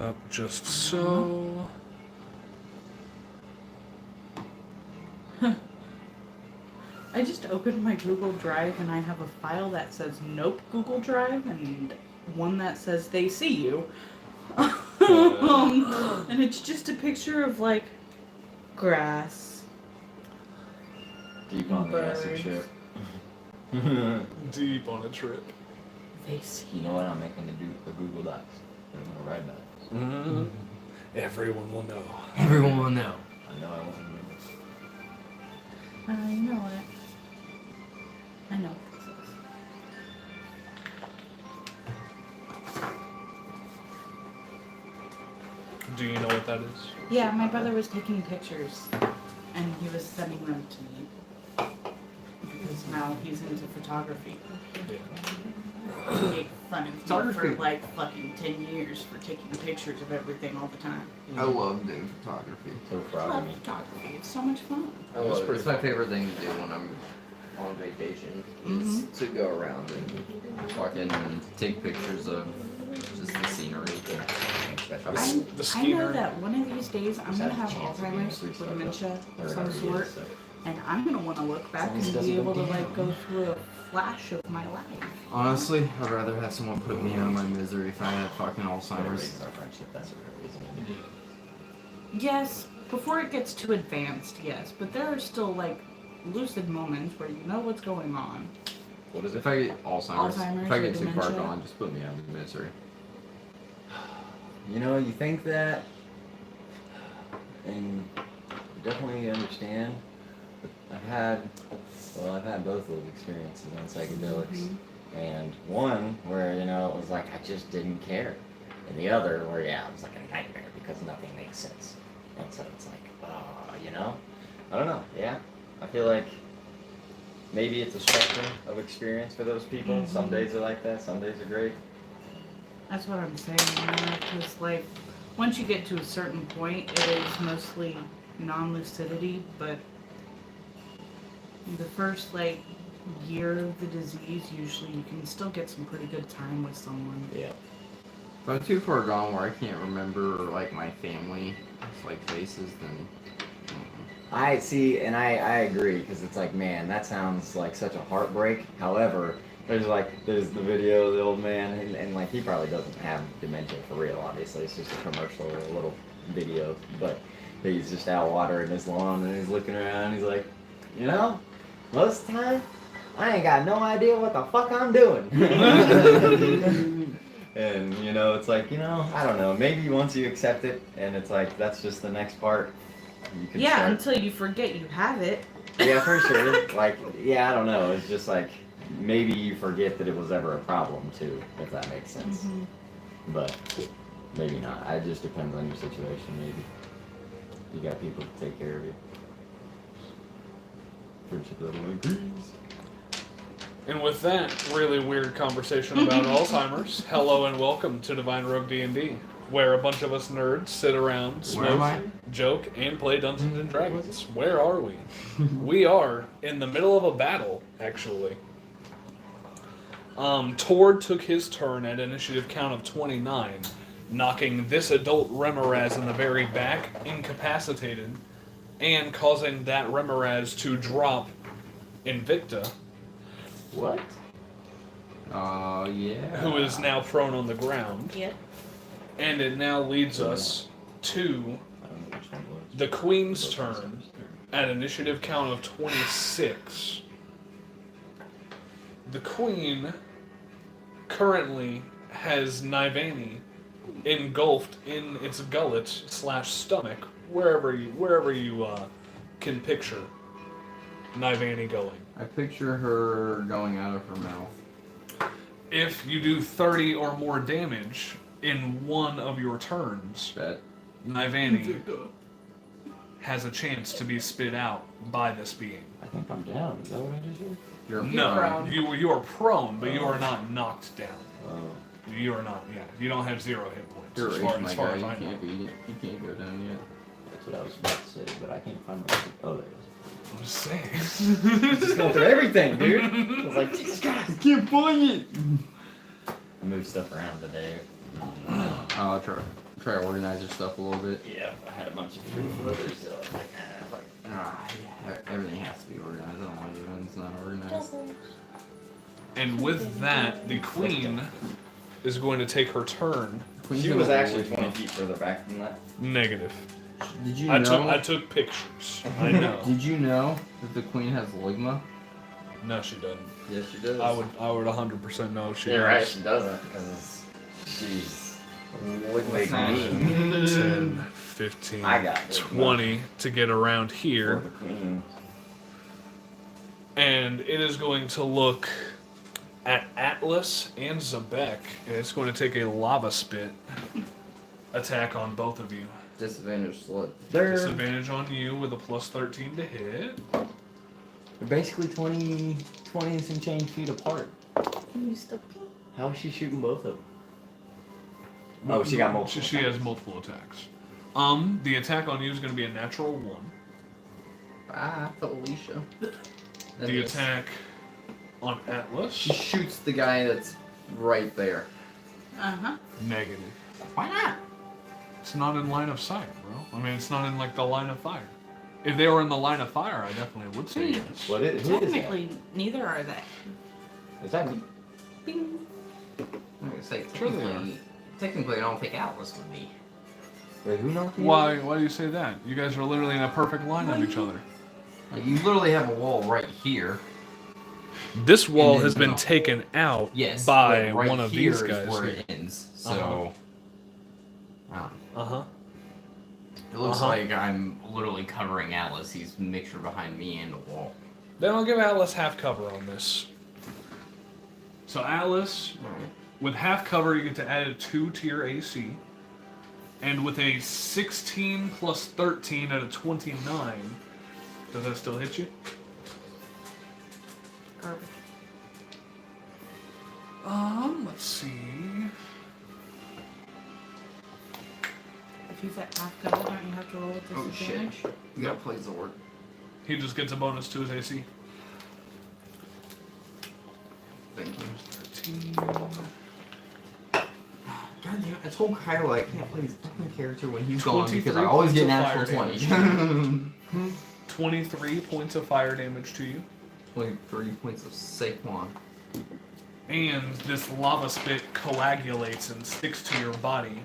Up just so. I just opened my Google Drive and I have a file that says Nope Google Drive and one that says They See You. And it's just a picture of like grass. Deep on the Birds. acid trip. Deep on a trip. They see You know what? I'm making a Google Docs. I'm gonna write that. Mm-hmm. Everyone will know. Everyone will know. I know I won't remember. I know it. I know what this is. Do you know what that is? Yeah, my brother was taking pictures and he was sending them to me. Because now he's into photography. Yeah. He made fun of me for like fucking 10 years for taking pictures of everything all the time. I love doing photography. So I proud love of me. photography. It's so much fun. I love it. It's my favorite thing to do when I'm on vacation is to go around and fucking take pictures of just the scenery. The I know skeeter. that one of these days I'm going to have Alzheimer's or dementia of some sort. And I'm going to want to look back and be able to like go through a flash of my life. Honestly, I'd rather have someone put me out of my misery if I had fucking Alzheimer's. Our friendship, that's what reason. Yes, before it gets too advanced, yes. But there are still like lucid moments where you know what's going on. What is it? If I get Alzheimer's, if I or get too far dementia. gone, just put me out of misery. You know, you think that, and you definitely understand. But I've had both of those experiences on psychedelics, and one where it was like I just didn't care, and the other where it was like a nightmare because nothing makes sense, and so it's like, I don't know. Yeah, I feel like maybe it's a spectrum of experience for those people. Some days are like that, some days are great. That's what I'm saying, because like once you get to a certain point, it is mostly non-lucidity, but the first like year of the disease, usually you can still get some pretty good time with someone. Yeah. If I'm too far gone where I can't remember like my family, like faces, then. I see, and I agree, because it's like, man, that sounds like such a heartbreak. However, there's the video of the old man, and like he probably doesn't have dementia for real, obviously. It's just a commercial, a little video, but he's just out watering his lawn, and he's looking around, he's like, most of the time, I ain't got no idea what the fuck I'm doing. And, it's like, I don't know, maybe once you accept it, and it's like, that's just the next part. You can Yeah, start. until you forget you have it. Yeah, for sure. I don't know. It's just like, maybe you forget that it was ever a problem, too, if that makes sense. But maybe not. It just depends on your situation, maybe. You got people to take care of you. Friendship level agrees. And with that really weird conversation about Alzheimer's, hello and welcome to DivineRogueDnD, where a bunch of us nerds sit around, smoke, joke, and play Dungeons and Dragons. Where are we? We are in the middle of a battle, actually. Tord took his turn at initiative count of 29, knocking this adult Remoraz in the very back, incapacitated, and causing that Remoraz to drop Invicta, What? Yeah. who is now prone on the ground. Yep. And it now leads us to I don't know which one it was. the Queen's turn at initiative count of 26. The Queen currently has Nivani engulfed in its gullet/stomach, wherever you can picture Nivani going. I picture her going out of her mouth. If you do 30 or more damage in one of your turns, Bet. Nivani has a chance to be spit out by this being. I think I'm down. Is that what I just did? You're No, prone. you are prone, but you are not knocked down. Oh. You are not. Yeah, you don't have 0 hit points. You're as rage, far my as guy. I You know. can't be. You can't go down yet. That's what I was about to say, but I can't find my... Oh, there it is. I'm just saying. Just going through everything, dude. I was like, Jesus Christ. I can't find it. I moved stuff around today. I'll try. try to organize your stuff a little bit. Yeah, I had a bunch of fruit flippers, so I was like, Everything has to be organized. I don't want to do when it's not organized. And with that, the queen is going to take her turn. She was actually 20 feet further back than that. Negative. Did you know? I took pictures. I know. Did you know that the queen has ligma? No, she doesn't. Yes, she does. I would 100% know she You're right, does. she doesn't, because she's way What's that? mean 10, 15, I got it. 20 to get around for here. the queen. And it is going to look at Atlas and Zabek, and it's going to take a lava spit attack on both of you. Disadvantage slut. They're Disadvantage on you with a plus 13 to hit. basically 20 and some change feet apart. How is she shooting both of them? Oh, she got multiple. She has multiple attacks. The attack on you is going to be a natural 1. Ah, Felicia. The attack on Atlas, She shoots the guy that's right there. Uh-huh. negative. Why not? It's not in line of sight, bro. I mean, it's not in like the line of fire. If they were in the line of fire, I definitely would say yes. What is, who is that? Technically, neither are they. Is that me? Bing. I'm gonna say Sure they technically, I don't think Atlas would be. Wait, who knocked me? Why do you say that? You guys are literally in a perfect line of each other. Like, you literally have a wall right here. This wall And then has been no. taken out Yes, by but right one of here these is guys. where here. it ends. So, Uh-huh. it looks Uh-huh. like I'm literally covering Atlas. He's a mixture behind me and the wall. Then I'll give Atlas half cover on this. So Atlas, with half cover, you get to add a 2 to your AC. And with a 16 plus 13 at a 29, does that still hit you? Garbage. Let's see. If he's at half cover, don't you have to roll with Oh shit. disadvantage? You gotta play Zord. He just gets a bonus to his AC. Thank you. 13. God damn it, I told Kyle I can't play his fucking character when he's gone 23 because I always get points of natural fire 20. 23 points of fire damage to you. 23 points of Saquon. And this lava spit coagulates and sticks to your body.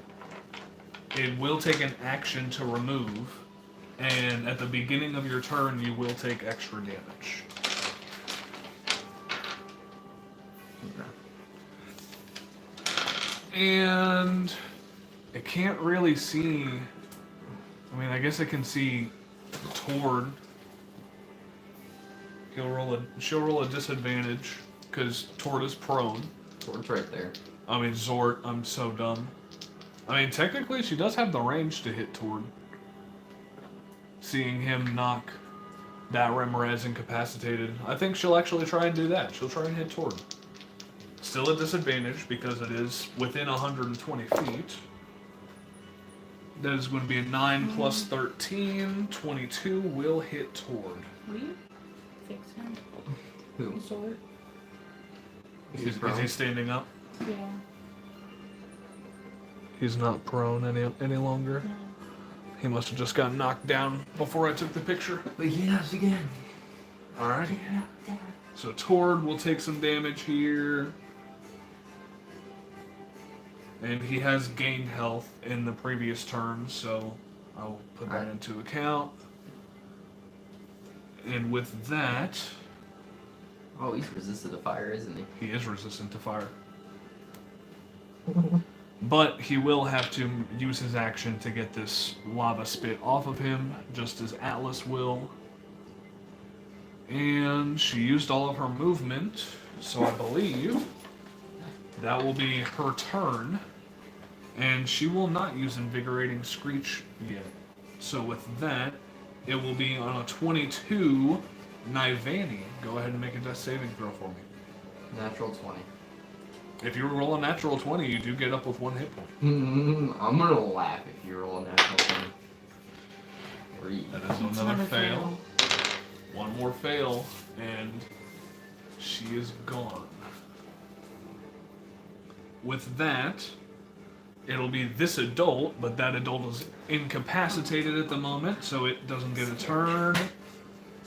It will take an action to remove, and at the beginning of your turn, you will take extra damage. And it can't really see. I mean, I guess it can see Tord. She'll roll a disadvantage because Tord is prone. Tord's right there. I mean, Zort, I'm so dumb. I mean, technically, she does have the range to hit Tord. Seeing him knock that Remoraz incapacitated, I think she'll actually try and do that. She'll try and hit Tord. Still a disadvantage because it is within 120 feet. That is going to be a 9 plus 13. 22 will hit Tord. Will you fix him? Who? Sword? Is he standing up? Yeah. He's not prone any longer. No. He must have just got knocked down before I took the picture. But yes, again. Alrighty. So Tord will take some damage here. And he has gained health in the previous turn, so I'll put that into account. And with that, Oh, he's resisted to fire, isn't he? he is resistant to fire. But he will have to use his action to get this lava spit off of him, just as Atlas will. And she used all of her movement, so I believe that will be her turn. And she will not use Invigorating Screech yet. So with that, it will be on a 22, Nivani. Go ahead and make a death saving throw for me. Natural 20. If you roll a natural 20, you do get up with 1 hit point. I'm gonna laugh if you roll a natural 20. 3. That is It's another another fail. One more fail, and she is gone. With that, It'll be this adult, but that adult is incapacitated at the moment, so it doesn't get a turn.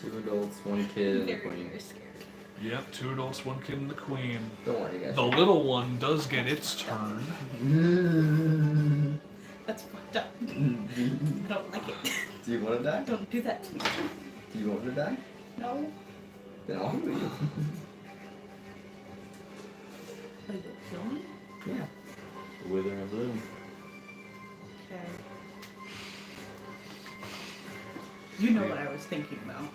2 adults, 1 kid, and a Very, queen. very scared. Yep, 2 adults, 1 kid, and the queen. Don't worry, guys. The little one does get its turn. That's fucked up. I don't like it. Do you want to die? Don't do that to me. Do you want to die? No. Then I'll heal you. Like, kill me? Yeah. Wither and bloom. Okay. You know what I was thinking, though.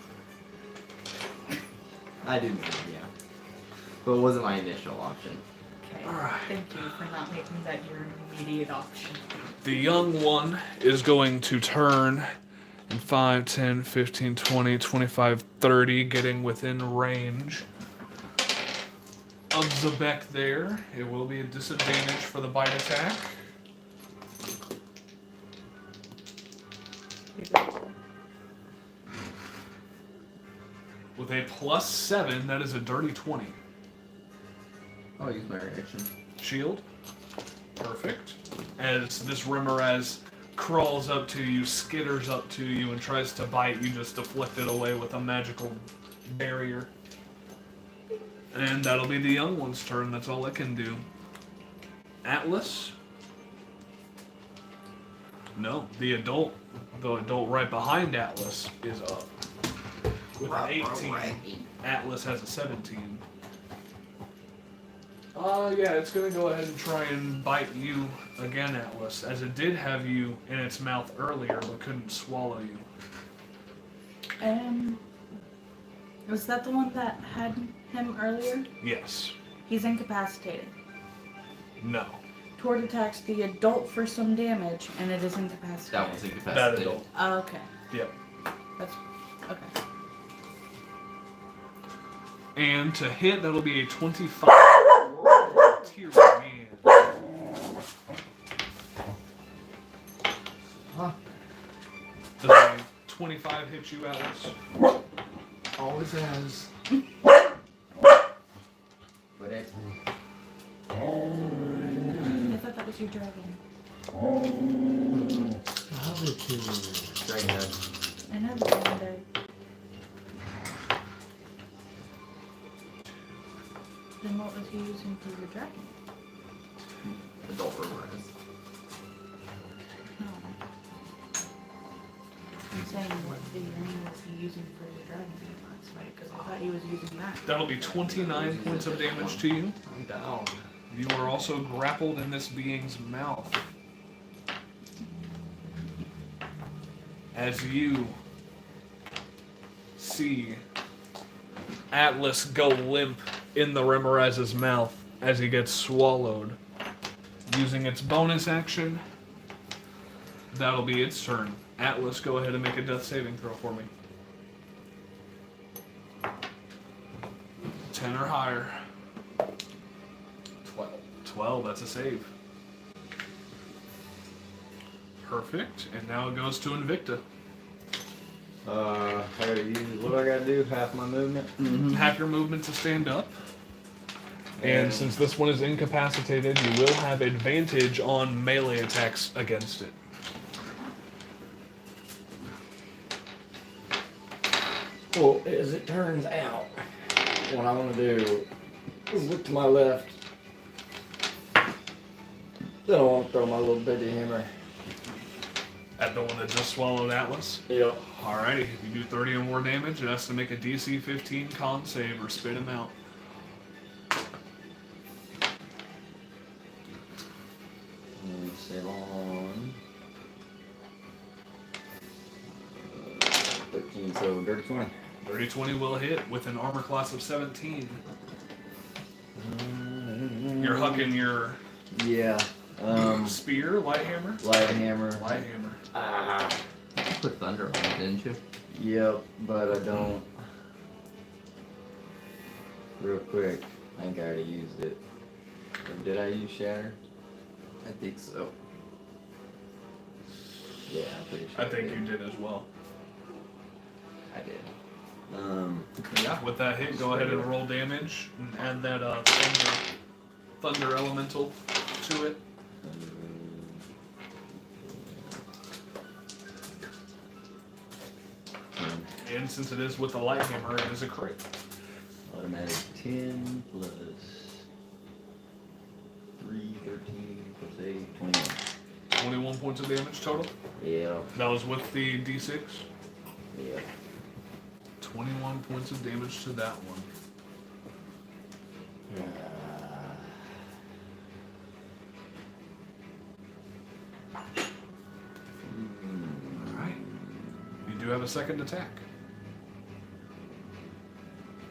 I do know, yeah. But it wasn't my initial option. Okay. Alright. Thank you for not making that your immediate option. The young one is going to turn in 5, 10, 15, 20, 25, 30, getting within range of Zebek there. It will be a disadvantage for the bite attack. With a +7, that is a dirty 20. I'll use my reaction. Shield. Perfect. As this Remoraz crawls up to you, skitters up to you, and tries to bite, you just deflect it away with a magical barrier. And that'll be the young one's turn. That's all it can do. Atlas? No, the adult right behind Atlas is up. With an 18. Atlas has a 17. Yeah, it's gonna go ahead and try and bite you again, Atlas, as it did have you in its mouth earlier, but couldn't swallow you. Was that the one that had him earlier? Yes. He's incapacitated. No. Toward attacks the adult for some damage, and it is incapacitated. That one's That incapacitated. adult. Oh, okay. Yep. That's okay. And to hit, that'll be a 25. Dear man. Huh? Does a 25 hit you, Atlas? Always has. But it. I thought that was your dragon. Dragon head. I know the dragon died. Then what was he using for your dragon? Adult Remoraz. No. I'm saying what figurine was he using for your dragon last night? Because I thought he was using that. That'll be 29 points of damage to you. I'm down. You are also grappled in this being's mouth. As you see Atlas go limp in the Remoraz's mouth as he gets swallowed. Using its bonus action, that'll be its turn. Atlas, go ahead and make a death saving throw for me. 10 or higher. 12, that's a save. Perfect, and now it goes to Invicta. I gotta use, what do I gotta do? Half my movement? Half your movement to stand up. And since this one is incapacitated, you will have advantage on melee attacks against it. Well, as it turns out, what I want to do is look to my left. Then I want to throw my little bitty hammer. At the one that just swallowed Atlas? Yep. Alrighty, if you do 30 or more damage, it has to make a DC 15 con save or spit him out. Save on 13, so dirty 20. Dirty 20 will hit with an armor class of 17. You're hucking your Yeah. spear, light hammer? Light hammer. Light hammer. You put thunder on it, didn't you? Yep, but I don't. Real quick, I think I already used it. Or did I use Shatter? I think so. Yeah, I'm pretty sure. I think you did as well. I did. Yeah, with that hit, go ahead and roll damage and add that thunder elemental to it. And since it is with a light hammer, it is a crit. Automatic 10 plus 3, 13 plus 8, 21. 21 points of damage total. Yeah. That was with the D6. Yeah. 21 points of damage to that one. Alright. You do have a second attack.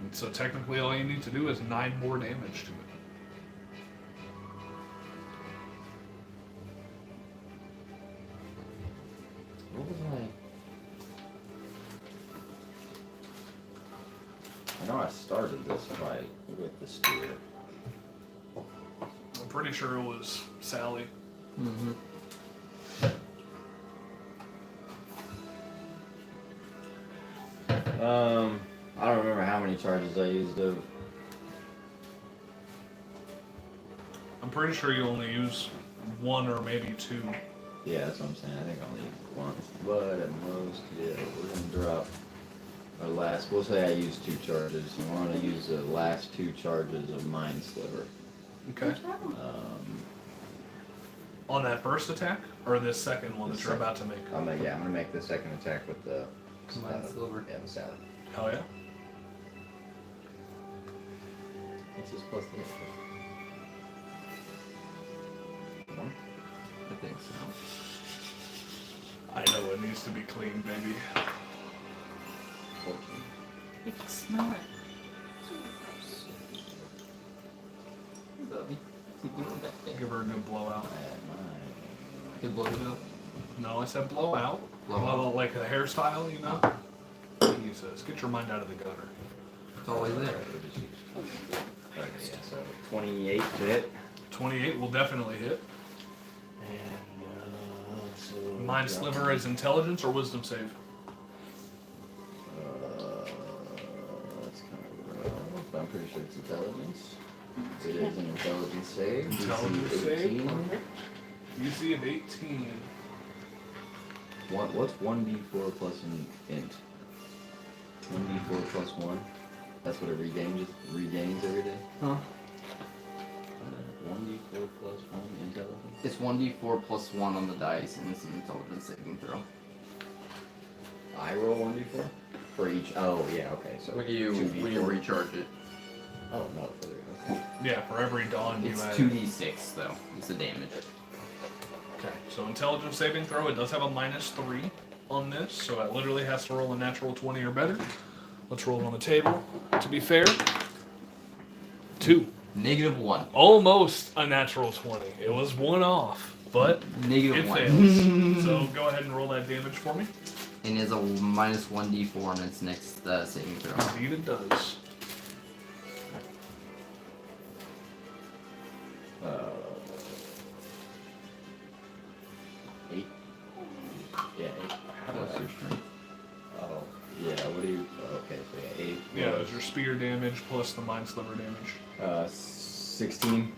And so technically all you need to do is 9 more damage to it. What was I know I started this fight with the spear. I'm pretty sure it was Sally. Mm-hmm. I don't remember how many charges I used of. I'm pretty sure you only use 1 or maybe 2. Yeah, that's what I'm saying. I think I only used once. But at most, yeah, we're gonna drop our last. We'll say I used 2 charges. You want to use the last 2 charges of Mind Sliver. Okay. On that first attack? Or this second one that you're about to make? I'm gonna make the second attack with the Mind Sliver. Yeah, the salad. Hell yeah. What's this plus the hit? I think so. I know it needs to be clean, baby. 14. It's not. Give her a good blowout. Good blow it up. No, I said blowout. Blowout. Like a hairstyle, you know? Jesus, get your mind out of the gutter. It's always there. Okay, yeah, so 28 to hit. 28 will definitely hit. And, so Mind Sliver is intelligence or wisdom save? That's kind of rough. I'm pretty sure it's intelligence. It is an intelligence save. Intelligence DC save. 18. DC of 18. What's 1d4 plus an int? 1d4 plus 1? That's what it regains every day? Huh? 1d4 plus 1 intelligence? It's 1d4 plus 1 on the dice, and it's an intelligence saving throw. I roll 1d4? For each. Oh, yeah, okay. So When you recharge it, Oh, no, for the. Okay. Yeah, for every dawn you it's add. 2d6 though. It's the damage. Okay, so intelligence saving throw, it does have a -3 on this, so it literally has to roll a natural 20 or better. Let's roll it on the table. To be fair, 2. -1. Almost a natural 20. It was 1 off, but it -1. fails. So go ahead and roll that damage for me. And it's a -1d4 on its next saving throw. Indeed it does. Eight. Yeah, 8. How What's do your strength? Oh, yeah, what do you. Okay, so yeah, 8. Yeah, it was your spear damage plus the Mind Sliver damage. 16.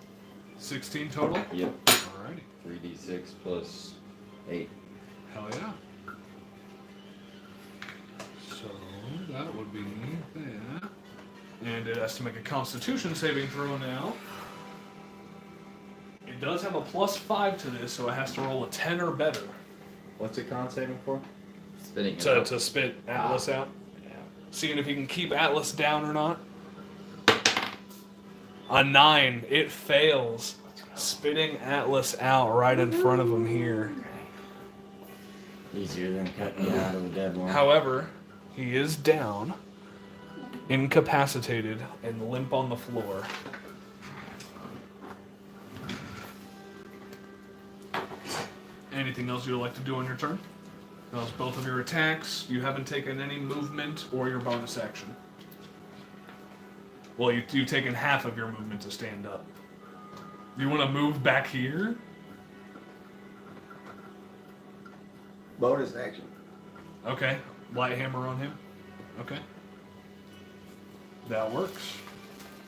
16 total? Yep. Alrighty. 3d6 plus 8. Hell yeah. So that would be that. And it has to make a Constitution saving throw now. It does have a +5 to this, so it has to roll a 10 or better What's it con saving for? Spitting it up. to spit Atlas out. Yeah. Seeing if you can keep Atlas down or not. A 9. It fails. Spitting Atlas out right in front of him here. Easier than cutting it out of a dead one. However, he is down, incapacitated, and limp on the floor. Anything else you'd like to do on your turn? That was both of your attacks. You haven't taken any movement or your bonus action. Well, you've taken half of your movement to stand up. You want to move back here? Bonus action. Okay. Light hammer on him. Okay. That works.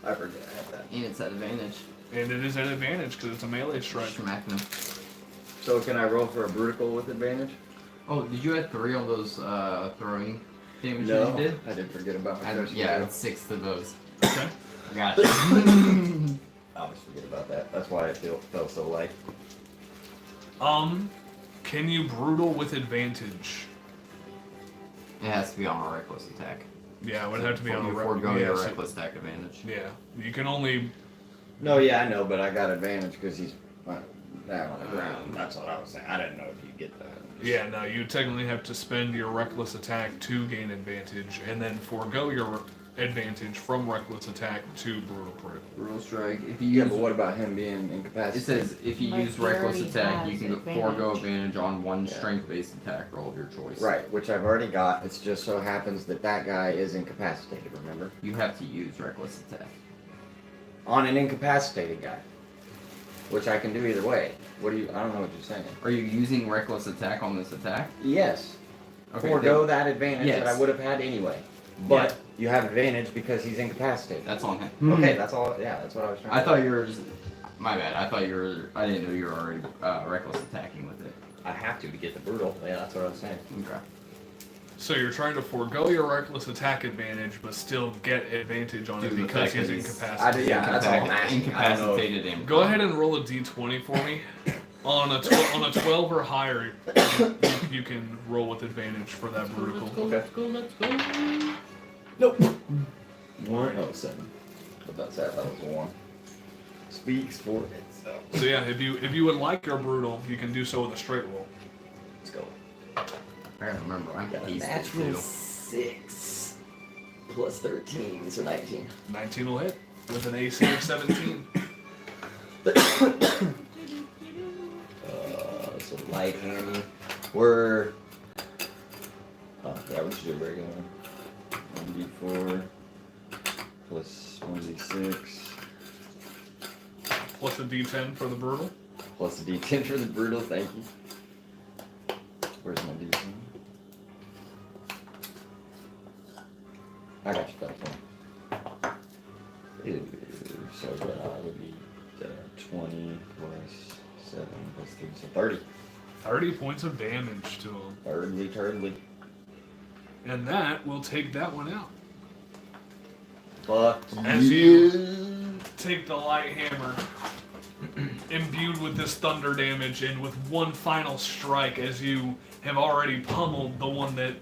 I forget I had that. And it's at advantage. And it is at advantage because it's a melee strike. Smacking him. So can I roll for a vertical with advantage? Oh, did you add 3 on those throwing damage No, that you did? I did forget about my Yeah, it's 6 to those. Okay. Gotcha. I always forget about that. That's why it felt so light. Can you brutal with advantage? It has to be on a reckless attack. Yeah, it would have to be on a forego your reckless attack advantage. Yeah, you can only. No, yeah, I know, but I got advantage because he's down on the ground. That's what I was saying. I didn't know if you get that. Yeah, no, you technically have to spend your reckless attack to gain advantage, and then forego your advantage from reckless attack to brutal crit. Brutal strike. If you Yeah, use, but what about him being it incapacitated? says if you Like, use he reckless already attack, you has can advantage. forego advantage on one Yeah. strength-based attack roll of your choice. Right, which I've already got. It just so happens that that guy is incapacitated, remember? You have to use reckless attack. On an incapacitated guy. Which I can do either way. I don't know what you're saying. Are you using reckless attack on this attack? Yes. Okay, Forgo that advantage Yes. that I would have had anyway. But you have advantage because he's incapacitated. That's on him. Okay, that's all. Yeah, that's what I was trying I to thought you were. My bad. I didn't know you were already reckless attacking with it. I have to get the brutal. Yeah, that's what I was saying. Okay. So you're trying to forego your reckless attack advantage, but still get advantage on Due it to the because fact he's that he's- incapacitated. Yeah, that's all I'm asking. Incapacitated him. Go ahead and roll a d20 for me. On a 12 or higher, you can roll with advantage for that brutal. Okay. Nope. 1. Oh, 7. But that's that. That was a 1. Speaks for itself. So yeah, if you would like your brutal, you can do so with a straight roll. Let's go. I gotta remember, I'm Got a hasted natural too. 6 plus 13, so 19. 19 will hit with an AC of 17. So light hammy. We're. Oh, yeah, we should do a regular one. 1d4 plus 1d6 Plus a d10 for the brutal. plus a d10 for the brutal. Thank you. Where's my d10? I got you, Phil. So that would be 20 plus 7 plus 3, so 30. 30 points of damage to him. Turdly. And that will take that one out. Fuck As you take the light hammer, imbued with this thunder damage, and with one final strike, as you have already pummeled the one that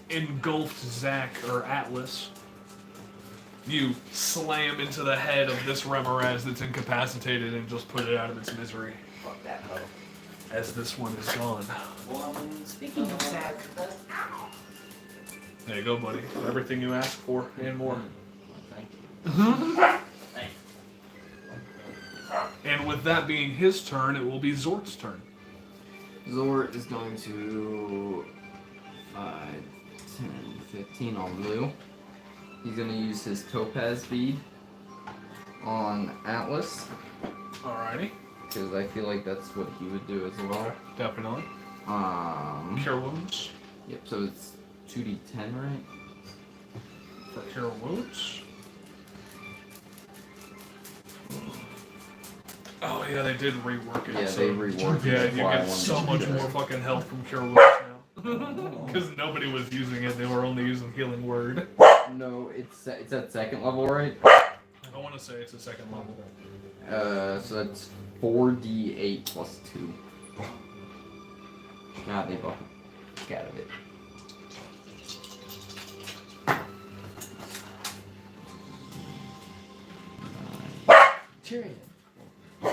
engulfed Zach or Atlas, you slam into the head of this Remoraz that's incapacitated and just put it out of its misery. Fuck that hoe. As this one is gone. Speaking of Zach, There you go, buddy. Everything you asked for and more. Thank you. And with that being his turn, it will be Zort's turn. Zort is going to 5, 10, 15 on blue. He's going to use his topaz bead on Atlas, Alrighty. because I feel like that's what he would do as well. Definitely. Cure wounds. Yep, so it's 2d10, right? For cure wounds. Oh yeah, they did rework it. Yeah, so they reworked it. Yeah, That's you why I get wanted so to much do more that. fucking health from cure wounds now. Because nobody was using it; they were only using healing word. No, it's at second level, right? I want to say it's a second level. So that's 4d8 plus 2. Nah, they both got it. Cheerio.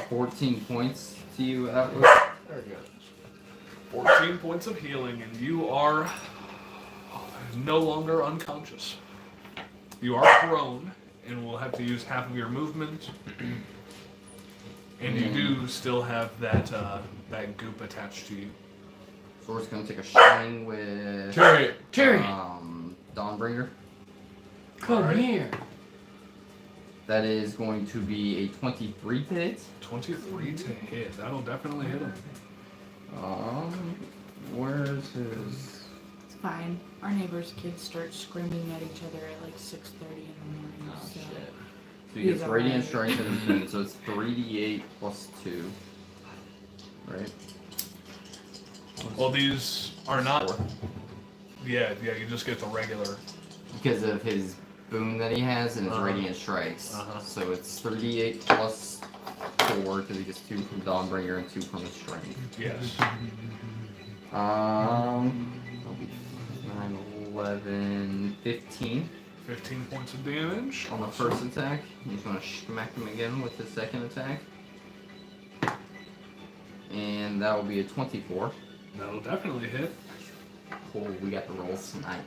14 points to you, Atlas. There we go. 14 points of healing, and you are no longer unconscious. You are prone, and will have to use half of your movement. And you do still have that goop attached to you. Sword's gonna take a swing with Dawnbringer. Come here. That is going to be a 23 to hit. 23 to hit. That'll definitely hit him. Where's his? it's fine. Our neighbor's kids start screaming at each other at like 6:30 in the morning. Oh, So shit. So he gets He's radiant alright. strength and immune, so it's 3d8 plus 2. Right? Well, these are not. Yeah, you just get the regular. Because of his boon that he has and his radiant strikes. So it's 38 plus 4 because he gets 2 from Dawnbringer and 2 from his strength. Yes. That'll be 9, 11, 15. 15 points of damage. On the first attack. He's going to smack him again with his second attack. And that will be a 24. That'll definitely hit. Cool, we got the rolls tonight.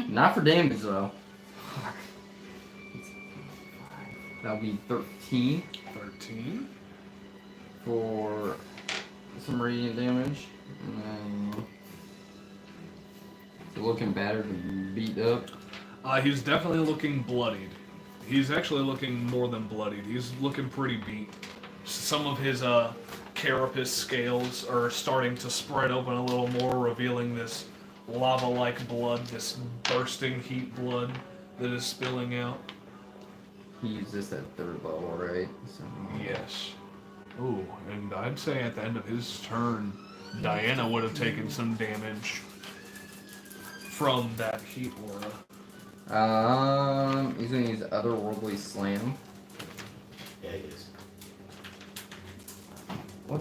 Not for damage though. That'll be 13. 13. For some radiant damage. And then he's looking battered and beat up. He's definitely looking bloodied. He's actually looking more than bloodied. He's looking pretty beat. Some of his carapace scales are starting to spread open a little more, revealing this lava-like blood, this bursting heat blood that is spilling out. He uses that 3rd level, right? So, yes. Ooh, and I'd say at the end of his turn, Diana would have taken some damage from that heat aura. He's gonna use Otherworldly Slam. Yeah, he is. What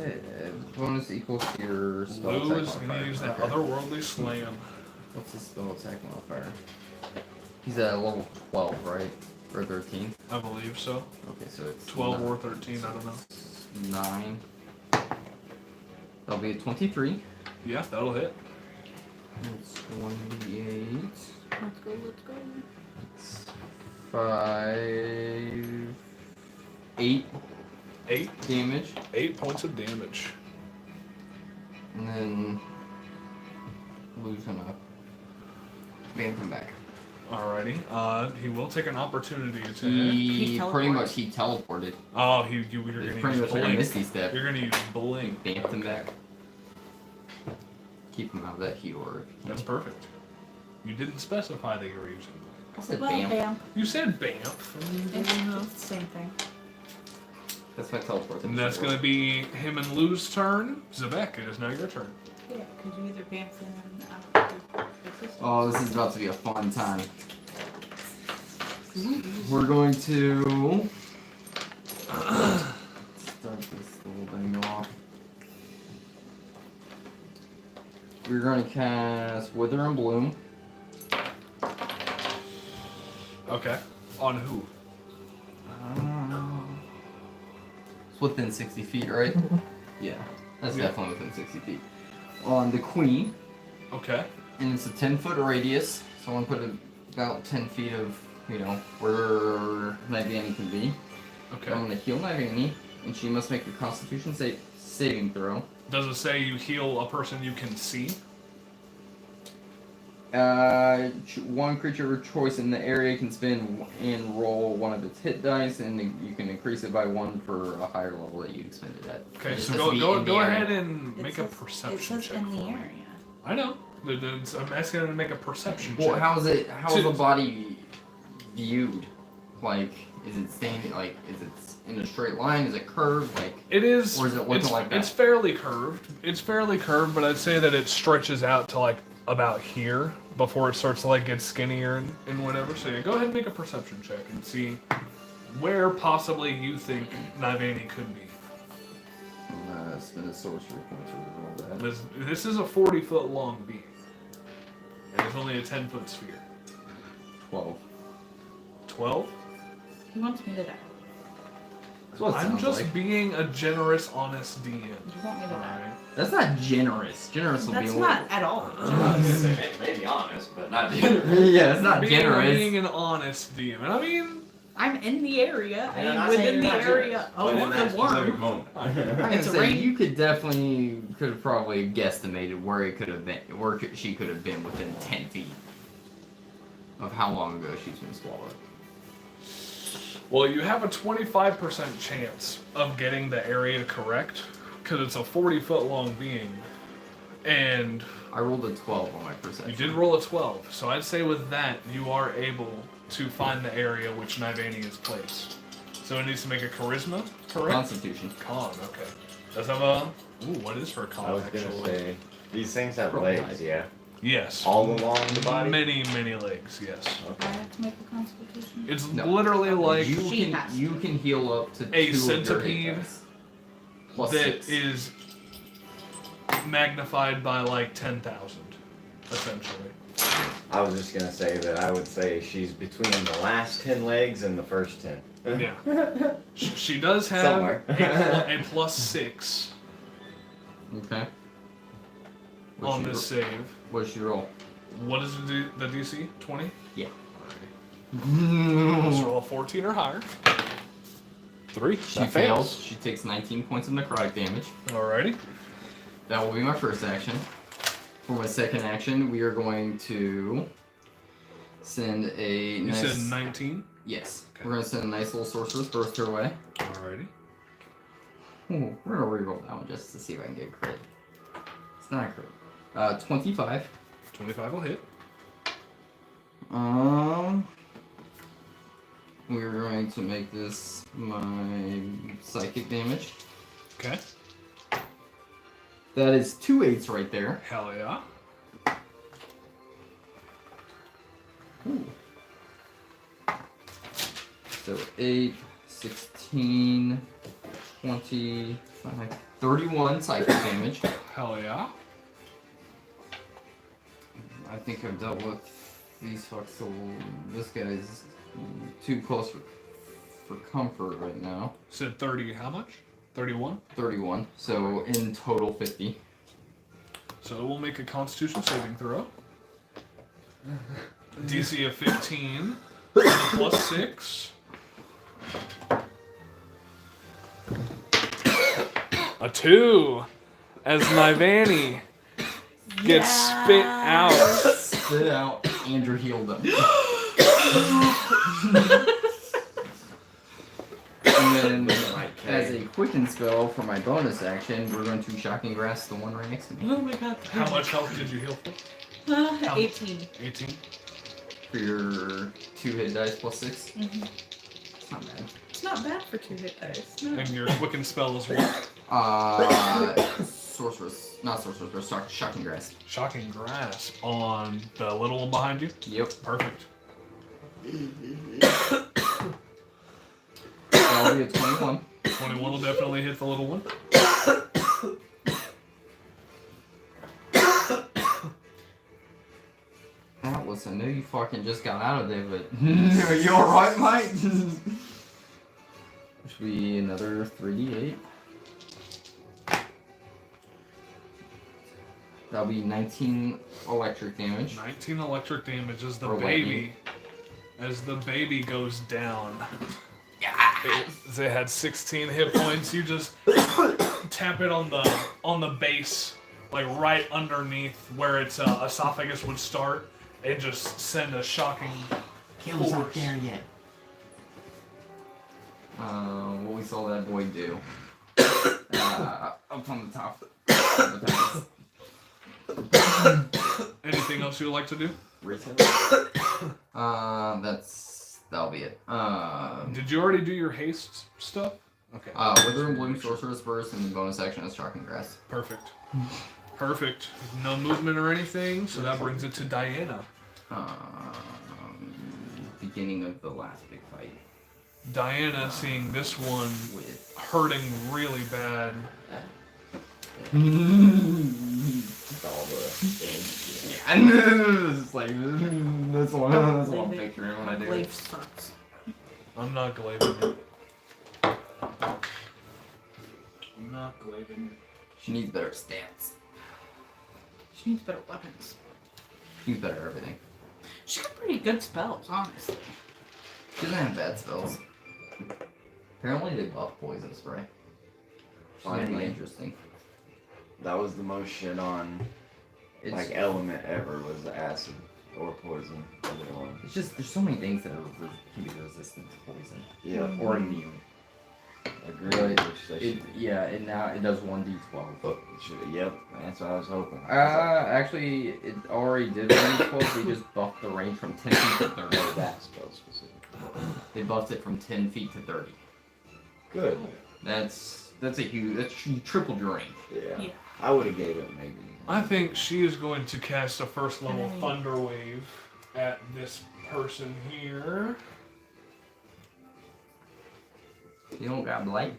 bonus equals to your spell Lou attack is going to modifier? use that Okay. otherworldly slam. What's his spell attack modifier? He's at level 12, right? Or 13? I believe so. Okay, so it's 12 or 13, I don't know. 9. That'll be a 23. Yeah, that'll hit. It's 1d8. Let's go. 5. 8 8 damage. 8 points of damage. And then Lou's gonna bam him back. Alrighty. He will take an opportunity attack. He teleports. pretty much teleported. Oh, you're It's going to pretty use much like a blink. Misty Step. You're going to use blink. Bammed him back. Keep him out of that heat aura. That's perfect. You didn't specify that you were using. I said Well, bam. bam. You said BAMF. It's the same thing. That's my teleport. And that's going to be him and Lou's turn. Zebek, it is now your turn. Yeah, because you either bam them Oh, this is about to be a fun time. We're going to start this little thing off. We're going to cast Wither and Bloom. Okay. On who? It's within 60 feet, right? Yeah, that's Yeah. definitely within 60 feet. On the Queen, Okay. and it's a 10-foot radius, so I want to put about 10 feet of, where Nivani can be. Okay. I'm going to heal Nivani, and she must make a Constitution saving throw. Does it say you heal a person you can see? One creature of choice in the area can spin and roll one of its hit dice, and you can increase it by 1 for a higher level that you expend it at. Okay, It so has to be in the go area. ahead and make a perception It says check in the for me. area. I know. I'm asking him to make a perception Well, check. how is the body viewed? Like, is it standing? Like, is it in a straight line? Is it curved? Like, It is. Or is it looking like that? It's fairly curved. It's fairly curved, but I'd say that it stretches out to like about here before it starts to like get skinnier and whatever. So yeah, go ahead and make a perception check and see where possibly you think Nivani could be. spend a sorcery point to roll that. This is a 40-foot long beam, and it's only a 10-foot sphere. 12. 12. He wants me to die. That's what it I'm sounds just like. being a generous, honest DM. You want me to die. Alright. That's not generous. Generous will That's be not at all. I was gonna say, maybe honest, but not generous. Yeah, it's not Being generous. an honest DM, and I mean, I'm in the area. And I'm I'm not within saying the you're not area. generous, Oh, but in what that the worm. specific moment. I'm gonna It's a say rain. you could have probably guesstimated where it could have been, she could have been within 10 feet of how long ago she's been swallowed. well, you have a 25% chance of getting the area correct, because it's a 40-foot long being, and I rolled a 12 on my perception. you did roll a 12, so I'd say with that, you are able to find the area which Nivani is placed. So it needs to make a charisma, correct? Constitution. Con, okay. Does have a... Ooh, what is her con, I was gonna actually? say, These things have Probably. legs, yeah. Yes. All along the body. Many, many legs. Yes. Do I have to make a constitution? It's No. literally like She has you to. can heal up to A 2 of your hit centipede dice. Plus that 6. is magnified by like 10,000, essentially. I was just gonna say that I would say she's between the last 10 legs and the first 10. Yeah. She does have Somewhere. a +6 Okay. on this save. What's your roll? What is the DC? 20? Yeah. Let's roll a 14 or higher. 3. She That fails. She takes 19 points of necrotic damage. Alrighty. That will be my first action. For my second action, we are going to send a You nice... said 19? Yes. Okay. We're going to send a nice little sorceress burst her way. Alrighty. Ooh, we're going to reroll that one just to see if I can get a crit. It's not a crit. 25. 25 will hit. We're going to make this my psychic damage. Okay. That is 2 8s right there. Hell yeah. Ooh. So 8, 16, 25, 31 psychic damage. Hell yeah. I think I've dealt with these fucks, so this guy's too close for comfort right now. Said 30, how much? 31? 31, so in total 50. So we'll make a Constitution saving throw. DC of 15 +6. A 2 as Nivani gets spit out. Spit out, Andrew healed them. And then, as a quicken spell for my bonus action, we're going to Shocking Grass the one right next to me. Oh my god. How much health did you heal for? 18. 18. For your 2 hit dice plus 6. Mm-hmm. It's not bad. It's not bad for 2 hit dice. No. And your quicken spell is what? Sorceress. Not Sorceress, but Shocking Grass. Shocking Grasp on the little one behind you? Yep. Perfect. That'll be a 21. 21 will definitely hit the little one. Atlas, I know you fucking just got out of there, but are you alright, Mike? Which will be another 3d8. That'll be 19 electric damage. 19 electric damage as the Or baby, as the baby goes down. They had 16 hit points. You just tap it on the base, like right underneath where its esophagus would start, and just send a shocking Kill's not there yet. What we saw that boy do. Up on the top. Anything else you would like to do? That'll be it. Did you already do your haste stuff? Okay. Wither and Bloom, Sorcerer's Burst, and the bonus action is Shocking Grass. Perfect. Perfect. No movement or anything, so that brings it to Diana. Beginning of the last big fight. Diana, seeing this one With hurting really bad, All the it's like that's what I'm picturing when I do Blade it. sucks. I'm not glaving it. I'm not glaving it. She needs better stats. She needs better weapons. She needs better everything. She got pretty good spells, honestly. She doesn't have bad spells. Apparently they buff poison spray. Finally Finally. interesting. That was the most shit on It's, like element ever was the acid or poison. Either one. it's just there's so many things that can be resistant to poison Yeah. or immune. Agreed. But it now it does 1d12. Oh, yep, that's what I was hoping. Actually, it already did 1d12. They just buffed the range from 10 feet to 30. That spell specific. They buffed it from 10 feet to 30. Good. That's a huge. That's you tripled your range. Yeah. Yeah. I would have gave it maybe. I think she is going to cast a first level Thunder Wave at this person here. You don't got blight?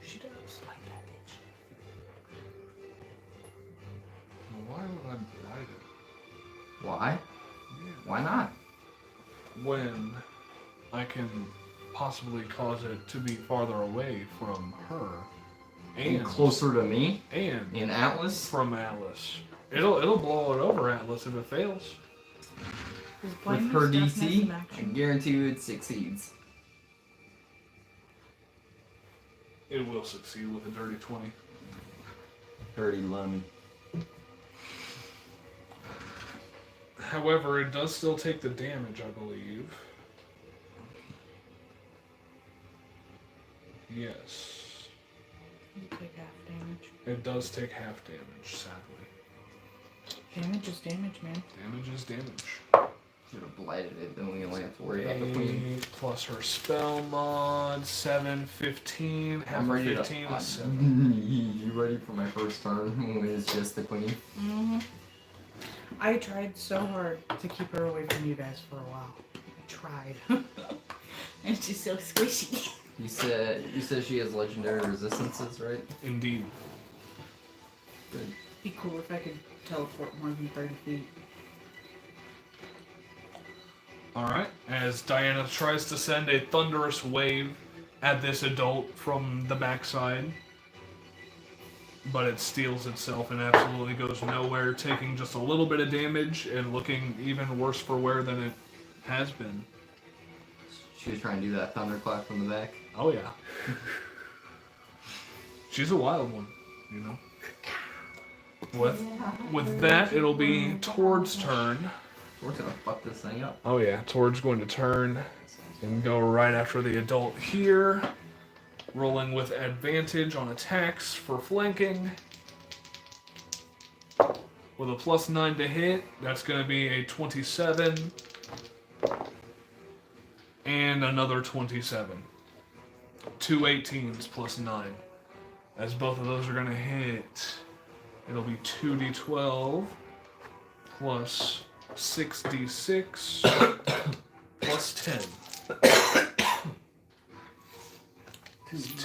She does like that bitch. Why would I blight it? Why? Yeah. Why not? When I can possibly cause it to be farther away from her. And closer to me? And in Atlas? From Atlas. It'll blow it over Atlas if it fails. With her DC, I guarantee you it succeeds. It will succeed with a dirty 20. Dirty lummy. However, it does still take the damage, I believe. Yes. You take half damage. It does take half damage, sadly. Damage is damage, man. Damage is damage. Should have blighted it, then we only have to worry about the queen. 8 plus her spell mod, 7, 15. Half I'm of ready 15 to. is 7. You ready for my first turn when it's just the queen? Mm-hmm. I tried so hard to keep her away from you guys for a while. I tried. And she's so squishy. You said she has legendary resistances, right? Indeed. Good. Be cool if I could teleport more than 30 feet. Alright, as Diana tries to send a thunderous wave at this adult from the backside, but it steals itself and absolutely goes nowhere, taking just a little bit of damage and looking even worse for wear than it has been. She was trying to do that thunderclap from the back. Oh yeah. She's a wild one, you know. With that, it'll be Tord's turn. We're gonna fuck this thing up. Oh yeah, Tord's going to turn and go right after the adult here. Rolling with advantage on attacks for flanking. With a +9 to hit, that's going to be a 27. And another 27. 2 18s plus 9. As both of those are going to hit, it'll be 2d12 plus 6d6 plus 10.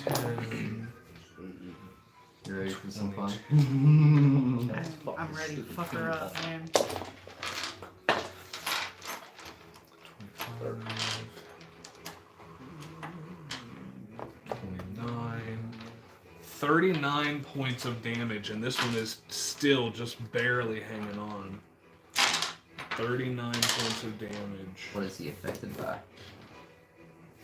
10. You ready for some fun? I'm ready to fuck her up, man. 25, 29, 39 points of damage, and this one is still just barely hanging on. 39 points of damage. What is he affected by?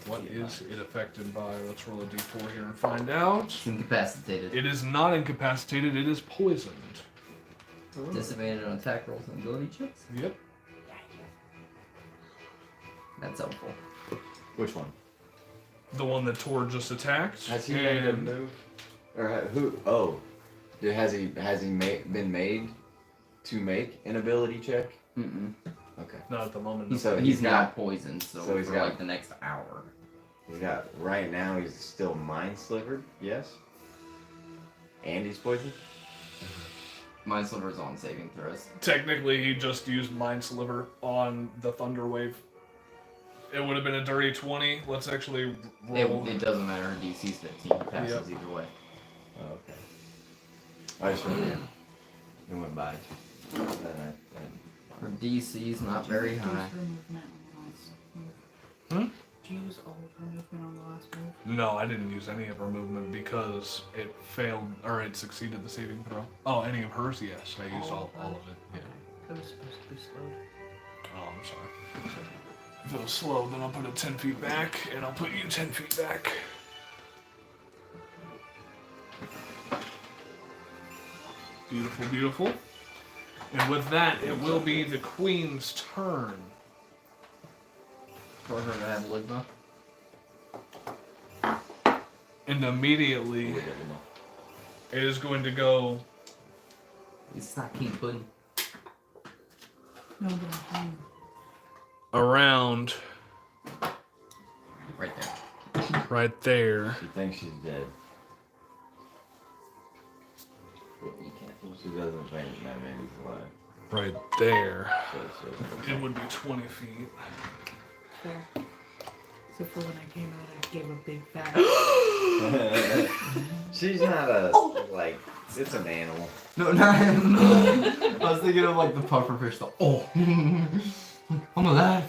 What is it affected by? Let's roll a d4 here and find out. It's incapacitated. It is not incapacitated, it is poisoned. Disadvantage on attack rolls and ability checks? Yep. That's helpful. Which one? The one that Tor just attacked. Has he made a move? Or who? Oh, has he been made to make an ability check? Mm-mm. Okay. Not at the moment. So He's now poisoned, so he's for got like the next hour. He's got right now. He's still mind slivered. Yes. And he's poisoned. Mind Sliver's on saving throws. Technically, he just used Mind Sliver on the Thunder Wave. It would have been a dirty 20. Let's actually roll. It doesn't matter. Her DC's 15. Passes either way. Oh, okay. I just remember it went by. Her DC's not very high. Hmm? Did you use all of her movement on the last move? No, I didn't use any of her movement because it failed, or it succeeded the saving throw. Oh, any of hers? Yes, I used all of it. Yeah. It was supposed to be slowed. Oh, I'm sorry. If it was slow, then I'll put it 10 feet back, and I'll put you 10 feet back. Beautiful, beautiful. And with that, it will be the Queen's turn. For her to have Ligma. And immediately, it is going to go It's not King Pudding. No, but I'm around Right there. right there. She thinks she's dead. You can't. She doesn't think that baby's alive. Right there. So, It would be 20 feet. Fair. So for when I came out, I gave a big fat. she's not a like. It's an animal. No, not I was thinking of like the pufferfish. The I'm alive.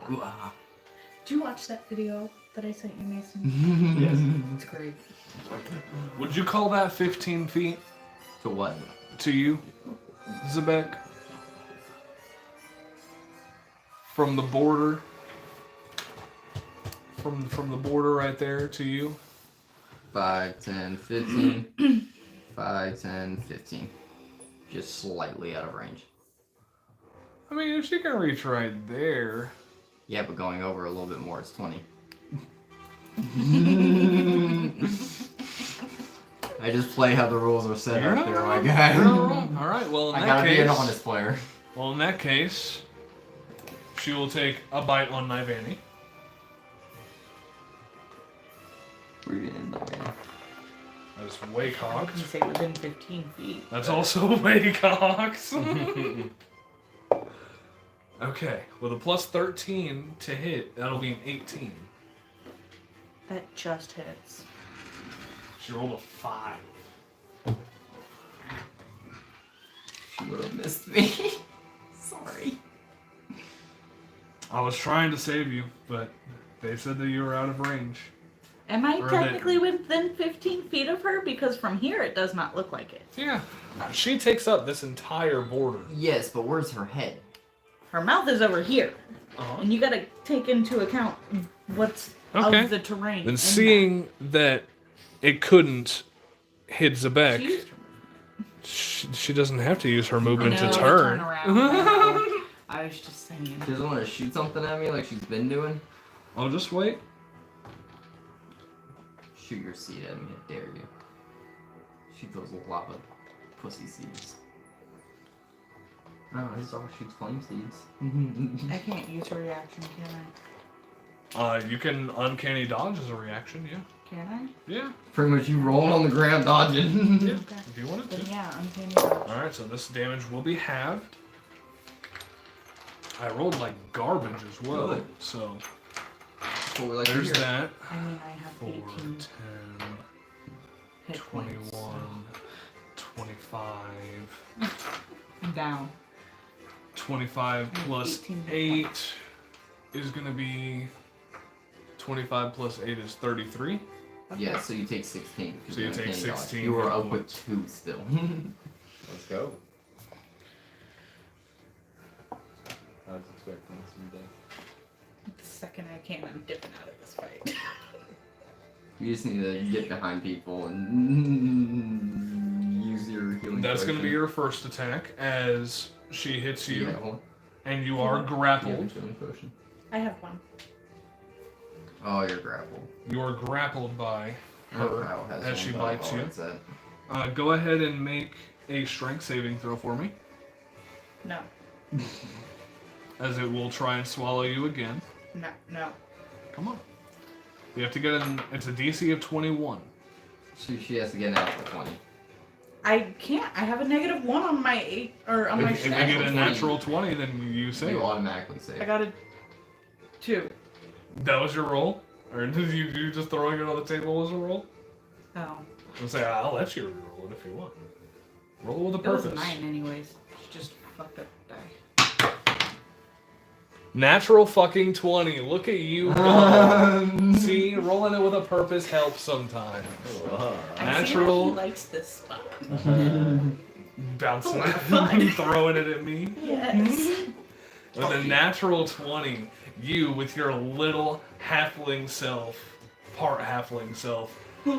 Did you watch that video that I sent you, Mason? Yes. It's great. Would you call that 15 feet To what? to you, Zebek? From the border? From the border right there to you? 5, 10, 15. 5, 10, 15. Just slightly out of range. I mean, if she can reach right there. Yeah, but going over a little bit more, it's 20. I just play how the rules are set You're up not there, wrong. my guy. You're not wrong. All right. Well, in I that gotta case, be an honest player. well, in that case, she will take a bite on Nivani. We're gonna end up in. That is way cocked. You say within 15 feet. That's also way cocked. Okay, with a plus 13 to hit, that'll be an 18. That just hits. She rolled a 5. She would have missed me. Sorry. I was trying to save you, but they said that you were out of range. Am I Or technically within 15 feet of her? Because from here it does not look like it. Yeah. She takes up this entire border. Yes, but where's her head? Her mouth is over here. Uh-huh. And you gotta take into account what's Okay. of the terrain. Then in seeing that it couldn't hit that. She Zebek, used her she doesn't have to use her movement No, to turn. around. No. I was just saying. She doesn't want to shoot something at me like she's been doing? I'll just wait. Shoot your seed at me, I dare you. Shoot those lava pussy seeds. No, this all shoots flame seeds. I can't use her reaction, can I? You can uncanny dodge as a reaction, yeah. Can Yeah. Pretty much you rolling on the ground dodging. Yeah. I? Okay. If you wanted Then to. yeah, uncanny dodge. Alright, so this damage will be halved. I rolled like garbage as well. Good. So That's what we like to there's hear. that. I mean, I have 4, 18 10, hit 21, points. 25. I'm down. 25 plus 18 hit 8 points. is going to be 25 plus 8 is 33. Okay. Yeah, so you take 16. So you you're take uncanny dodge. 16 You were hit up with points. 2 still. Let's go. I was expecting some day. The second I can, I'm dipping out of this fight. You just need to get behind people and use your healing That's going to be potion. your first attack as she hits Do you you have one? and you Yeah. are Do you have a grappled. healing potion? I have one. Oh, you're grappled. You are grappled by her Kyle has as one, she but bites I'll you. let that. Go ahead and make a strength saving throw for me, No. as it will try and swallow you again. No. Come on. You have to get it's a DC of 21. She has to get an natural 20. I can't. I have a -1 on my 8 or on my If you strength. get a 20. natural 20, then you save. You automatically I save. got a 2. That was your roll? Or did you just throwing it on the table was a roll? Oh. I'll say, I'll let you re-roll it if you want. Roll with a It was a purpose. 9 anyways. She just fucked up the die. Natural fucking 20. Look at you go. See, rolling it with a purpose helps sometimes. I Natural. see that he likes this spot. Bouncing Oh, it, fun. throwing it at me. Yes. With a natural 20, you, with your little halfling self, part halfling self,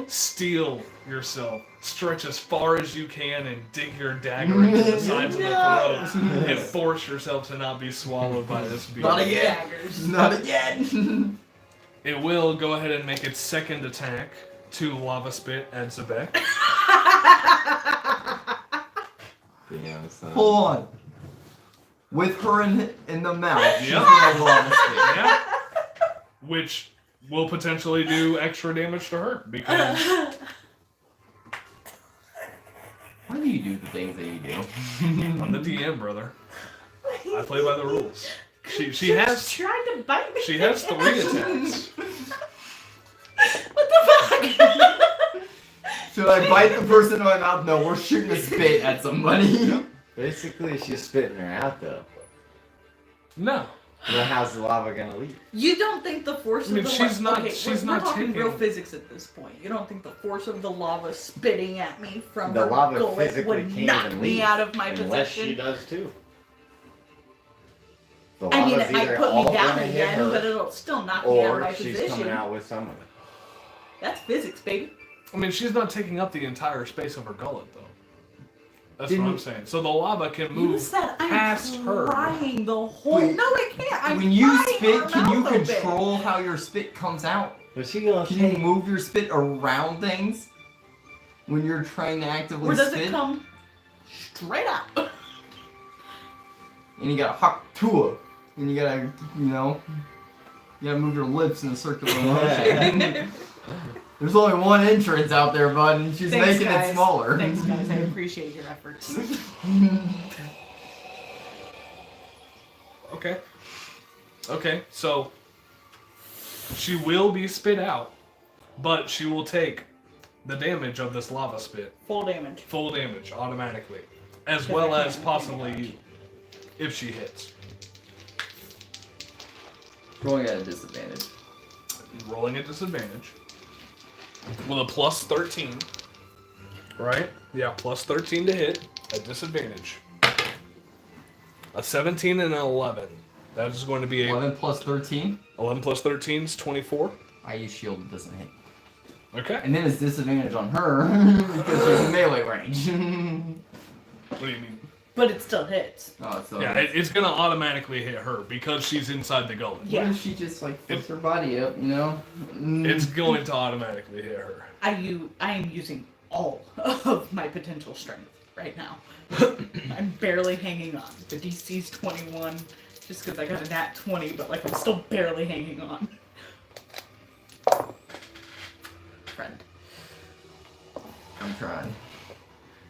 steel yourself, stretch as far as you can, and dig your dagger into the sides of the throat, and force yourself to not be swallowed by this beast. Not again. Daggers. Not again. It will go ahead and make its second attack to Lava Spit at Zebek. Damn, son. Hold on. With her in the mouth, she's Yep. gonna love this thing. Yeah. Which will potentially do extra damage to her because you do the things that you do? I'm the DM, brother. I play by the rules. She has tried to bite me. she has 3 attacks. What the fuck? Should I bite the person in my mouth? No, we're shooting a spit at somebody. Basically, she's spitting her out though. No. Then how's the lava gonna leave? You don't think the force I mean, of the she's not- okay, she's we're not talking taking- real physics at this point. You don't think the force of the lava spitting at me from The her lava gullet physically would can't knock even me leave out of my unless she position? does too. The I mean, lava's it might either put all me down gonna hit again, her, but it'll still knock me out of or my she's position. coming out with someone. That's physics, baby. I mean, she's not taking up the entire space of her gullet, though. That's what I'm Didn't- saying. So the lava can You move said I'm past her. trying the whole. Wait, no, it can't. I'm When you trying spit, her can you mouth open. control how your spit comes out? But she gonna Can you take move your spit around things when you're trying to actively Or does spit? it come straight up? And you gotta hop to her. And you gotta, you gotta move your lips in a circular motion. There's only one entrance out there, bud, and she's Thanks, making guys. it smaller. Thanks, guys. I appreciate your efforts. Okay. Okay, so she will be spit out, but she will take the damage of this lava spit. Full damage. Full damage automatically. As well as possibly if she hits. Rolling at a disadvantage. Rolling at disadvantage. With a plus 13. Right? Yeah, plus 13 to hit at disadvantage. A 17 and an 11. That is going to be a 11 plus 13. 11 plus 13 is 24. I use shield, it doesn't hit. Okay. And then it's disadvantage on her because she's in melee range. What do you mean? But it still hits. Oh, so Yeah, it's gonna automatically hit her because she's inside the gullet. what Yeah. if she just like flips her body up, you know? It's going to automatically hit her. I am using all of my potential strength right now. I'm barely hanging on. The DC's 21, just because I got a nat 20, but like I'm still barely hanging on. Friend. I'm trying.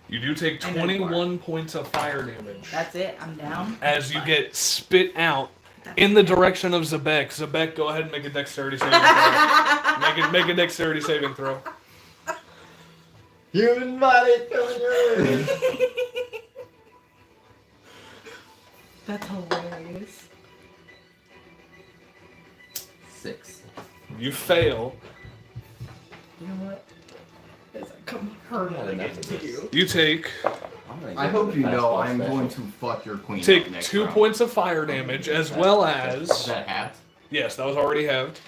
You do take I know you 21 points of fire damage That's it. I'm down. as you Fine. get spit out in the direction of Zebek. Zebek, go ahead and make a dexterity saving throw. Make a dexterity saving throw. human body coming your way. That's hilarious. 6. You fail. You know what? As I come hurtling into you. You take I hope you know I'm going to fuck your queen up take next 2 round. points of fire damage as well Is as that half? yes, that was already halved.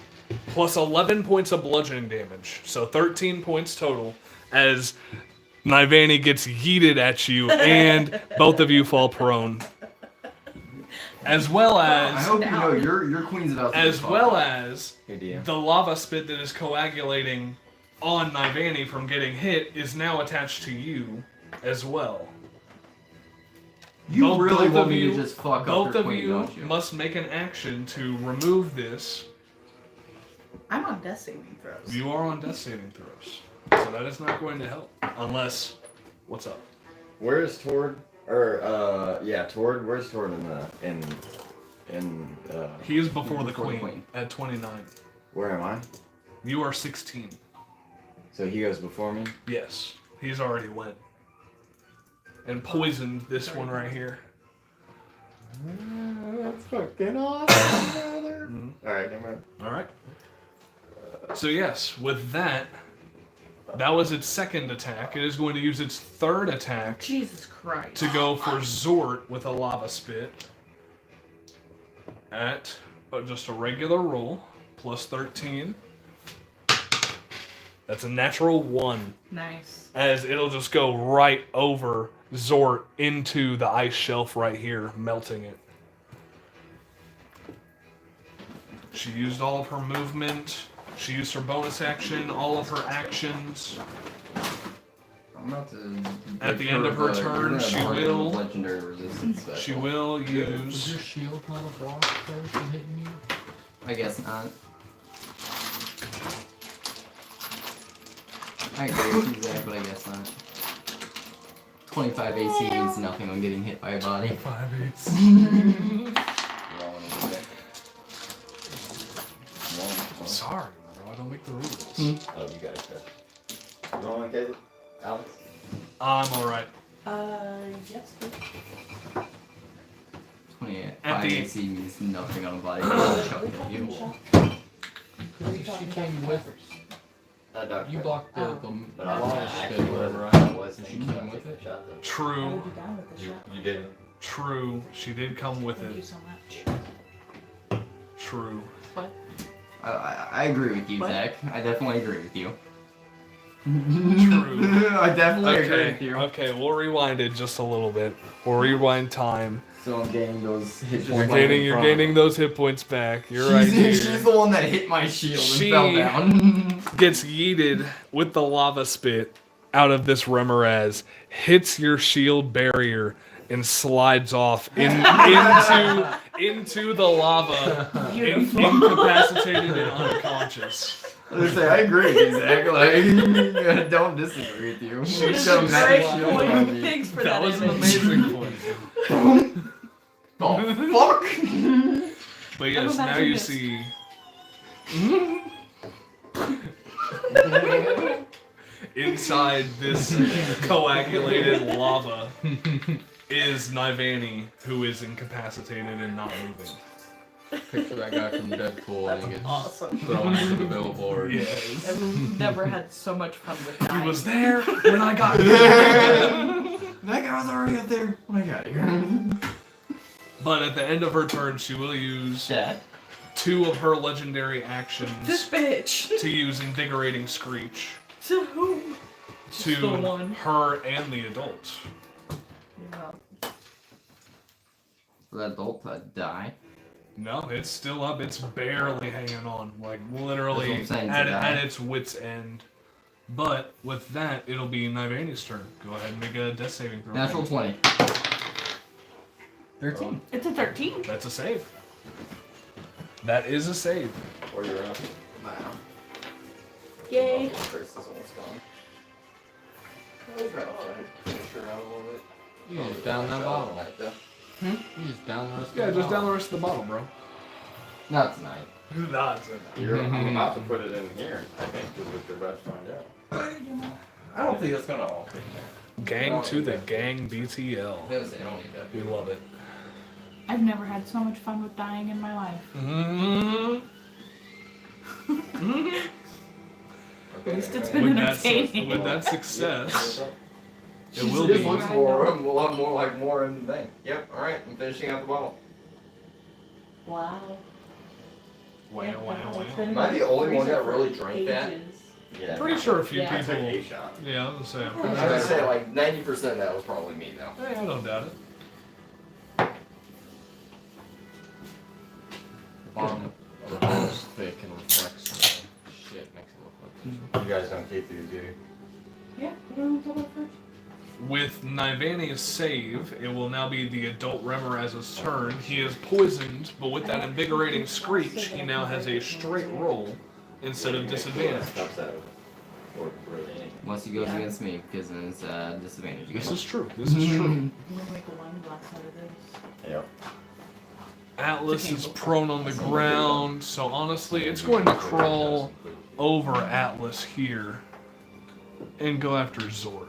Plus 11 points of bludgeoning damage, so 13 points total. As Nivani gets yeeted at you, and both of you fall prone. As well I as hope you know your queen's about to as get well fucked. as Hey, DM. the lava spit that is coagulating on Nivani from getting hit is now attached to you as well. You Both- really both want of me you- to just fuck up Both your of queen, you don't you? must make an action to remove this. I'm on death saving throws. You are on death saving throws, so that is not going to help unless. What's up? Where's Tord? Or yeah, Tord. Where's Tord in He is before the Before the queen queen. at 29. where am I? You are 16. So he goes before me. Yes, he's already went and poisoned this one right here. That's fucking awesome, brother. All right, never mind. All right. So yes, with that, that was its second attack. It is going to use its third attack Jesus Christ. to go for Zort with a lava spit at just a regular roll plus 13. That's a natural 1, Nice. as it'll just go right over Zort into the ice shelf right here, melting it. She used all of her movement. She used her bonus action, all of her actions. I'm about to At the end of her turn, she will- legendary resistance special. She will Is use. your shield not a block there from hitting you? I guess not. I agree with you there, but I guess not. 25 AC means nothing when getting hit by a body. 5/8. Sorry, bro. I don't make the rules. Oh, you got it. You want one, Caleb? Alex? I'm alright. Yes. 28. At 5 the- AC means nothing on a body. Chuck at you. She came with her. You blocked the But I was launch actually or whatever, I right? wasn't She came with it? True. You didn't. True. She did come with Thank you it. so much. True. I agree with you, What? Zach. I definitely agree with you. True. I definitely agree with Okay. you. Okay, we'll rewind it just a little bit. We'll rewind time. So I'm gaining those hit You're gaining those hit points back. You're right here. She's the one that hit my shield She- and fell down. Gets yeeted with the lava spit out of this Remoraz, hits your shield barrier, and slides off into the lava, incapacitated and unconscious. I agree with you, Zach. Like, I don't disagree with you. She's got a Great massive shield point. on me. Thanks for That that. was an image. amazing point. Oh, fuck! But yes, Never now you imagined see inside this coagulated lava is Nivani, who is incapacitated and not moving. Picture that guy from Deadpool and he gets Awesome. thrown into the billboard. Yes. I've never had so much fun with He dying. was there when I got here. That guy was already up there when I got here. But at the end of her turn, she will use Dad. 2 of her legendary actions This bitch. to use Invigorating Screech To whom? to the one. her and the adult. Yeah. For that adult to die. No, it's still up. It's barely hanging on. Like, literally That's what I'm saying, at, to die. at its wit's end. But with that, it'll be Nivani's turn. Go ahead and make a death saving throw. Natural 20. 13. It's a 13. That's a save. That is a save. Or you're up. Wow. Yay. Chris is almost gone. You just down that bottle. You just down the rest of Yeah, the just down bottle. the rest of the bottle, bro. Not tonight. That's I'm about to put it in here, I think, because we're about to find out. I don't think it's gonna all fit there. Gang to the gang BTL. They don't need that. We love it. I've never had so much fun with dying in my life. At least it's been entertaining. With that success, it will This be. looks more in the thing. Yep, alright, I'm finishing out the bottle. Wow. Wow, wow, wow. Am I the only one that really drank that? Yeah. Pretty sure a few Yeah. I took people. a shot. Yeah, I was gonna say. I'm I pretty would sure. say like 90% of that was probably me though. Hey, I don't doubt it. The bottom of the bottle is thick and reflects shit, makes it look like. You guys don't keep these, do you? Yeah, what do we go first? With Nivani's save, it will now be the adult Remoraz's turn. He is poisoned, but with that invigorating screech, he now has a straight roll instead of disadvantage. Stops that or really anything. Unless he goes against me, because then it's disadvantage. This is true. This is true. I'm gonna make a wine glass out of this. Yep. Atlas is prone on the ground, so honestly, it's going to crawl over Atlas here and go after Zord.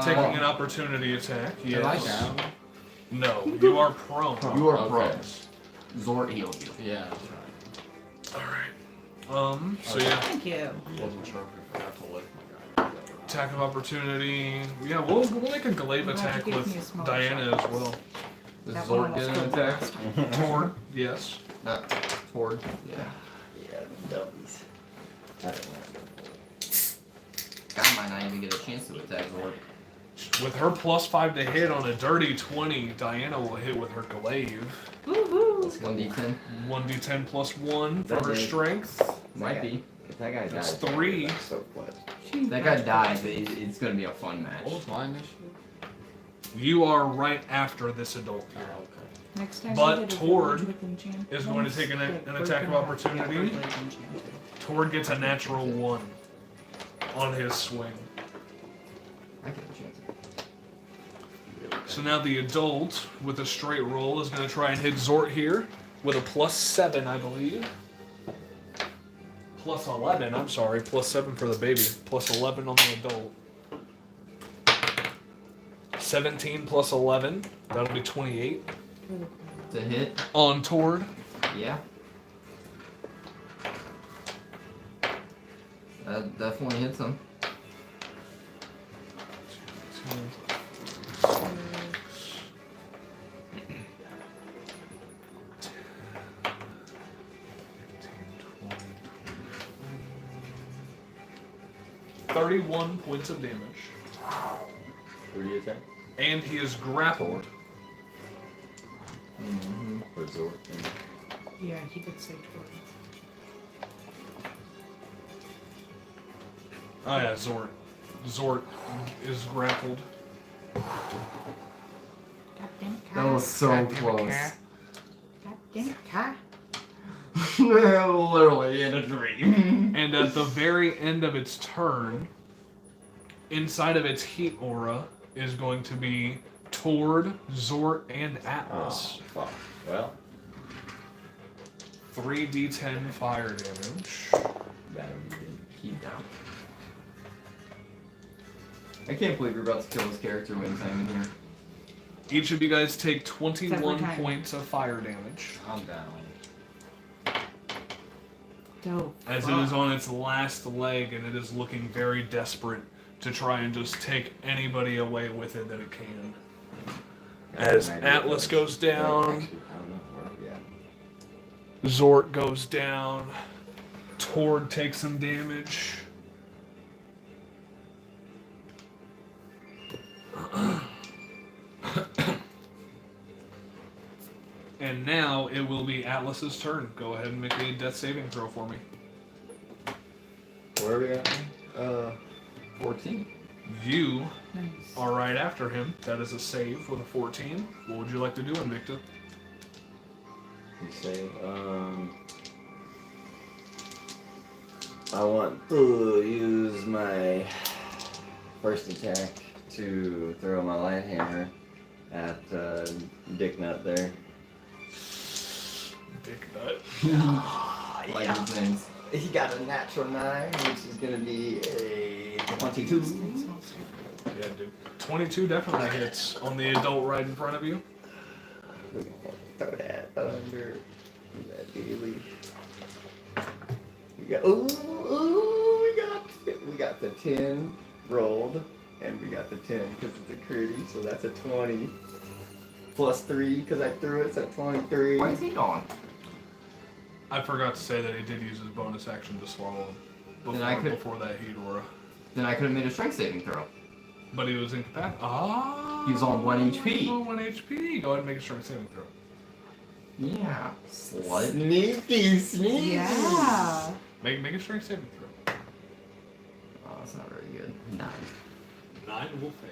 Taking an opportunity attack, Am I yes. down? No, you are prone. You are Okay. prone. Zord healed you. Yeah, that's right. Alright. So yeah, Thank you. Wasn't sure if we forgot to lift my guy. attack of opportunity. Yeah, we'll make a glaive I'm glad attack you gave with me a smaller Diana shot. as well. Does That one Zord get almost an killed me attack? last time. Tord, yes. Not Tord. Yeah. Yeah, dubbies. I don't know. God might not even get a chance to attack Zord. With her +5 to hit on a dirty 20, Diana will hit with her glaive. Woohoo! That's 1d10. 1d10 plus 1 for her That is- strength. Might be. If that guy That's dies, 3. I'm so glad. If that guy dies, it's gonna be a fun match. What was my initiative? You are right after this adult Oh, here. okay. Next time But we get a Tord village with enchantments, is going to take an like, we're attack of gonna have to opportunity. get our village enchanted. Tord gets a natural 1 on his swing. I get a chance. So now the adult with a straight roll is going to try and hit Zort here with a +7, I believe. +11, I'm sorry. +7 for the baby. +11 on the adult. 17 + 11. That'll be 28. To hit? On Tord. Yeah. That definitely hits him. 31 points of damage. Who do you attack? And he is grappled. Mm-hmm. Or Zort? Yeah, he did say Tord. Oh yeah, Zort. Zort is grappled. That was so close. God damn it, Kai. Literally in a dream. And at the very end of its turn, inside of its heat aura is going to be Tord, Zort, and Atlas. Oh, fuck. Well, 3d10 fire damage. that'll be good. Keep down. I can't believe you're about to kill this character when I'm in here. Each of you guys take 21 Except for Ty. points of fire damage. I'm down. Dope. As it is on its last leg and it is looking very desperate to try and just take anybody away with it that it can. As Atlas goes down, Actually, I don't know where we at. Zort goes down, Tord takes some damage. And now it will be Atlas's turn. Go ahead and make a death saving throw for me. Where are we at? 14. You Nice. are right after him. That is a save with a 14. What would you like to do, Invicta? You say, I want to use my first attack to throw my light hammer at Dick Nut there. Dick Nut. Like his name's. He got a natural 9, which is gonna be a 22. Yeah, dude. 22 definitely hits on the adult right in front of you. Throw that under that daily. We got we got the 10 rolled, and we got the 10 because it's a critty, so that's a 20. Plus 3 because I threw it, so 23. Why is he gone? I forgot to say that he did use his bonus action to swallow him Then I could- before that heat aura. Then I could have made a strength saving throw. But he was incapacitated. Ah! He was on 1 HP. He was on 1 HP. Go ahead and make a strength saving throw. Yeah. Slut. Sneaky. Yeah. Make a strength saving throw. Oh, that's not very good. 9. 9 will fail.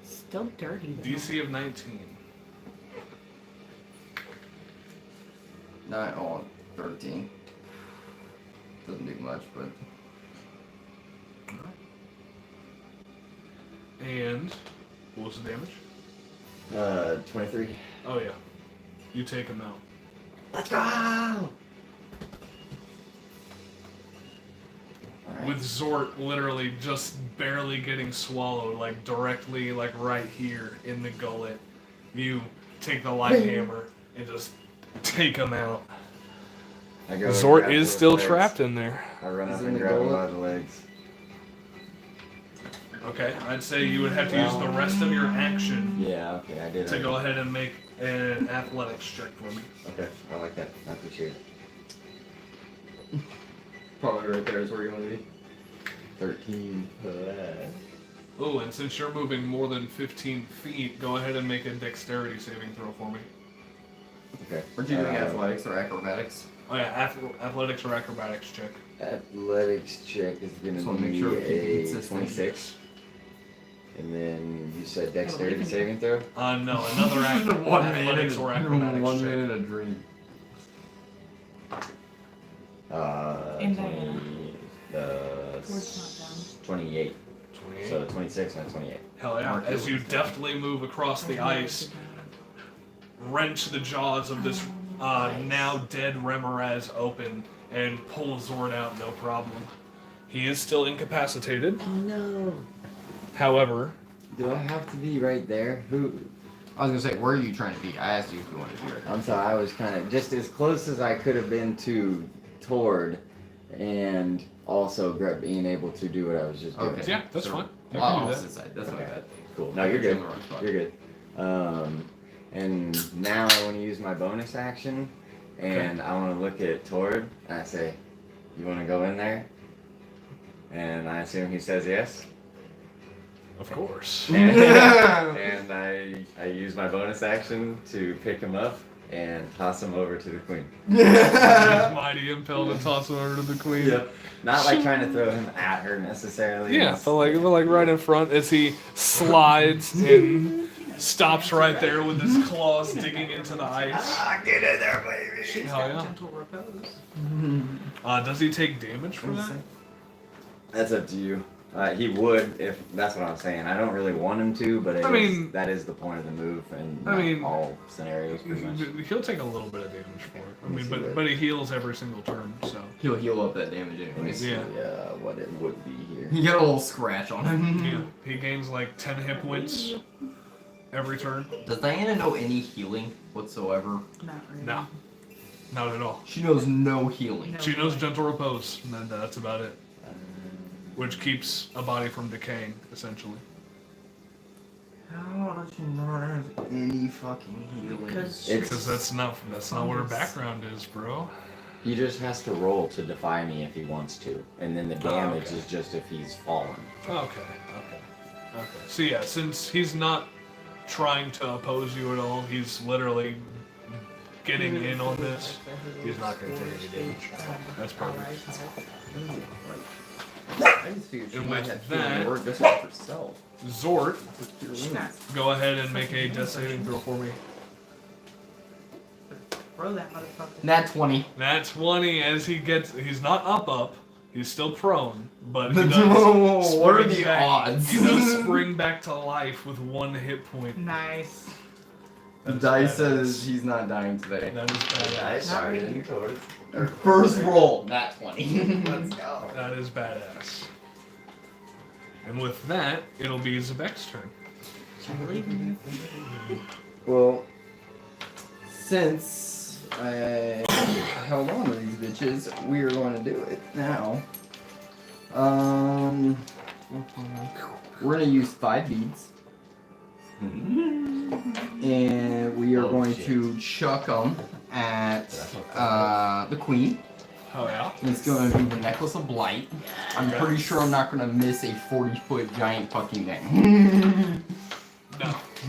Still dirty. though. DC of 19. 9 on 13. Doesn't do much, but And what was the damage? 23. Oh yeah. You take him out. Let's go! Alright. With Zort literally just barely getting swallowed, like directly, like right here in the gullet. You take the light hammer and just take him out. I go and Zort grab is those still legs. trapped in there. I run Is up it and in the grab him gullet? by the legs. Okay, I'd say you would have to use the rest of your action Yeah, okay, I did. to go ahead and make an athletics check for me. Okay, I like that. I appreciate it. probably right there is where you want to be. 13 plus. Oh, and since you're moving more than 15 feet, go ahead and make a dexterity saving throw for me. Okay. Aren't you doing athletics or acrobatics? Oh yeah, athletics or acrobatics check. Athletics check is gonna Just wanna make be sure we keep it a consistent. 26. And then you said dexterity saving throw? No, another athletics or acrobatics 1 check. minute a dream. And Diana. 20, Towards not down. 28. 28. So 26 and a 28. Hell yeah. As you deftly move across the ice, wrench the jaws of this now dead Remoraz open, and pull Zord out no problem. He is still incapacitated. No. However, Do I have to be right there? Who? I was gonna say, where are you trying to be? I asked you if you wanted to be right there. I'm sorry, I was kind of just as close as I could have been to Tord, and also being able to do what I was just doing. Okay. yeah, that's So- fine. You can do that. Opposite side. That's my bad. Cool. No, you're good. On the wrong spot. You're good. And now I want to use my bonus action, and I want to look at Tord, and I say, "You want to go in there?" And I assume he says yes. Of course. And I use my bonus action to pick him up and toss him over to the queen. Use mighty impel to toss him over to the queen. Yep. Not like trying to throw him at her necessarily. Yeah, It's- but like right in front as he slides and stops right there with his claws digging into the ice. Ah, get in there, baby. She's Hell got yeah. gentle repose. Does he take damage for that? That's up to you. He would, if that's what I'm saying. I don't really want him to, but that is the point of the move, and all scenarios pretty much. He'll take a little bit of damage for it. I mean, but he heals every single turn, so. He'll heal up that damage Let me anyways. see Yeah. what it would be here. You get a little scratch on him. Yeah, he gains like 10 hit points every turn. Does Diana know any healing whatsoever? Not really. No, not at all. She knows no healing. No. She knows gentle repose, and that's about it. Which keeps a body from decaying, essentially. How does she not have any fucking healing? Because Because that's not what her background is, bro. He just has to roll to defy me if he wants to, and then the damage okay. is just if he's fallen. Okay. So yeah, since he's not trying to oppose you at all, he's literally getting in on this. He's not going to take any damage. That's perfect. I just figured she And might with have that- healing word just for herself. Zort, Snap. go ahead and make a death saving throw for me. Throw that motherfucker. Nat 20. Nat 20 as he's not up. He's still prone, but he does What are spring the back- odds? He does spring back to life with 1 hit point. Nice. The That is dice badass. says he's not dying today. That is badass. Sorry, really. you told it. First roll, nat 20. Let's go. That is badass. And with that, it'll be Zebek's turn. Well, since I held on to these bitches, we are going to do it now. We're going to use 5 beads. And we are going to chuck them at the queen. Oh yeah? And it's going to be the Necklace of Blight. I'm pretty sure I'm not going to miss a 40-foot giant fucking thing.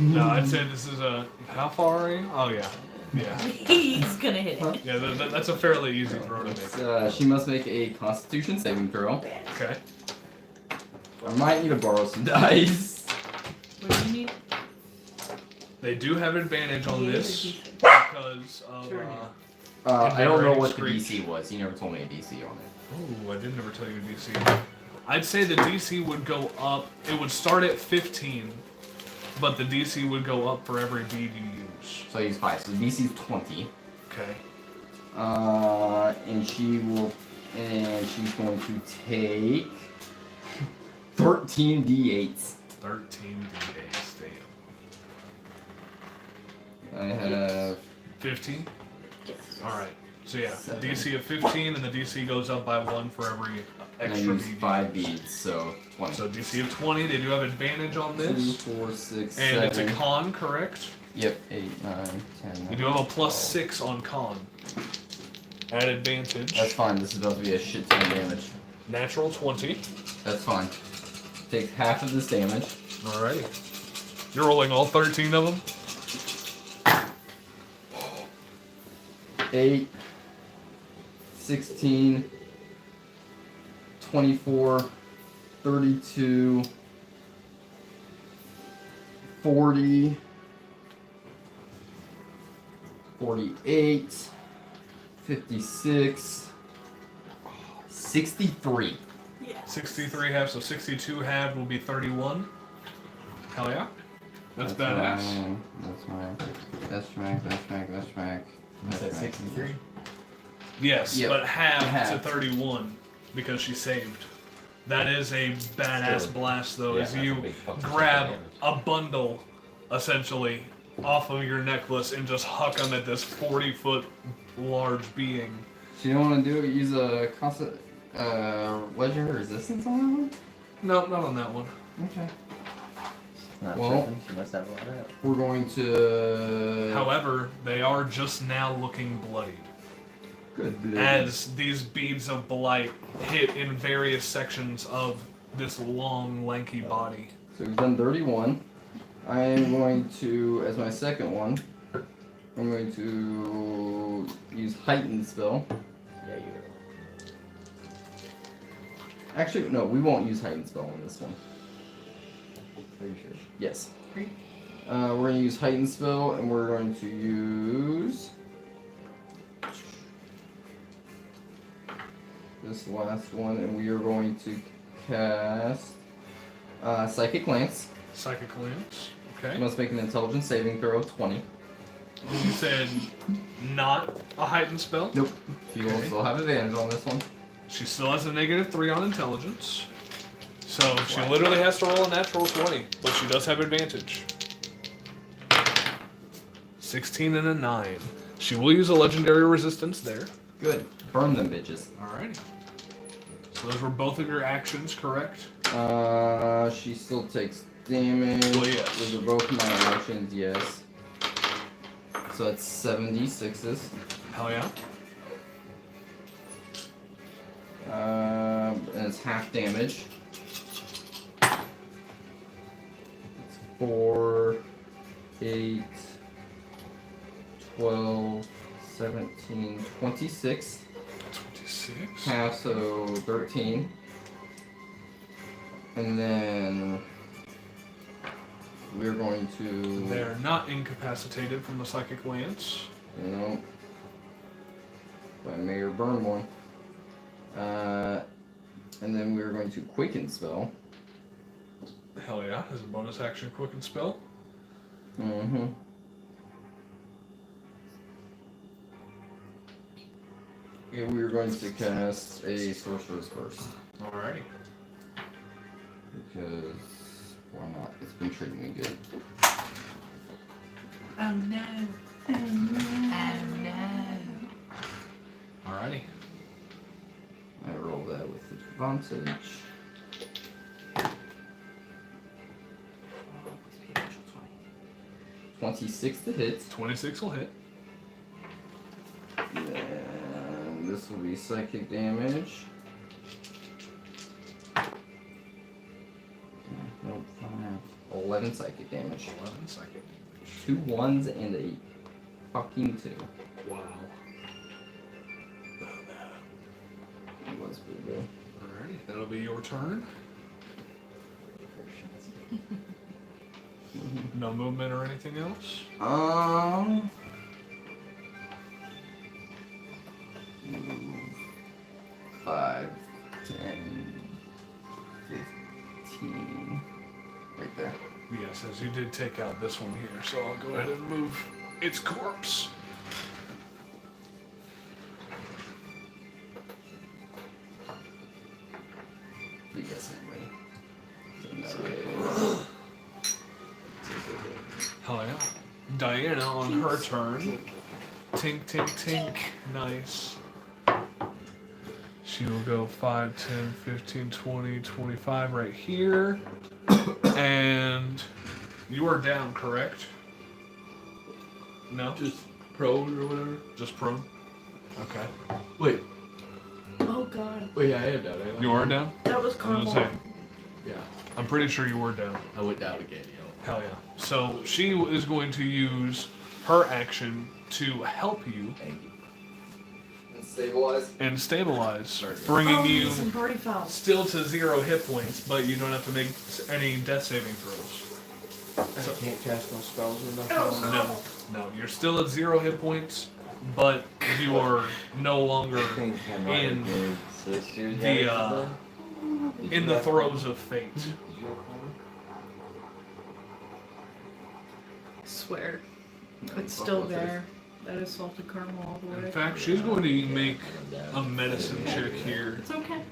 No, I'd say this is a... How far are you? Oh yeah. Yeah. He's gonna hit it. Yeah, that's a fairly easy throw to make. She must make a Constitution saving throw. Okay. I might need to borrow some dice. What do you need? They do have advantage on this because of... I don't know what the Screech. DC was. You never told me a DC on it. Oh, I did never tell you DC. I'd say the DC would go up. It would start at 15, but the DC would go up for every bead you use. So I use 5. So the DC is 20. Okay. And she's going to take 13 D8s. 13 D8s, damn. I have 15? Yes. Alright. So yeah, Seven. DC of 15, and the DC goes up by 1 for every and I extra use bead. you 5 use. beads, so 20. So DC of 20, they do have advantage on 2, this. 4, 6, And 7. it's a con, correct? Yep, 8, 9, 10. You do have a +6 on con. At advantage. That's fine. This is about to be a shit ton of damage. Natural 20. That's fine. Takes half of this damage. Alrighty. You're rolling all 13 of them? 8, 16, 24, 32, 40, 48, 56, 63. Yes. 63 halved, so 62 halved will be 31. Hell yeah. That's badass. That's right. Is that 63? Yes, Yep. but halved Halved. to 31 because she saved. That is a badass Still- blast, though, yeah, as that's a you big fucking grab damage. a bundle, essentially, off of your necklace and just huck them at this 40-foot large being. So you don't want to do it? Use a constant legendary resistance on that one? No, not on that one. Okay. Not Well- tripping. She must have a lot of that. We're going to. However, they are just now looking bloodied, Good blood. as these beads of blight hit in various sections of this long, lanky body. So we've done 31. I am going to, as my second one, I'm going to use Heightened Spell. Yeah, you Actually, no, we won't use Heightened Spell on this one. Pretty sure. Yes. We're going to use Heightened Spell, and we're going to use this last one, and we are going to cast Psychic Lance. Psychic Lance. Okay. You must make an Intelligence saving throw of 20. You said not a heightened spell. Nope. You will Okay. still have advantage on this one. She still has a -3 on intelligence. So she literally has to roll a natural 20, but she does have advantage. 16 and a 9. She will use a legendary resistance there. Good. Burn them bitches. Alrighty. So those were both of your actions, correct? She still takes damage. Well, yes. Those are both my actions, yes. So it's 76s. Hell yeah. And it's half damage. It's 4, 8, 12, 17, 26. 26. Half, so 13. And then we're going to, They're not incapacitated from the Psychic Lance. you know, by Mayor burn one. And then we're going to Quicken Spell. Hell yeah. As a bonus action, Quicken Spell. Mm-hmm. And we're going to cast a Sorcerer's Curse. Alrighty. Because, why not? It's been treating me good. Oh no. Oh no. Oh no. Alrighty. I roll that with advantage. 26 to hit. 26 will hit. And this will be psychic damage. Nope, 11 psychic damage. 11 psychic damage. 2 1s and a fucking 2. Wow. That was pretty good. Alrighty. That'll be your turn. No movement or anything else? 5, 10, 15. Right there. Yes, as you did take out this one here, so I'll go ahead and move its corpse. You guys anyway. Hell yeah. Diana on her turn. Tink, tink, tink. Nice. She will go 5, 10, 15, 20, 25 right here. And you are down, correct? No? Just prone or whatever. Just prone? Okay. Wait, Oh god. wait, yeah, I am down. I You are down? That was I'm gonna caramel. say, Yeah, I'm pretty sure you were down. I went down again, yo. Hell yeah. So she is going to use her action to help you And stabilize. and stabilize, bringing Oh, you some party fouls. still to 0 hit points, but you don't have to make any death saving throws. I can't cast no spells or nothing. Oh, No, no, you're still at 0 hit points, but you are no longer I think I might in have been 6 years the, younger. in the throes of fate. Did you have karma? Swear. It's still there. That is salted caramel all the way. In fact, she's going to make a medicine check here. It's okay.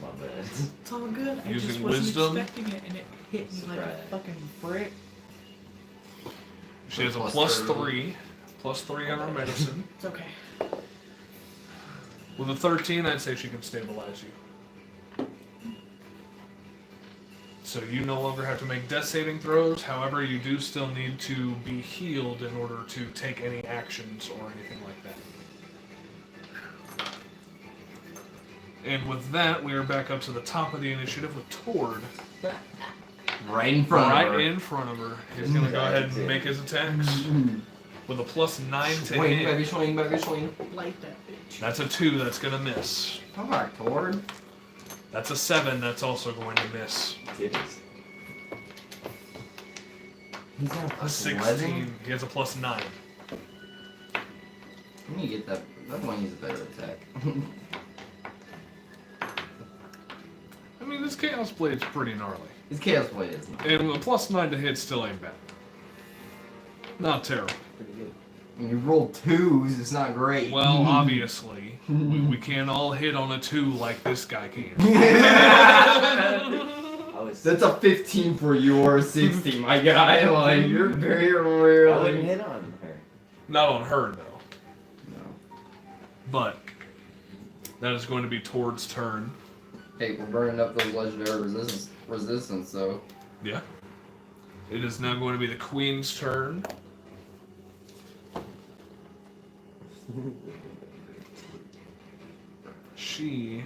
My bad. It's all good. I Using just wasn't wisdom? expecting it, and it hit me like a fucking brick. She has a Plus +3 on her medicine. It's okay. With a 13, I'd say she can stabilize you. So you no longer have to make death saving throws. However, you do still need to be healed in order to take any actions or anything like that. And with that, we are back up to the top of the initiative with Tord. Right in front of her. Right in front of her. He's going to go ahead and make his attacks. With a +9 to Swing, hit. baby, swing, baby, swing. Light that bitch. That's a 2, that's going to miss. Alright, Tord. That's a 7, that's also going to miss. Titties. He's got A 16, he has a +9. When you get that, that one is a better attack. I mean, this Chaos Blade's pretty gnarly. His Chaos Blade is not. And a +9 to hit still ain't bad. Not terrible. Pretty good. When you roll 2s, it's not great. Well, obviously, we can't all hit on a 2 like this guy can. I was. That's a 15 for your 60, my guy. Like, you're very I wouldn't rarely. hit on her. Not on her, though. No. But that is going to be Tord's turn. Hey, we're burning up those legendary resistance, so. Yeah. It is now going to be the Queen's turn. She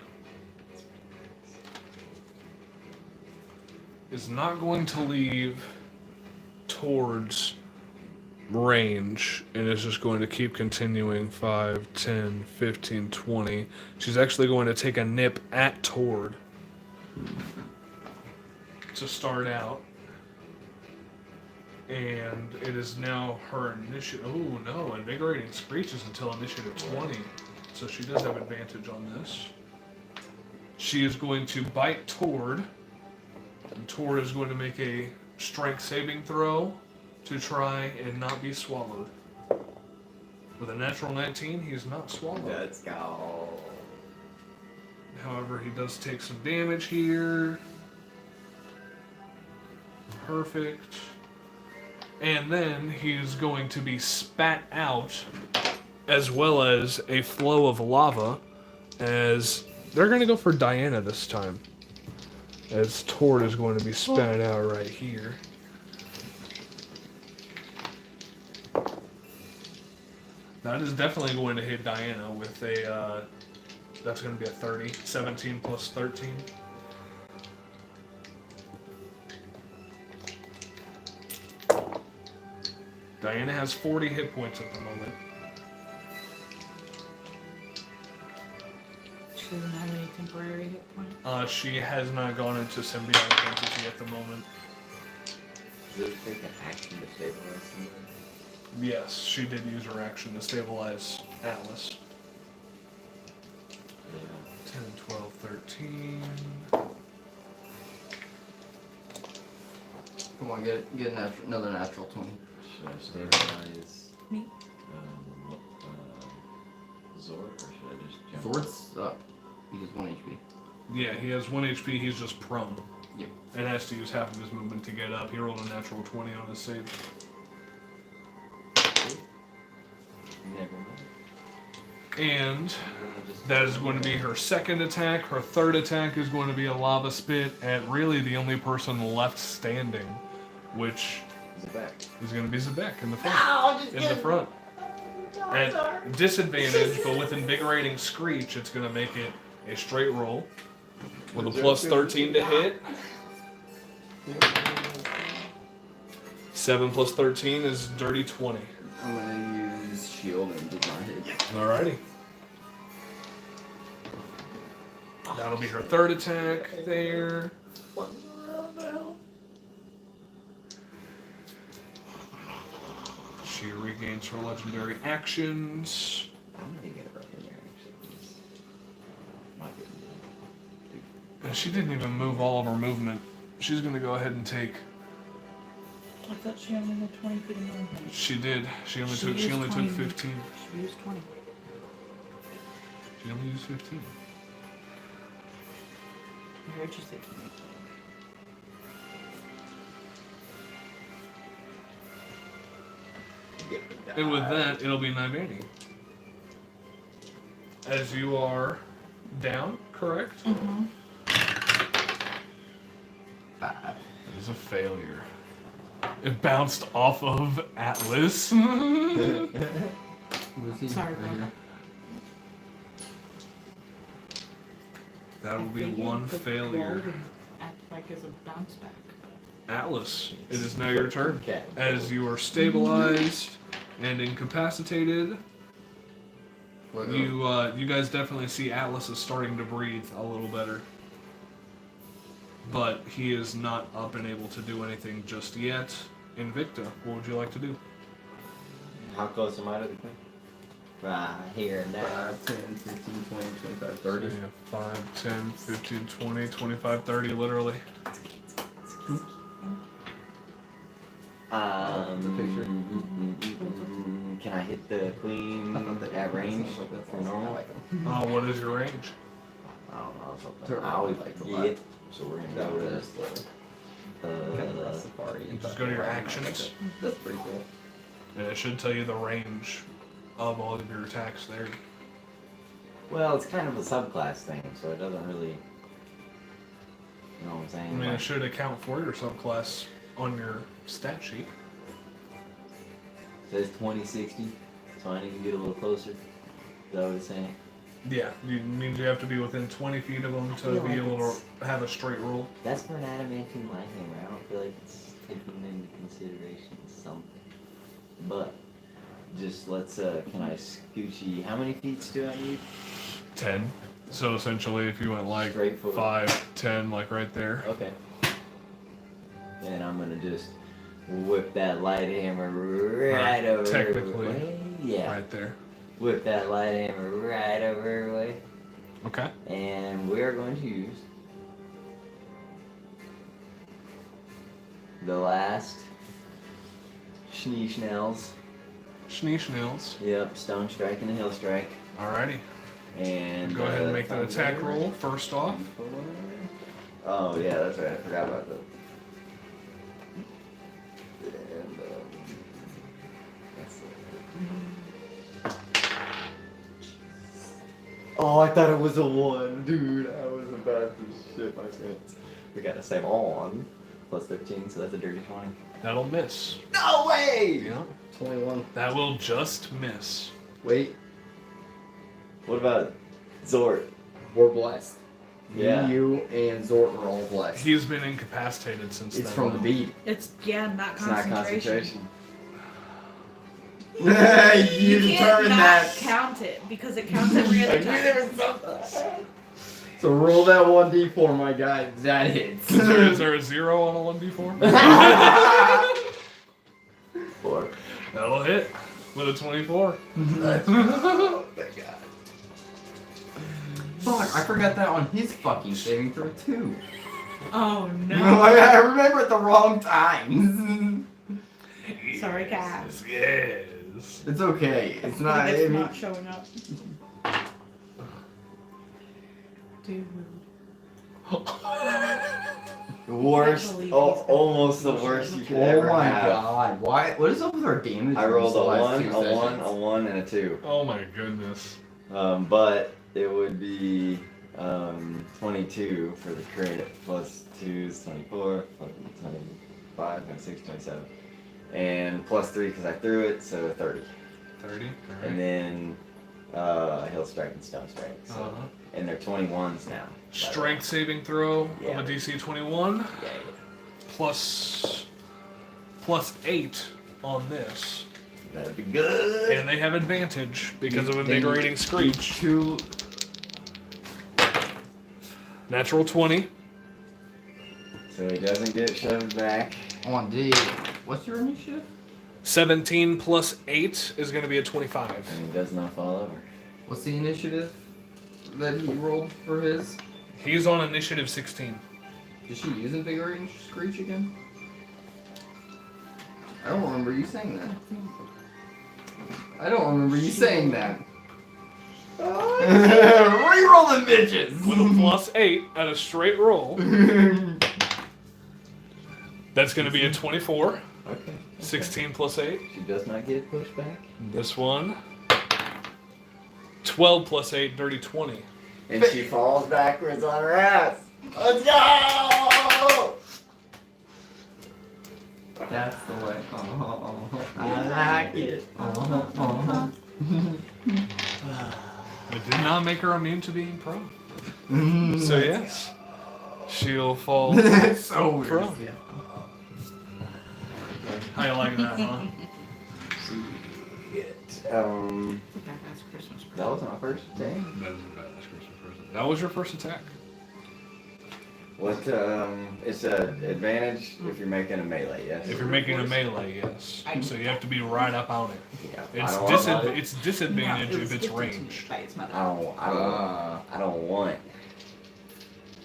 is not going to leave towards range and is just going to keep continuing 5, 10, 15, 20. She's actually going to take a nip at Tord to start out. And it is now her initiative. Oh no, Invigorating Screech is until initiative 20. So she does have advantage on this. She is going to bite Tord. And Tord is going to make a strength saving throw to try and not be swallowed. With a natural 19, he is not swallowed. Let's go. However, he does take some damage here. Perfect. And then he's going to be spat out, as well as a flow of lava, as they're going to go for Diana this time. As Tord is going to be spat out right here. That is definitely going to hit Diana with a, that's going to be a 30. 17 plus 13. Diana has 40 hit points at the moment. She doesn't have any temporary hit points. She has not gone into symbiotic entity at the moment. Does it take an action to stabilize somebody? Yes, she did use her action to stabilize Atlas. 10, 12, 13. Come on, get another natural 20. Should I stabilize Me. Zord, or should I just jump? Sword's up. He has 1 HP. Yeah, he has 1 HP, he's just prone. Yep. And has to use half of his movement to get up. He rolled a natural 20 on his save. Never mind. And that is going to be her second attack. Her third attack is going to be a lava spit at really the only person left standing, which Zebek. is going to be Zebek in the front. In the front. At disadvantage, but with Invigorating Screech, it's going to make it a straight roll. With a plus 13 to hit. 7 plus 13 is dirty 20. I'm gonna use shield and did not hit. Alrighty. That'll be her third attack there. She regains her legendary actions. I'm gonna get it right in there, actually. Might be And she didn't even move all of her movement. She's gonna go ahead and take. I thought she only had 20 feet of movement. She did. She only took used 20. 15. She used 20. She only used 15. I heard you say 20. And with that, it'll be Nibani. As you are down, correct? Mm-hmm. Bad. It is a failure. It bounced off of Atlas. Was he? Sorry, Right bro. here? That will be I figured one the failure. roll would act like as a bounce back. Atlas, it is now your turn. Okay. As you are stabilized and incapacitated, What, you guys definitely see Atlas is starting to breathe a little better. But he is not up and able to do anything just yet. Invicta, what would you like to do? How close am I to the queen? Right here now. 5, 10, 15, 20, 25, 30. So you have 5, 10, 15, 20, 25, 30, literally. Can I hit the queen at range for normal? What is your range? I don't know. Something. I always forget. So we're gonna go with You just go to your actions, That's pretty cool. and it should tell you the range of all of your attacks there. well, it's kind of a subclass thing, so it doesn't really. You know what I'm I saying? mean, it Like, should account for your subclass on your stat sheet. it says 2060, so I need to get a little closer. Is that what it's saying? Yeah, you means you have to be within 20 feet of them to feel be like able it's- to have a straight roll. That's for an adamantine lighthammer. I don't feel like it's taking into consideration something. But just let's can I scoochie? How many feet do I need? 10. So essentially, if you went like Straight forward. 5, 10, like right there. Okay. And I'm gonna just whip that light hammer right over technically, her way. Yeah. Right there. Whip that light hammer right over her way. Okay. And we're going to use the last Schneeschnells. Schneeschnills. Yep, Stone Strike and a Hill Strike. Alrighty. And Go ahead and make that attack roll first off. Oh yeah, that's right. I forgot about that. And that's oh, I thought it was a 1, dude. I was about to shit my pants. We got a 7 plus 15, so that's a dirty 20. That'll miss. No way! Yeah. 21. That will just miss. Wait, What about Zort? we're blessed. Yeah. You and Zort are all blessed. He's been incapacitated since It's then. from the bead. It's, not It's not concentration. concentration. you can't determined not that. count it because it counts every other time. So roll that 1d4, my guy. That hits. Is there a 0 on a 1d4? 4. That'll hit with a 24. Oh my god. Fuck, I forgot that on his fucking saving throw too. Oh No, no. I remember at the wrong times. Sorry, Cass. Yes. It's okay. It's not. I It's mean, not showing up. Dude. Worst. believe Oh, he's got- almost the worst you could oh ever my have. god. Why? What is up with our damage? I rolled a rolls the last 1, two a 1, sessions? a 1, and a 2. Oh my goodness. But it would be 22 for the crit, plus 2 is 24, plus 25, 26, 27. And plus 3 because I threw it, so 30. 30. And then Hill Strike and Stone Strike. So. Uh-huh. And they're 21s now. Strength saving throw Yeah. of a DC 21 Yeah, plus 8 on this. that'd be good. And they have advantage because of invigorating screech. Two. Natural 20. So he doesn't get shoved back. On D. What's your initiative? 17 plus 8 is going to be a 25. And he does not fall over. What's the initiative that he rolled for his? He's on initiative 16. Did she use Invigorating Screech again? I don't remember you saying that. I don't remember you saying that. Reroll the bitches! With a +8 at a straight roll. That's going to be a 24. Okay. 16 + 8. She does not get pushed back. This one. 12 + 8, dirty 20. And she falls backwards on her ass. Let's go! That's the way. I like it. It did not make her immune to being prone. So yes, she'll fall So weird. prone. How you like that, huh? That's Christmas. That was my first day. That was your first attack. What, it's an advantage if you're making a melee, yes? If you're making a melee, yes. So you have to be right up on it. Yeah. It's disadvantage if it's ranged. I don't want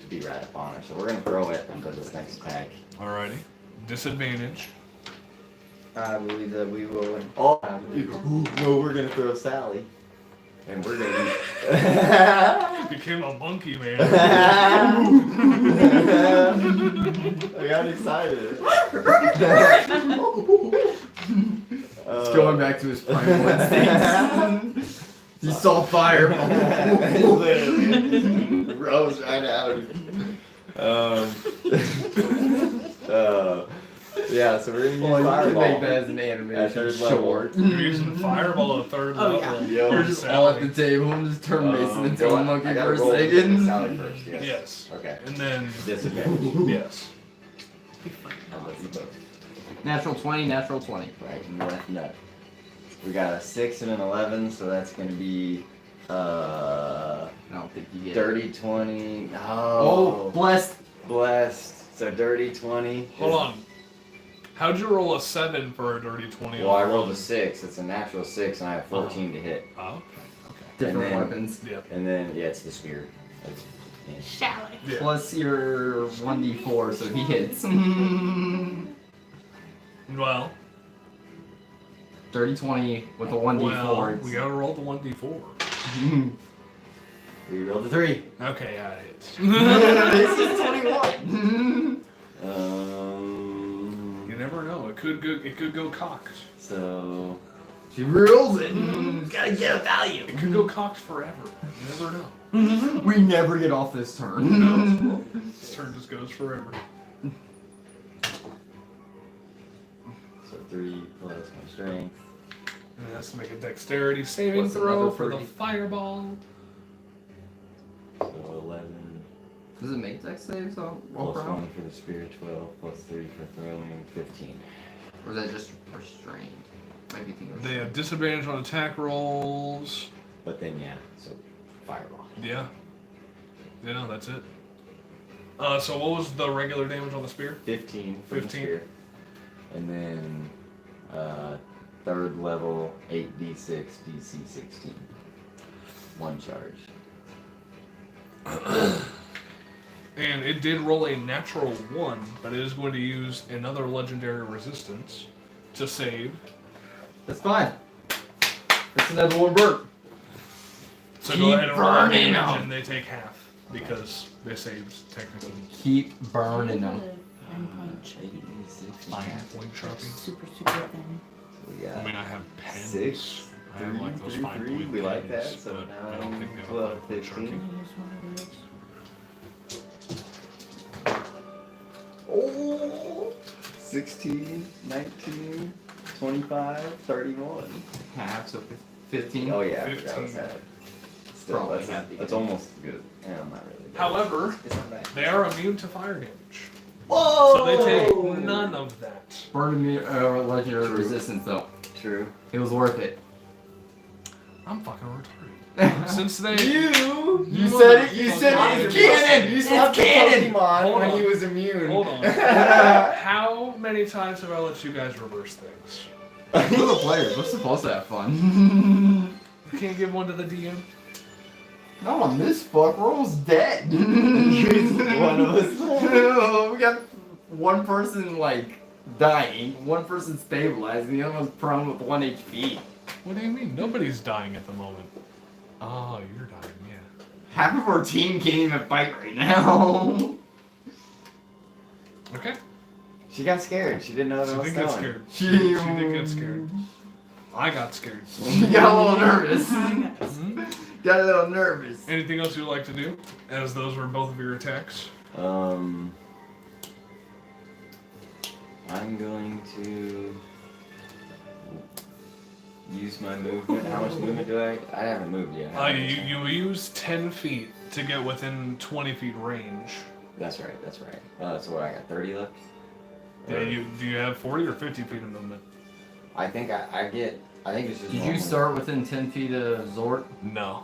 to be right up on her, so we're gonna throw it for this next attack. Alrighty. Disadvantage. I believe that we will. Oh, no, we're gonna throw Sally, and we're gonna. Became a monkey man. I got excited. He's going back to his primal instincts. He saw fireball. Literally, rose right out. Yeah, so we're gonna use Well, you can fireball. make that as an At animation third level. short. You're using fireball at third Oh, level. yeah. We're just all at the table and just turn Mason into a monkey for a second. Sally first, yes. Yes. Okay. And then Disadvantage. yes. I love you both. Natural 20, natural 20. Right and left nut. We got a 6 and an 11, so that's gonna be I don't think you get dirty 20. Oh, blessed. Blessed. So dirty 20. Hold on. How'd you roll a 7 for a dirty 20? Well, I rolled a 6. It's a natural 6, and I have 14 to hit. Oh. Different And then- weapons. Yep. And then, yeah, it's the spear. That's, yeah. Shally. Yeah. Plus your 1d4, so he hits. Well. Dirty 20 with a 1d4. Well, we gotta roll the 1d4. We rolled a 3. Okay, yeah, it hits. This is 21. You never know. It could go cocked. So She rules it. Gotta get a value. It could go cocked forever. You never know. We never get off this turn. This turn just goes forever. So 3 plus my strength. And it has to make a dexterity saving What's throw another for the 30? fireball. So 11 Does it make dex saves on plus roll 1 for the spear, 12 plus 3 for throwing, 15. Or is that just restrained? Maybe think They have disadvantage on attack rolls. But then, yeah, so fireball. Yeah. Yeah, no, that's it. So what was the regular damage on the spear? 15 for 15. the spear. And then, third level, 8d6, DC 16. 1 charge. And it did roll a natural 1, but it is going to use another legendary resistance to save. That's fine. That's another one burp. So Keep go ahead and roll that burning damage, them. and they take half because they saved technically. Keep burning them. Punch. 8d6. Fine point sharpie. Super thin. So we got I mean, I have pens. 6, I have like those 3, fine 3. point We like pens, that. So but I don't think they 9, have 12, fine point 15. sharpie. Oh, 16, 19, 25, 31. Half, so 15. Oh yeah, 15. that was that. Still, Probably happy. that's almost good. Yeah, I'm not really good. However, It's not bad. they are immune to fire damage. Whoa! So they take none of that. Burn me legendary True. resistance though. True. It was worth it. I'm fucking retarded. Since they... You You said it. You motherfucker. said it's canon. You said it's canon. Pokemon Hold when on. he was immune. Hold on. How many times have I let you guys reverse things? We're the players. We're supposed to have fun. You can't give one to the DM? Not on this fuck. We're almost dead. One of us. We got one person like dying, one person stabilized, and the other one's prone with 1 HP. What do you mean? Nobody's dying at the moment. Oh, you're dying, yeah. Half of our team can't even fight right now. Okay. She got scared. She didn't know what She I was did get telling. scared. She She did get scared. I got scared. She got a little nervous. Mhm. Got a little nervous. Anything else you'd like to do? As those were both of your attacks. I'm going to use my movement. How much movement do I? I haven't moved yet. You use 10 feet to get within 20 feet range. That's right. That's right. So what? I got 30 left. Yeah, do you have 40 or 50 feet of movement? I think I get. I think it's just. Did you normal. start within 10 feet of Zort? No.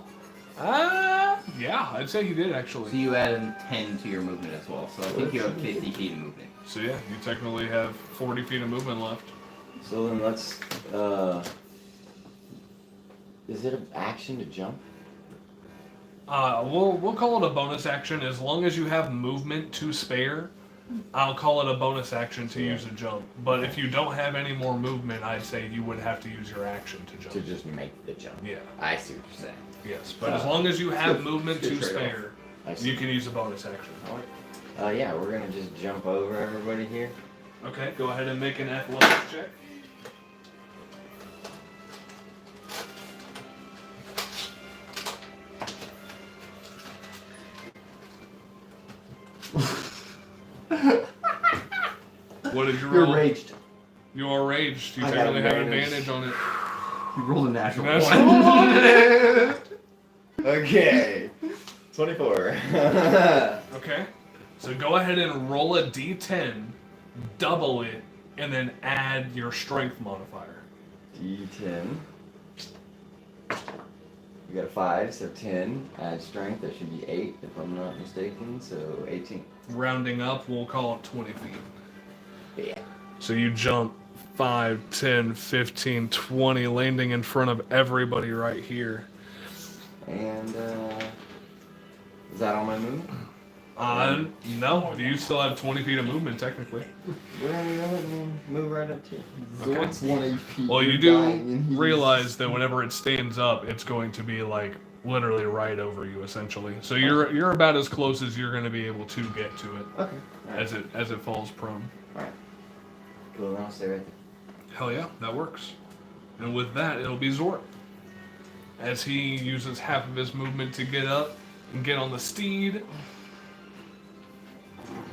Yeah, I'd say he did So actually. you added 10 to your movement as well. So I think you have 50 feet of movement. So yeah, you technically have 40 feet of movement left. So then let's. Is it an action to jump? We'll call it a bonus action as long as you have movement to spare. I'll call it a bonus action to use a jump. But if you don't have any more movement, I'd say you would have to use your action to jump. To just make the jump. Yeah. I see what you're saying. Yes, but as long as you have good- movement good to trade-off. spare, I see. you can use a bonus action. Yeah, we're gonna just jump over everybody here. Okay, go ahead and make an athletics check. What did you roll? You're raged. You are raged. You I got technically have advantage. advantage on it. You rolled a natural Natural one. Okay. 24. Okay. So go ahead and roll a d10, double it, and then add your strength modifier. D10. We got a 5, so 10. Add strength, that should be 8 if I'm not mistaken, so 18. Rounding up, we'll call it 20 feet. Yeah. So you jump 5, 10, 15, 20, landing in front of everybody right here. And, is that all my movement? No, you still have 20 feet of movement, technically. Well, move right up to you. Zort's 1 HP. Well, you You're do dying, and he's- realize that whenever it stands up, it's going to be like literally right over you, essentially. So you're about as close as you're going to be able to get to it Okay. Alright. as it falls prone. Alright. Cool, then I'll stay right there. Hell yeah, that works. And with that, it'll be Zort. As he uses half of his movement to get up and get on the steed.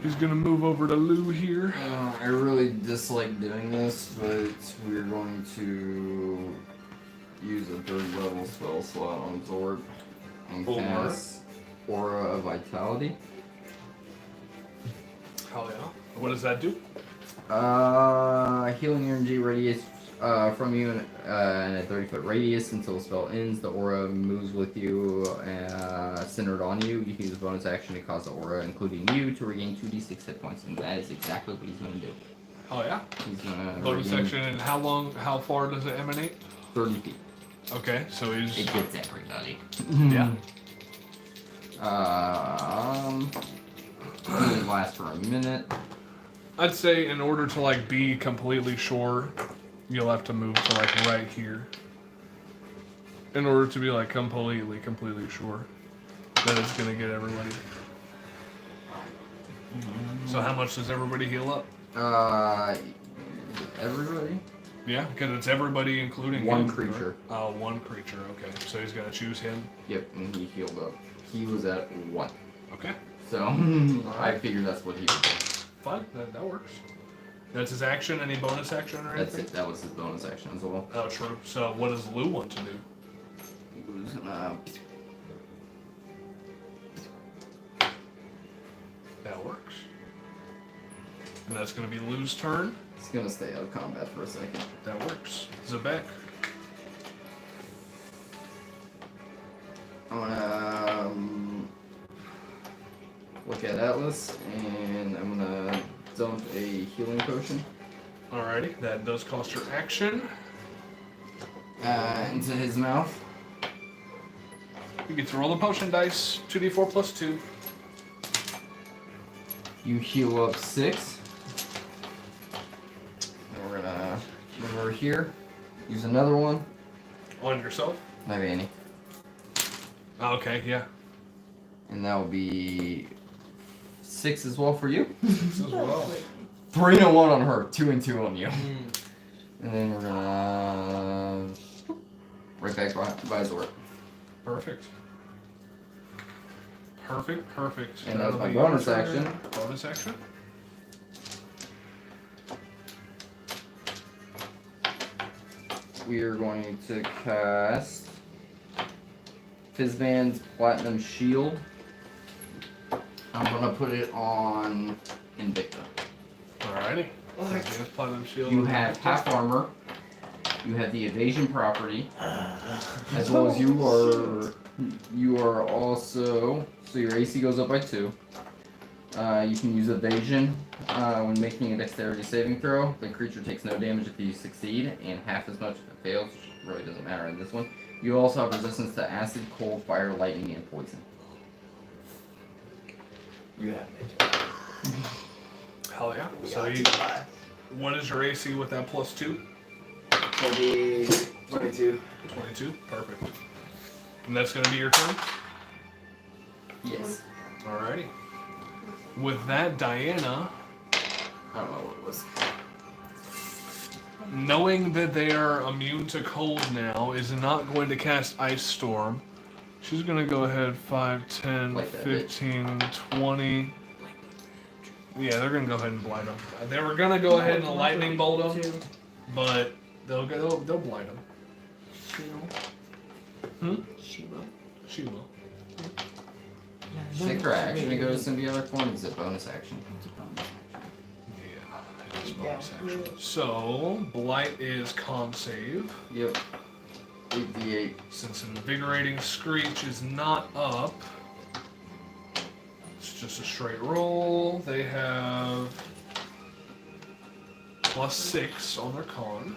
He's gonna move over to Lou here. I really dislike doing this, but we're going to use a 3rd level spell slot on Zord and Full cast Aura of Vitality. Hell yeah. What does that do? Healing energy radius from you in a 30-foot radius until the spell ends. The aura moves with you, centered on you. You can use a bonus action to cause the aura, including you, to regain 2d6 hit points, and that is exactly what he's going to do. Oh yeah. He's going to Bonus action, and how far does it emanate? 30 feet. Okay, so he's It gets everybody. yeah. It lasts for a minute. I'd say in order to like be completely sure, you'll have to move to like right here. In order to be like completely sure that it's gonna get everybody. So how much does everybody heal up? Everybody? Yeah, because it's everybody including One him, creature. right? Oh, one creature. Okay, so he's gonna choose him. Yep, and he healed up. He was at 1. Okay, So, I figured that's what he would do. fine. That works. That's his action. Any bonus action or That's anything? it. That was his bonus action as well. Oh, true. So what does Lou want to do? He was gonna... That works. And that's gonna be Lou's turn. He's gonna stay out of combat for a second. That works. Zebek. I'm gonna look at Atlas, and I'm gonna dump a healing potion Alrighty, that does cost your action. into his mouth. You get to roll the potion dice. 2d4 plus 2. You heal up 6. And we're gonna move over here. Use another one. On yourself? Maybe any. Okay, yeah. And that will be 6 as well for you. 6 as well. 3 and a 1 on her. 2 and 2 on you. And then we're gonna right back by Zor. Perfect. Perfect. And that's That'll my be bonus your action. turn. Bonus action. We are going to cast Fizzban's Platinum Shield. I'm gonna put it on Invicta. Alrighty. Advanced Platinum Shield. You have half armor. You have the evasion property, as well as you are also, so your AC goes up by 2. You can use evasion when making a dexterity saving throw. The creature takes no damage if you succeed, and half as much if it fails, which really doesn't matter in this one. You also have resistance to acid, cold, fire, lightning, and poison. You have it. Hell yeah. So what is your AC with that plus 2? 22. 22. Perfect. And that's going to be your turn? Yes. Alrighty. With that, Diana, I don't know what it was. knowing that they are immune to cold now, is not going to cast Ice Storm. She's going to go ahead 5, 10, Like that 15, 20. Yeah, they're going to go ahead and blight them. They were going to go ahead and lightning bolt them, but they'll blight them. She will. She will. Take her action and go to symbiotic form. It's a bonus action. Yeah, it is bonus action. So, blight is con save. Yep. 8d8. Since Invigorating Screech is not up, it's just a straight roll. They have plus 6 on their con.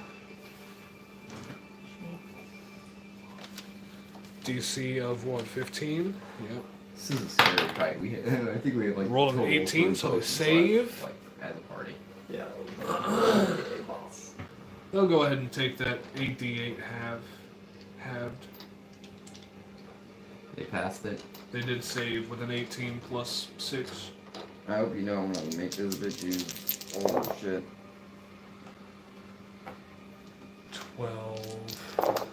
DC of what, 15? Yep. This is a scary fight. I think we have like Rolled an total 18, three so they potions save. left, like as a party. Yeah. They'll go ahead and take that 8d8 halved. They passed it. They did save with an 18 plus 6. I hope you know I'm gonna make this bitch use all her shit. 12,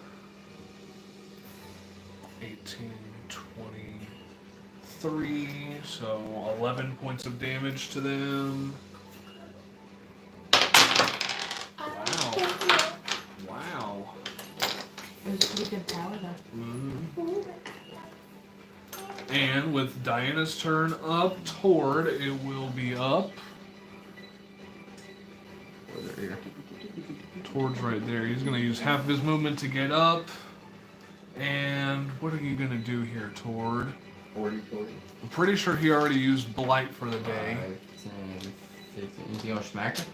18, 23, so 11 points of damage to them. Wow. It was pretty good power though. Mhm. And with Diana's turn up, Tord, it will be up. Over here. Tord's right there. He's going to use half of his movement to get up. And what are you going to do here, Tord? 40. I'm pretty sure he already used Blight for the day. 5, 10, 15. Anything else, Smacker?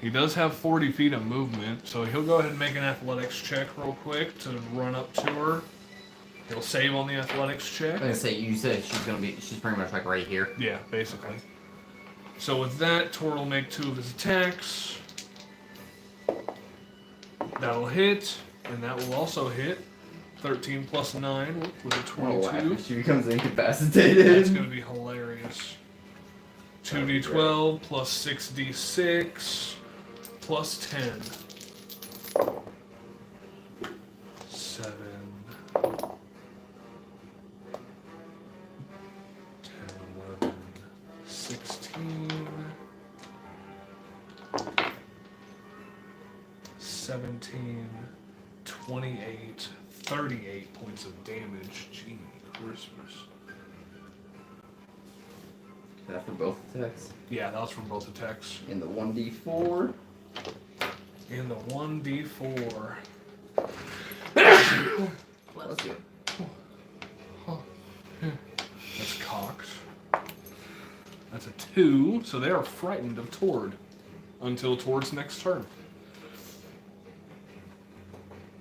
He does have 40 feet of movement, so he'll go ahead and make an athletics check real quick to run up to her. He'll save on the athletics check. I was gonna say, you said she's pretty much like right here. Yeah, basically. So with that, Tord will make 2 of his attacks. That'll hit, and that will also hit. 13 plus 9 with a 22. She becomes incapacitated. That's going to be hilarious. 2d12 plus 6d6 plus 10. 7. 10, 11, 16. 17, 28, 38 points of damage. Gee, Christmas. Is that for both attacks? Yeah, that was from both attacks. In the 1d4. In the 1d4. Bless you. That's cocked. That's a 2, so they are frightened of Tord until Tord's next turn.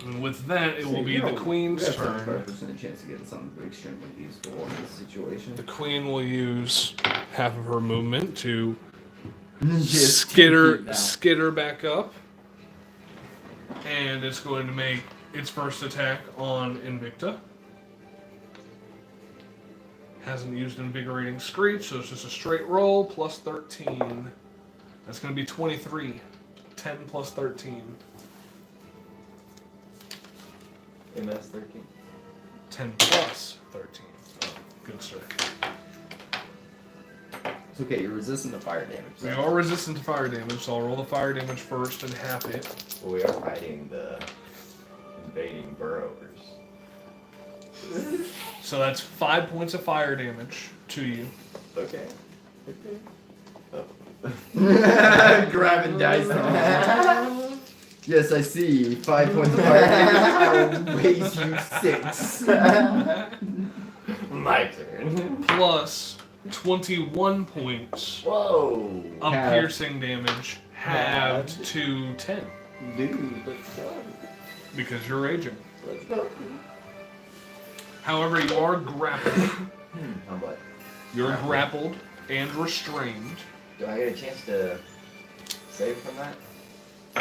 And with that, it will be the We Queen's have turn. 75% chance of getting something extremely useful in this situation. The Queen will use half of her movement to Just skitter back up. And it's going to make its first attack on Invicta. Hasn't used Invigorating Screech, so it's just a straight roll plus 13. That's going to be 23. 10 plus 13. MS 13. 10 plus 13. Oh, good sir. It's okay, you're resistant to fire damage. We are resistant to fire damage, so I'll roll the fire damage first and half it. Well, we are fighting the invading burrowers. So that's 5 points of fire damage to you. Okay. Grabbing dice. Yes, I see. 5 points of fire damage. I will raise you 6. My turn. Plus 21 points Whoa. of Half. piercing damage, halved to 10. Dude, let's go. Because you're raging. Let's go. However, you are grappled. I'm what? You're grappled and restrained. Do I get a chance to save from that?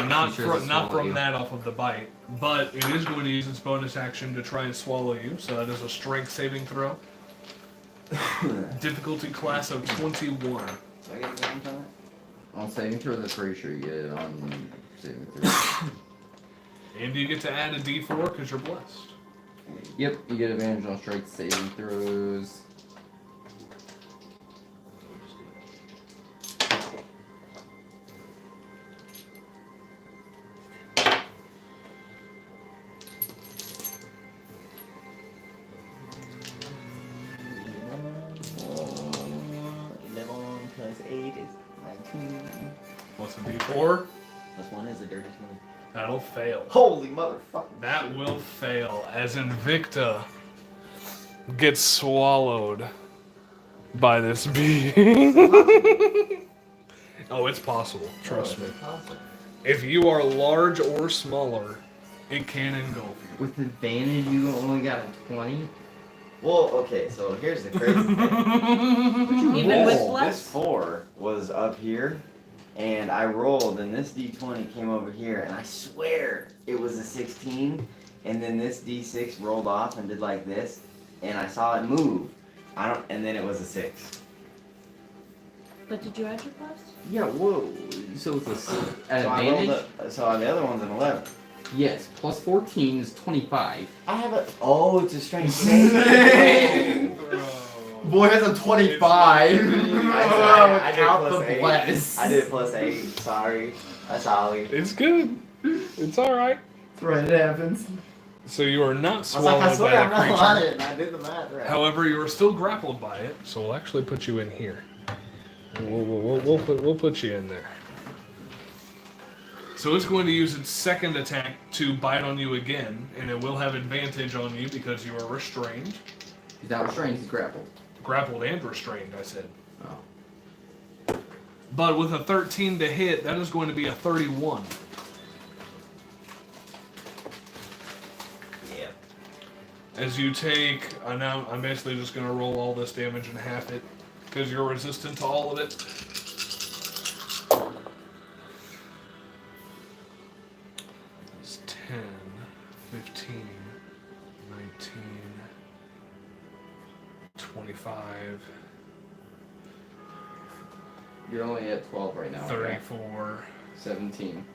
Not Sure from it's not swallow from you. that off of the bite, but it is going to use its bonus action to try and swallow you. So that is a strength saving throw. Difficulty class of 21. Do I get advantage on that? On saving throw, that's pretty sure you get it on saving throw. And you get to add a D4 because you're blessed. Yep, you get advantage on strength saving throws. Plus 8 is 19. What's a D4? Plus 1 is the dirtiest one. That'll fail. Holy motherfucker. That will fail as Invicta gets swallowed by this being. Oh, it's possible. Trust me. If you are large or smaller, it can engulf you. With advantage, you only got a 20. Well, okay, so here's the crazy thing. Even with This bless? 4 was up here, and I rolled, and this D20 came over here, and I swear it was a 16, and then this D6 rolled off and did like this, and I saw it move. And then it was a 6. But did you add your plus? Yeah, whoa. So it's an So I rolled advantage? so the other one's an 11. Yes, plus 14 is 25. I have a. Oh, it's a strength saving. Boy has a 25. I did Without plus the 8. bless. I did plus 8. Sorry. That's Ollie. It's good. It's alright. That's right, it happens. So you are not I was like, swallowed I swear by I'm the not creature. lying. And I did the math right. However, you are still grappled by it, so we'll actually put you in here. We'll put you in there. So it's going to use its second attack to bite on you again, and it will have advantage on you because you are restrained. He's not restrained, he's grappled. Grappled and restrained, I said. Oh. But with a 13 to hit, that is going to be a 31. Yeah. As you take, I'm basically just going to roll all this damage and half it, because you're resistant to all of it. That's 10, 15, 19, 25, You're only at 12 right now. right? 34, 17.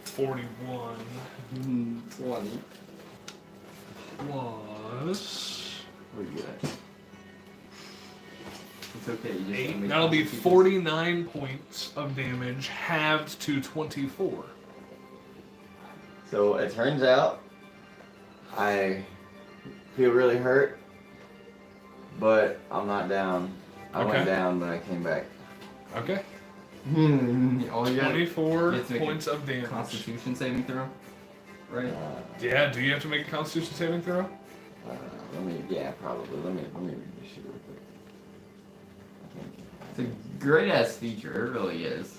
41, 20. plus What are you at? It's okay, you just 8. make That'll be constitutions. 49 points of damage, halved to 24. So it turns out I feel really hurt, but I'm not down. I went Okay. down, but I came back. Okay. All you got 24 you have to make a points of damage. Constitution saving throw. Right? Yeah, do you have to make a Constitution saving throw? Probably. Let me read this shit real quick. It's a great ass feature, it really is.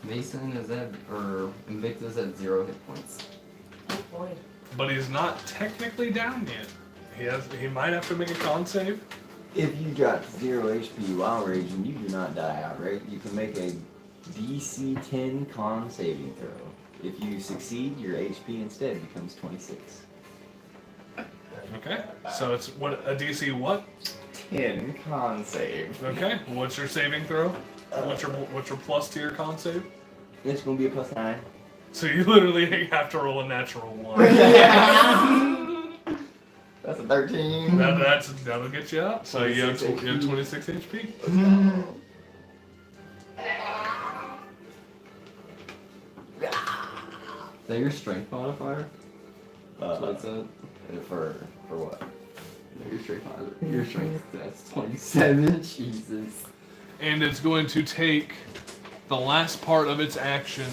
Mason is at, or Invictus at 0 hit points. Oh boy. But he's not technically down yet. He might have to make a con save. If you got 0 HP while raging, you do not die outright. You can make a DC 10 con saving throw. If you succeed, your HP instead becomes 26. Okay. So it's what a DC what? 10 con save. Okay. What's your saving throw? What's your plus to your con save? It's gonna be a +9. So you literally have to roll a natural 1. That's a 13. That'll get you up. So you have 26 HP. Is that your strength modifier? That's what it said. For what? No, your strength modifier. Your strength, that's 27. Jesus. And it's going to take the last part of its action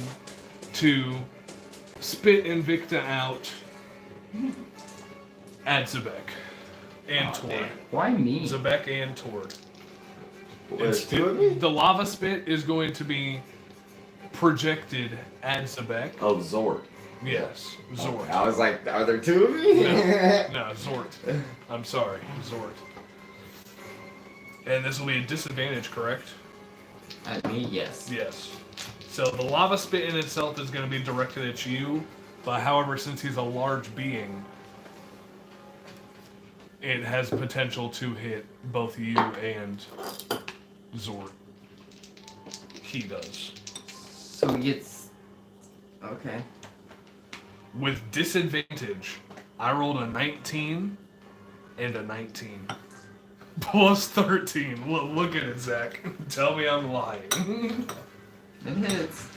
to spit Invicta out at Zebek and Tord. Why me? Zebek and Tord. There's 2 of me? The lava spit is going to be projected at Zebek. Oh, Zord. Yes, Zord. I was like, are there 2 of me? No, Zort. I'm sorry, Zort. And this will be a disadvantage, correct? At me, yes. Yes. So the lava spit in itself is going to be directed at you, but however, since he's a large being, it has potential to hit both you and Zord. He does. So he gets. Okay. With disadvantage, I rolled a 19 and a 19. Plus 13. Look at it, Zach. Tell me I'm lying. It hits.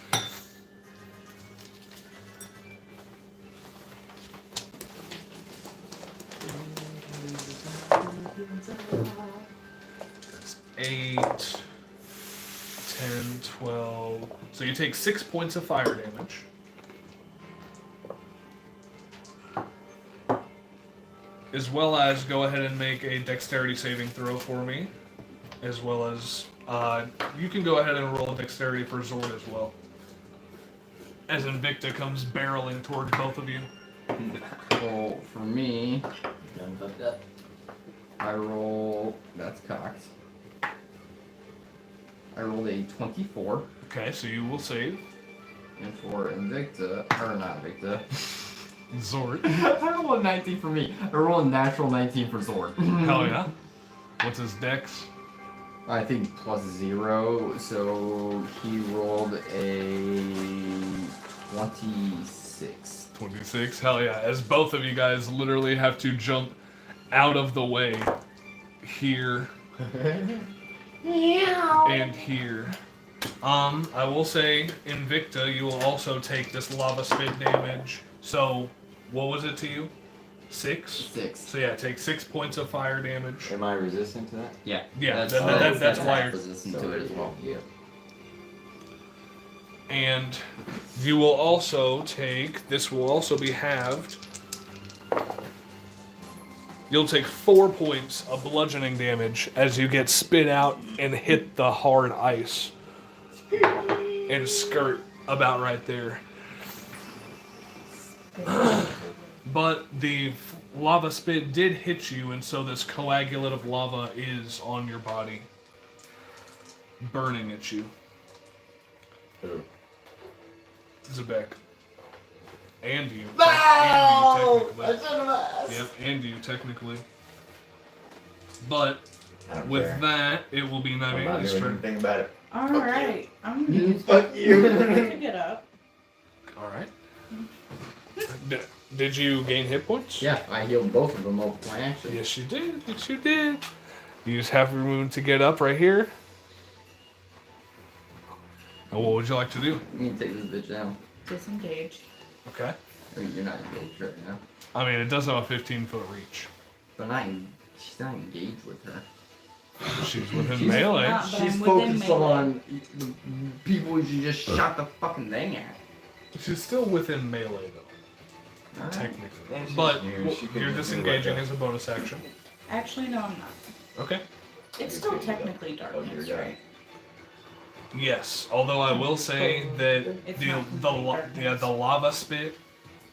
It's 8, 10, 12. So you take 6 points of fire damage. As well as go ahead and make a dexterity saving throw for me. As well as, you can go ahead and roll a dexterity for Zord as well. As Invicta comes barreling towards both of you. Well, for me, Done fucked up. I roll. That's cocked. I rolled a 24. Okay, so you will save. And for Invicta, or not Invicta, Zord. I rolled a 19 for me. I rolled a natural 19 for Zord. Hell yeah. What's his dex? I think +0, so he rolled a 26. 26. Hell yeah. As both of you guys literally have to jump out of the way here and here. I will say, Invicta, you will also take this lava spit damage. So, what was it to you? 6? 6. So yeah, take 6 points of fire damage. Am I resistant to that? Yeah. Yeah, that's why you're... resistant to it as well. Yeah. And you will also take, this will also be halved. You'll take 4 points of bludgeoning damage as you get spit out and hit the hard ice. And skirt about right there. But the lava spit did hit you, and so this coagulant of lava is on your body. Burning at you. Who? Zebek. And you. No! And you, I technically. should have asked. Yep, and you, technically. But I don't with care. that, it will be I'm not Naviga's doing turn. anything about it. Alright. I'm gonna use Fuck you. to get up. Alright. Did you gain hit points? Yeah, I healed both of them over my action. Yes, you did. Yes, you did. You just have room to get up right here. And what would you like to do? You need to take this bitch down. Disengage. Okay. I mean, you're not engaged right now. I mean, it does have a 15-foot reach. But she's not engaged with her. She's within She's melee. not- But She's I'm within focused melee. on the people you just shot the fucking thing at. She's still within melee, though, Alright. technically. And she's But new, she can you're just do disengaging like as a bonus action. Actually, no, I'm not. Okay. It's still technically Oh, darkness, dear God. right? Yes, although I will say that It's the not the, complete darkness. the lava spit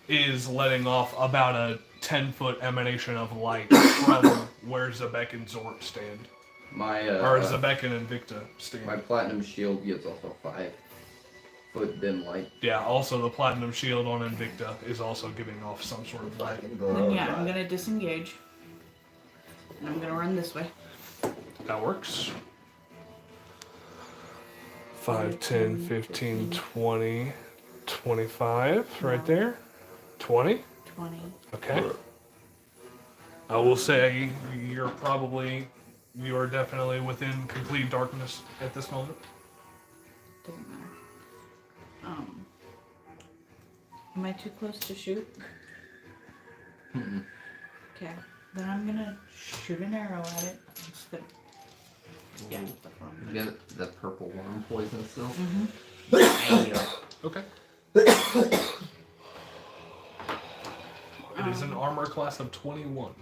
is letting off about a 10-foot emanation of light from where Zebek and Zort stand. My Or Zebek and Invicta stand. my platinum shield gives off a 5-foot dim light. Yeah, also the platinum shield on Invicta is also giving off some sort of light. Then yeah, I'm gonna disengage. And I'm gonna run this way. That works. 5, 10, 15, 20, 25, right there. 20? 20. Okay. I will say you are definitely within complete darkness at this moment. Doesn't matter. Am I too close to shoot? Okay. Then I'm gonna shoot an arrow at it. Instead. Yeah, that's what I'm You gonna get the purple worm poison still? Okay. It is an armor class of 21.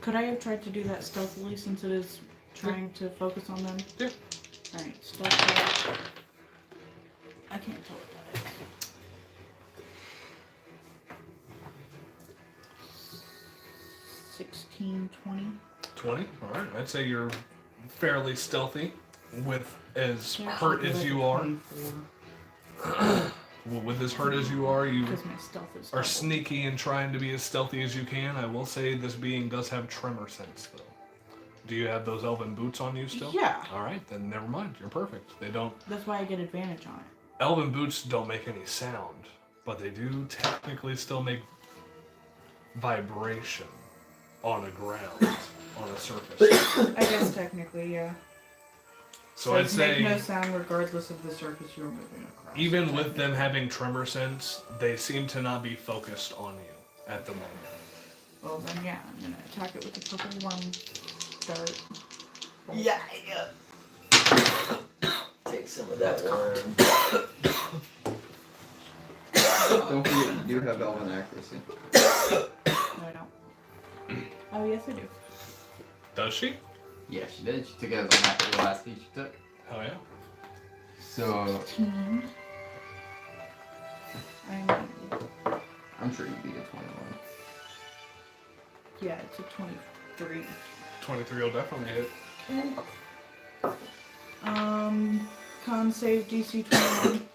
Could I have tried to do that stealthily since it is trying to focus on them? Yeah. Alright, stealth. I can't tell what that is. 16, 20. 20? Alright, I'd say you're fairly stealthy with as Yeah, hurt I'll as do you like are. 24, With as hurt as you are, you because my stealth is are double. sneaky and trying to be as stealthy as you can. I will say this being does have tremor sense, though. Do you have those elven boots on you still? Yeah. Alright, then never mind. You're perfect. They don't. That's why I get advantage on it. Elven boots don't make any sound, but they do technically still make vibration on a ground, on a surface. I guess technically, yeah. So I'd make no say, sound regardless of the surface you're moving across. even with them having tremor sense, they seem to not be focused on you at the moment. Well then, yeah, I'm gonna attack it with the purple worm dart. Yeah. Take some of that worm. Don't forget, you do have elven accuracy. No, I don't. Oh yes, I do. Does she? Yeah, she did. She took it as the last feat she took. Hell yeah. So, 15. I'm sure you beat a 21. Yeah, it's a 23. 23 will definitely hit. Con save DC 21.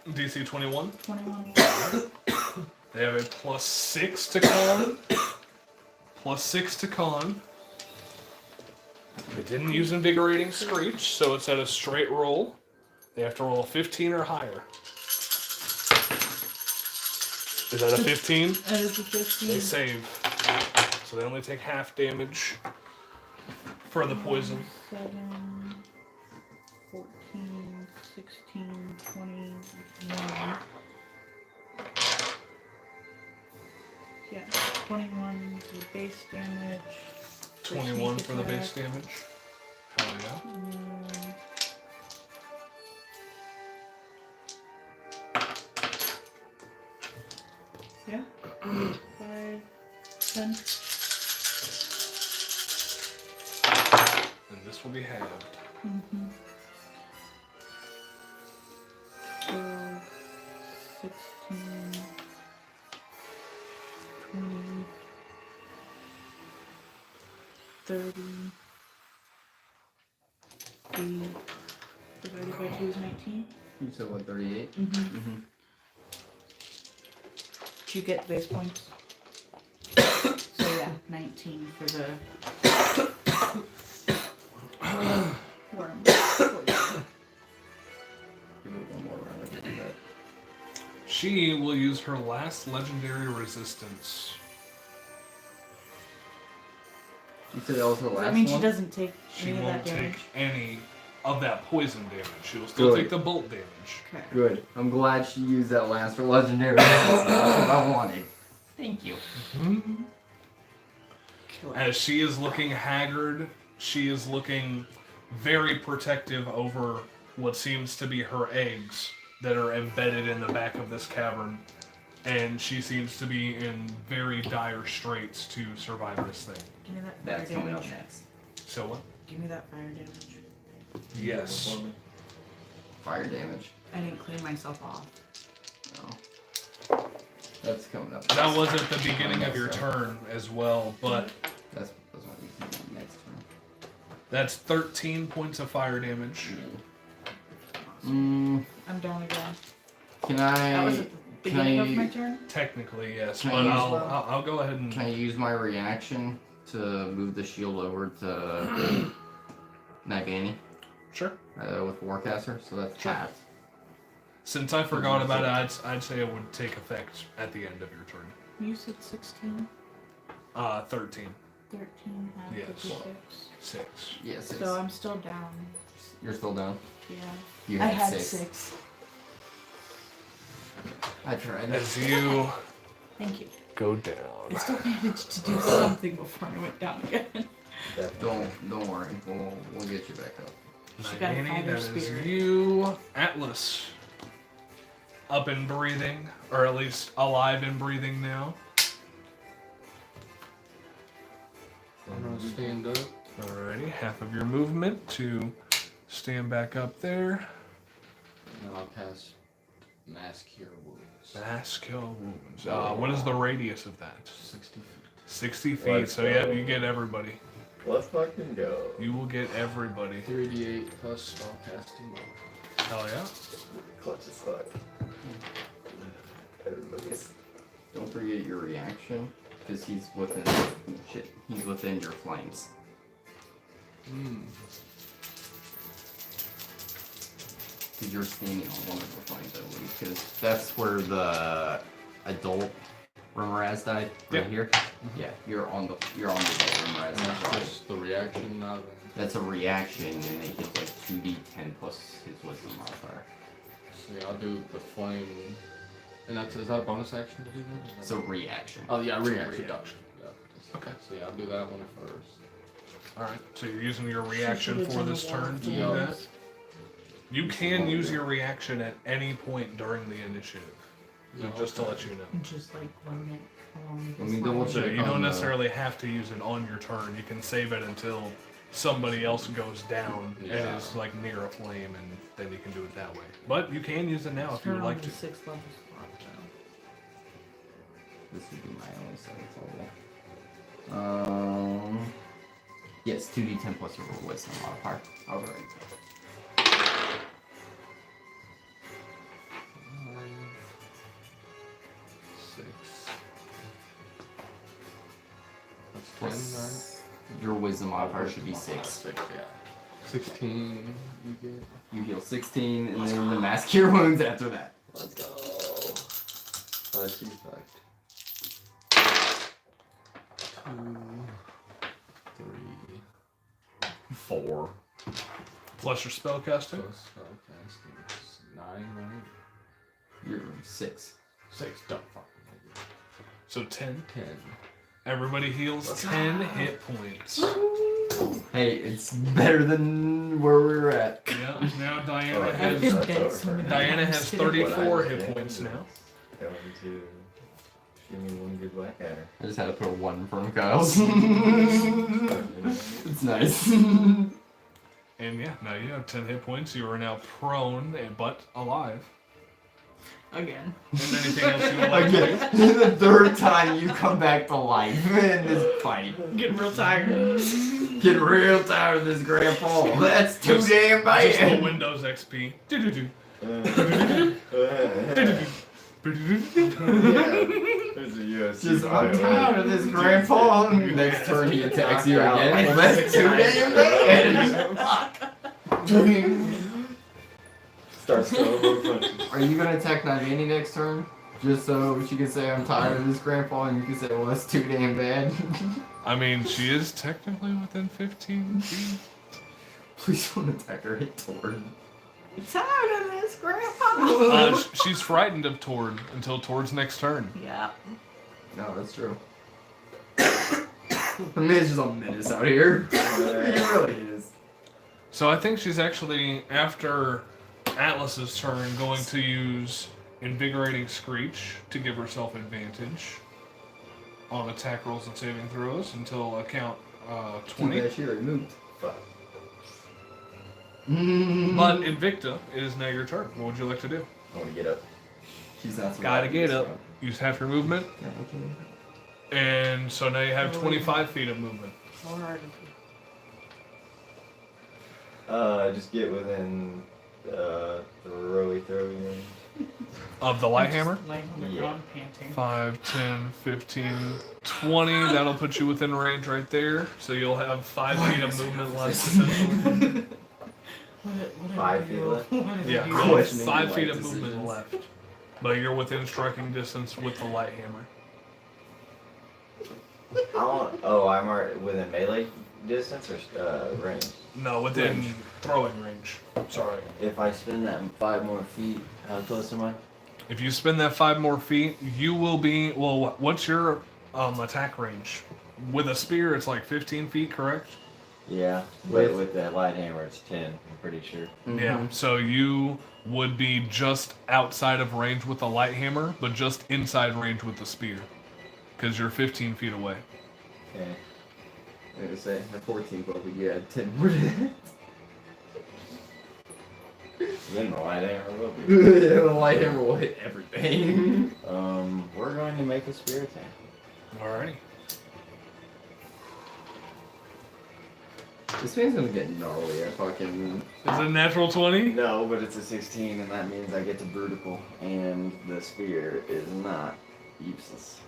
DC 21. 21. They have a +6 to con. +6 to con. They didn't use Invigorating Screech, so it's at a straight roll. They have to roll a 15 or higher. Is that a 15? That is a 15. They save. So they only take half damage for the poison. 7, 14, 16, 21. Yeah, 21 for the base damage. 21 for the sneak base attack. damage. Hell yeah. Yeah. 5, 10. And this will be halved. 12, 16, 20, 30, divided by 2 is 19. You said what, 38? Mm-hmm. Do you get base points? So yeah, 19 for the worm. Give it one more round to do that. She will use her last legendary resistance. You said that was her Does last that mean one? she doesn't take She any of won't that damage? take any of that poison damage. She will still Good. take the bolt damage. Okay. Good. I'm glad she used that last for legendary. That's what I wanted. Thank you. Kill it. As she is looking haggard, she is looking very protective over what seems to be her eggs that are embedded in the back of this cavern. And she seems to be in very dire straits to survive this thing. Give me that fire That's coming up damage. next. So what? Give me that fire damage. Yes. fire damage. I didn't clean myself off. No. That's coming up. That was at the beginning of your turn as well, but That's what we can do next turn. that's 13 points of fire damage. I'm down again. Can That was I? at the beginning of I- my turn? Technically, yes, Can I but use I'll go ahead and. Can I use my reaction to move the shield over to Nagani Sure. with Warcaster? So that's Sure. half. Since I forgot about it, I'd say it would take effect at the end of your turn. You said 16, 13. 13, half Yes. of 6. 6. Yeah, 6. So I'm still down. You're still down. Yeah. You I had had 6. 6. I tried. As you Thank you. go down. I still managed to do something before I went down again. Don't worry. We'll get you back up. She got a Nagini, fighter that is spirit. you. Atlas. Up and breathing, or at least alive and breathing now. I'm gonna stand up. Alrighty, half of your movement to stand back up there. And I'll cast Mass Cure Wounds. Mass kill wounds. What is the radius of that? 60 feet. 60 feet, Let's so yeah, go. you get everybody. Let's fucking go. You will get everybody. 3d8 plus spellcasting mode. Hell yeah. Clutch as fuck. Everybody's. Don't forget your reaction, because he's within. Shit, he's within your flames. Because you're standing on one of the flames, I believe. Because that's where the adult Remoraz died. Right Yeah. here. Yeah, you're on the adult Remoraz. And that's just the reaction, not That's a reaction, and they get like 2d10 plus his wisdom modifier. So yeah, I'll do the flame. And is that a bonus action to do that? It's a reaction. Oh yeah, Reaction. reaction. Yeah. Okay. So yeah, I'll do that one first. Alright, so you're using your reaction for this turn to do Yeah. that. You can use your reaction at any point during the initiative. So just to let you know. And just like run it along Let the me double slide. So check. you don't on the- necessarily have to use it on your turn. You can save it until somebody else goes down Yeah. and is like near a flame, and then you can do it that way. But you can use it now if you Turn would on like the to. 6th level slot, though. This would be my only 7th level. Yes, 2d10 plus your wisdom modifier. Alright. 6. That's 10, Plus your wisdom modifier should be 6. 6, yeah. 16, you get. You heal 16, and then the mass cure wounds after that. Let's go. First effect. 2, 3, 4. Plus your spellcasting. plus spellcasting. 9, right? You're 6. 6, don't fuck. So 10. 10. Everybody heals 10 hit points. Hey, it's better than where we were at. Yeah, now Diana Alright. I've has been That's dead over. so many Diana times has too. 34 hit points now. Going to give me one good whack at her. I just had to put a 1 in front of Kyle's. It's nice. And yeah, now you have 10 hit points. You are now prone but alive. Again. And anything else you would like to do? Again, the third time you come back to life in this fight. Getting real tired. Get real tired of this grandpa. That's too Just- damn Just the bad. Windows XP. Do-do-do. There's a UFC Just, I'm fight. tired of this grandpa. Next turn he attacks you again. Well, that's too damn bad. Starts throwing punches. Are you gonna attack Nagini next turn? Just so she can say I'm tired of this grandpa and you can say, well, that's too damn bad. I mean, she is technically within 15 feet. Please don't attack her, hit Tord. I'm tired of this, Grandpa. She's frightened of Tord until Tord's next turn. Yeah. No, that's true. The man's just a menace out here. He really is. So I think she's actually, after Atlas's turn, going to use Invigorating Screech to give herself advantage on attack rolls and saving throws until I count Too 20. bad she already moved. Fuck. But Invicta, it is now your turn. What would you like to do? I want to get up. She's not Gotta surviving get this up. round. Use half your movement. Yeah, okay. And so now you have 25 feet of movement. Just get within throwy range. Of the light hammer? Laying on the Yeah. ground, panting. 5, 10, 15, 20. That'll put you within range right there. So you'll have 5 feet of movement left, essentially. What 5 feet left? Yeah, Yeah. you'll have Questioning 5 your feet life of movement decisions. left. But you're within striking distance with the light hammer. I'm already within melee distance or range? No, within throwing range. Sorry. If I spin that 5 more feet, how close am I? If you spin that 5 more feet, you will be. Well, what's your attack range? With a spear, it's like 15 feet, correct? Yeah, but with that light hammer, it's 10. I'm pretty sure. Yeah. So you would be just outside of range with the light hammer, but just inside range with the spear, because you're 15 feet away. Okay. I'm gonna say at 14, but you had 10 more to Then the light hammer will be. Yeah, the light hammer will hit everything. We're going to make a spear attack. Alrighty. This man's gonna get gnarly at fucking. Is it a natural 20? No, but it's a 16, and that means I get to vertical, and the spear is not useless.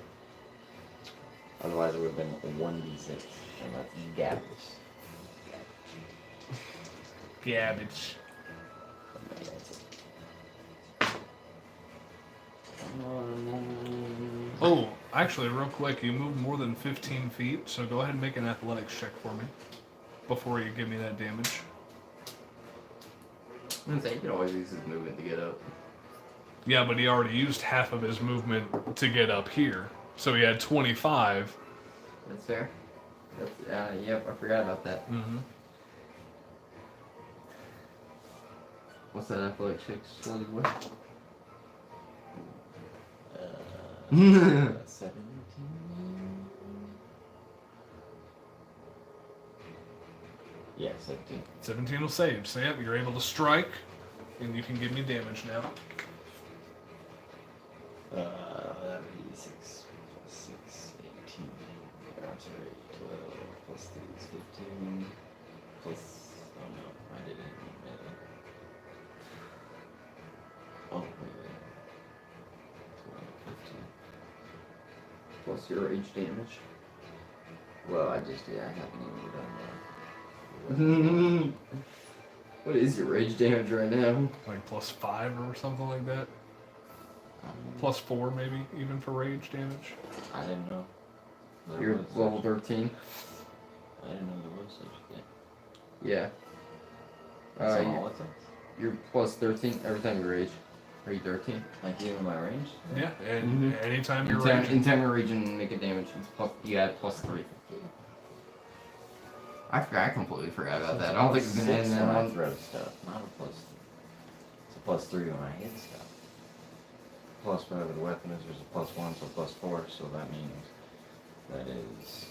Otherwise, it would have been a 1d6, and that's garbage. Garbage. Oh, actually, real quick, you moved more than 15 feet, so go ahead and make an athletics check for me before you give me that damage. I'm gonna say he could always use his movement to get up. Yeah, but he already used half of his movement to get up here, so he had 25. That's fair. That's, yep, I forgot about that. Mm-hmm. What's that athletic check slowly with? 17. Yeah, 17. 17 will save, so yep, you're able to strike, and you can give me damage now. That would be 6 plus 6, 18. I'm sorry, 12 plus 3 is 15. Plus, oh no, I didn't melee. Oh, wait. 12, 15. Plus your rage damage. Well, I haven't even done that. What is your rage damage right now? Like plus 5 or something like that. Plus 4 maybe, even for rage damage. I didn't know. There You're was level such- 13. I didn't know there was such a thing. Yeah. That's you- all it takes. You're plus 13 every time you rage. Are you 13? Like even my range? Yeah, and anytime you're Anytime, raging. anytime you're raging and making damage, it's plus, you add plus 3. I completely forgot about that. I don't think it's gonna end Six that when I one. throw stuff, not a plus 3. It's a plus 3 when I hit stuff. Plus whatever the weapon is, there's a plus 1, so plus 4, so that means that is.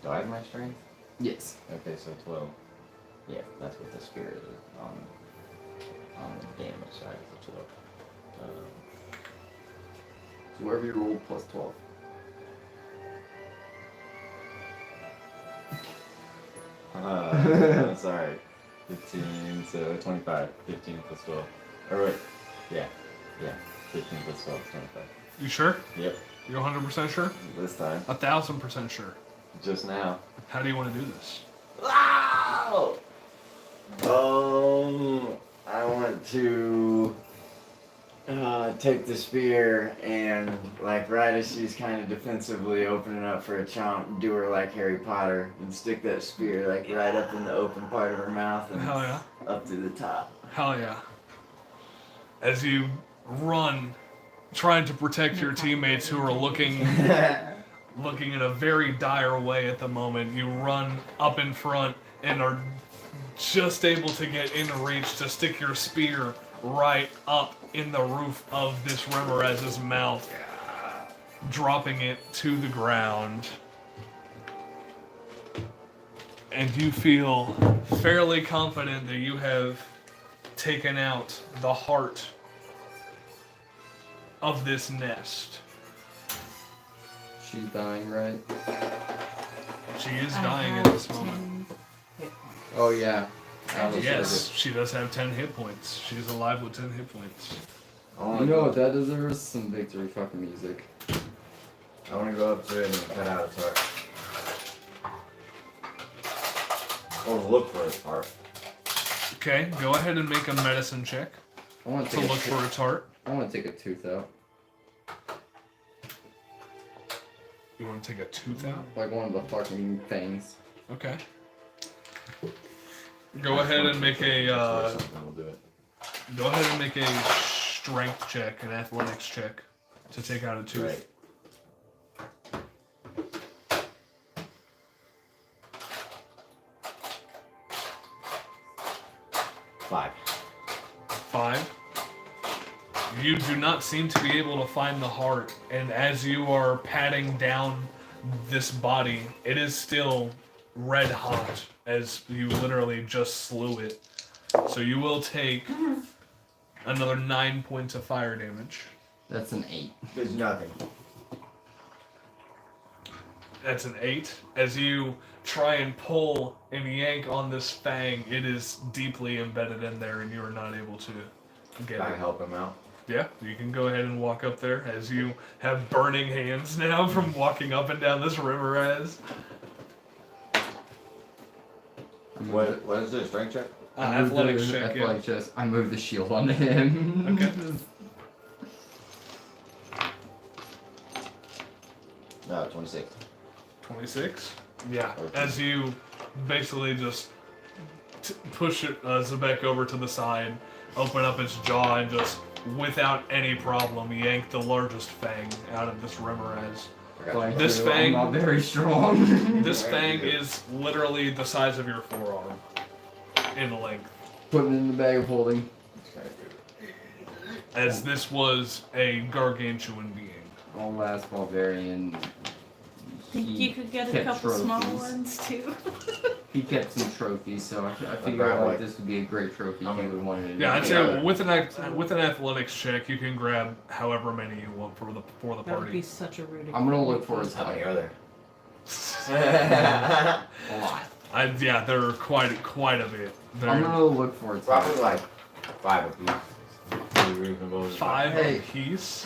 Do I have my strength? Yes. Okay, so 12. Yeah, that's what the spear is on the damage side of the 12. So wherever you roll, plus 12. Sorry. 15, so 25. 15 plus 12. Or wait, yeah. 15 plus 12 is 25. You sure? Yep, You're 100% sure? this time. 1,000% sure. Just now. How do you want to do this? Wow! I want to take the spear and, like, right as she's kind of defensively opening up for a chomp, do her like Harry Potter and stick that spear, like, right up in the open part of her mouth and Hell yeah. up to the top. Hell yeah. As you run, trying to protect your teammates who are looking in a very dire way at the moment, you run up in front and are just able to get in reach to stick your spear right up in the roof of this Remoraz's mouth, dropping it to the ground. and you feel fairly confident that you have taken out the heart of this nest. She's dying, right? She is dying I at have this moment. 10 hit points. Oh yeah. Alice Yes, she does have 10 hit points. She's alive with 10 hit points. You know what that deserves? Some victory fucking music. I want to go up to it and cut out its heart. Or look for its heart. Okay, go ahead and make a medicine check I want to look for its heart. I want to take a tooth out. You want to take a tooth out? Like one of the fucking things. Okay. Go ahead and make a We'll do it. go ahead and make a strength check, an athletics check, to take out a tooth. Right. Five. 5. You do not seem to be able to find the heart, and as you are patting down this body, it is still red hot, as you literally just slew it. So you will take another 9 points of fire damage. That's an 8. There's nothing. That's an 8. As you try and pull and yank on this fang, it is deeply embedded in there, and you are not able to get Can I it. help him out? Yeah, you can go ahead and walk up there as you have burning hands now from walking up and down this river as. What is it? Strength check? Athletics check, yeah. Athletics check. I moved the shield onto him. Okay. No, 26. 26? Yeah, as you basically just push it, Zebek over to the side, open up its jaw, and just, without any problem, yank the largest fang out of this Remoraz. Like, This I'm fang- not very strong. This fang is literally the size of your forearm in length. Put it in the bag of holding. As this was a gargantuan being. All last barbarian. Think you could get a kept couple small trophies. ones too. He kept some trophies, so I figured grab, like like- this would be a great trophy he would want to do. Yeah, I'd say with an athletics check, you can grab however many you want for the That would be party. such a rude. I'm gonna look for his How many height. are there? A lot. Yeah, there are quite a bit. I'm There gonna look for its height. Probably like 5 apiece. Pretty reasonable. 5 Hey. apiece.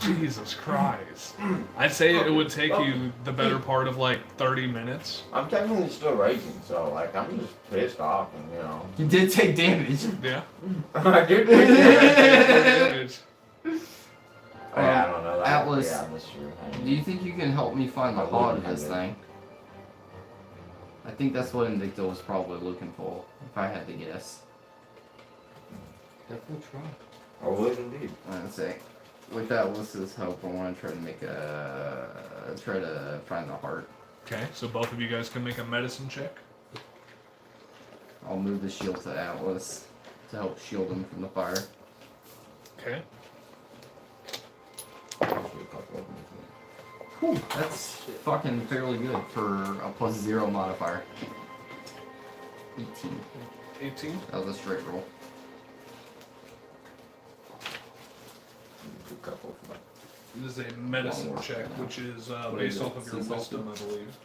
Jesus Christ! I'd say it would take you the better part of like 30 minutes. I'm technically still raging, so like I'm just pissed off, and you know. He did take damage. Yeah. I did take damage. It's- I don't know. Atlas, Yeah, that's true. Do you think you can help me find the I heart of wouldn't this have it. thing? I think that's what Invicta was probably looking for, if I had to guess. Definitely try. I would indeed. I'd say, with Atlas's help, I want to try to try to find the heart. Okay, so both of you guys can make a medicine check. I'll move the shield to Atlas to help shield him from the fire. Okay. Whew, that's fucking fairly good for a +0 modifier. 18. 18. That was a straight roll. This is a medicine One more. check, which is What based is it? off of your Sea salt? wisdom, I believe.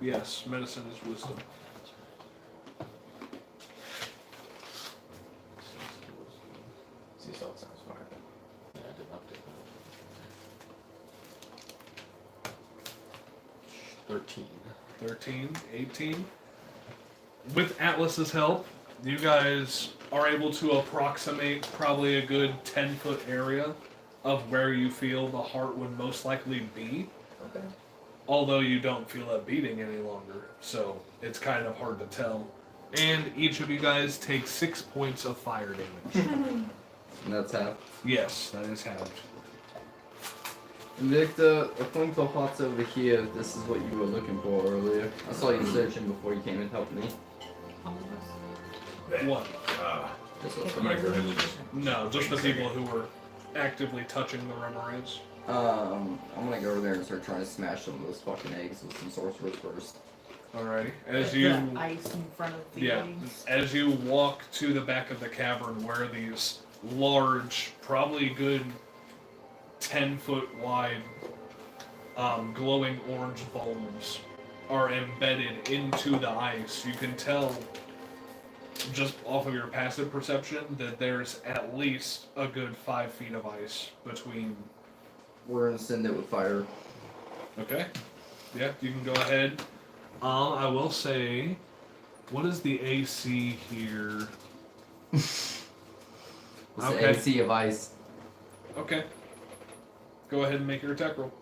Yes, medicine is wisdom. Sea salt sounds fine. Yeah, I did update that. 13. 13, 18. With Atlas's help, you guys are able to approximate probably a good 10-foot area of where you feel the heart would most likely be. Okay. Although you don't feel it beating any longer, so it's kind of hard to tell. And each of you guys take 6 points of fire damage. And that's half. Yes, that is halved. Invicta, I think the heart's over here. This is what you were looking for earlier. I saw you searching before you came and helped me. What? This was I'm gonna go ahead and just. No, just the people who were actively touching the Remorads. I'm gonna go over there and start trying to smash some of those fucking eggs with some sorcerers first. Alrighty. As The you ice in front of the Yeah, eggs. as you walk to the back of the cavern where these large, probably good 10-foot wide, glowing orange bulbs are embedded into the ice, you can tell just off of your passive perception that there's at least a good 5 feet of ice between. We're gonna send it with fire. Okay. Yeah, you can go ahead. I will say, what is the AC here? It's Okay. the AC of ice. Okay. Go ahead and make your attack roll.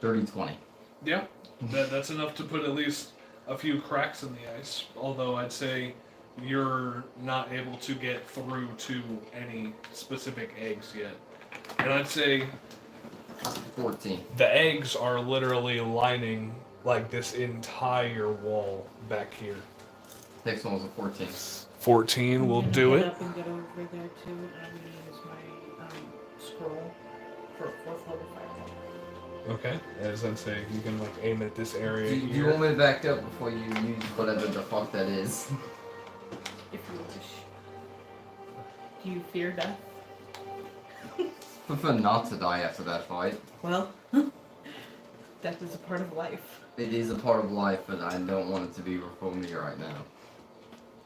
30-20. Yeah, that's enough to put at least a few cracks in the ice. Although I'd say you're not able to get through to any specific eggs yet. And I'd say 14. the eggs are literally lining like this entire wall back here. Next one was a 14. 14 will I'm gonna do head it. up and get over there too, and I'm gonna use my scroll for a 4th level fireball. Okay. As I'd say, you can like aim at this area Do you want me to back up before you use whatever the fuck that is? If you wish. Do you fear death? I prefer not to die after that fight. Well, death is a part of life. It is a part of life, but I don't want it to be before me right now.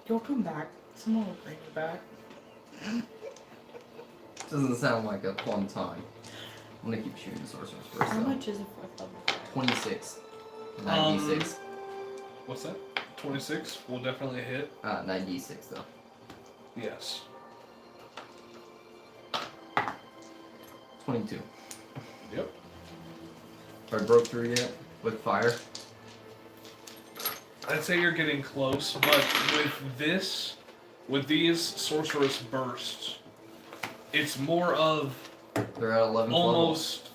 You'll come back. Someone will bring you back. Doesn't sound like a fun time. I'm gonna keep shooting sorcerers first How though. much is a 4th level fireball? 26. 96. What's that? 26 will definitely hit. 96 though. Yes. 22. Yep. Have I broke through yet? With fire? I'd say you're getting close, but with these sorceress bursts, it's more of They're at 11th almost.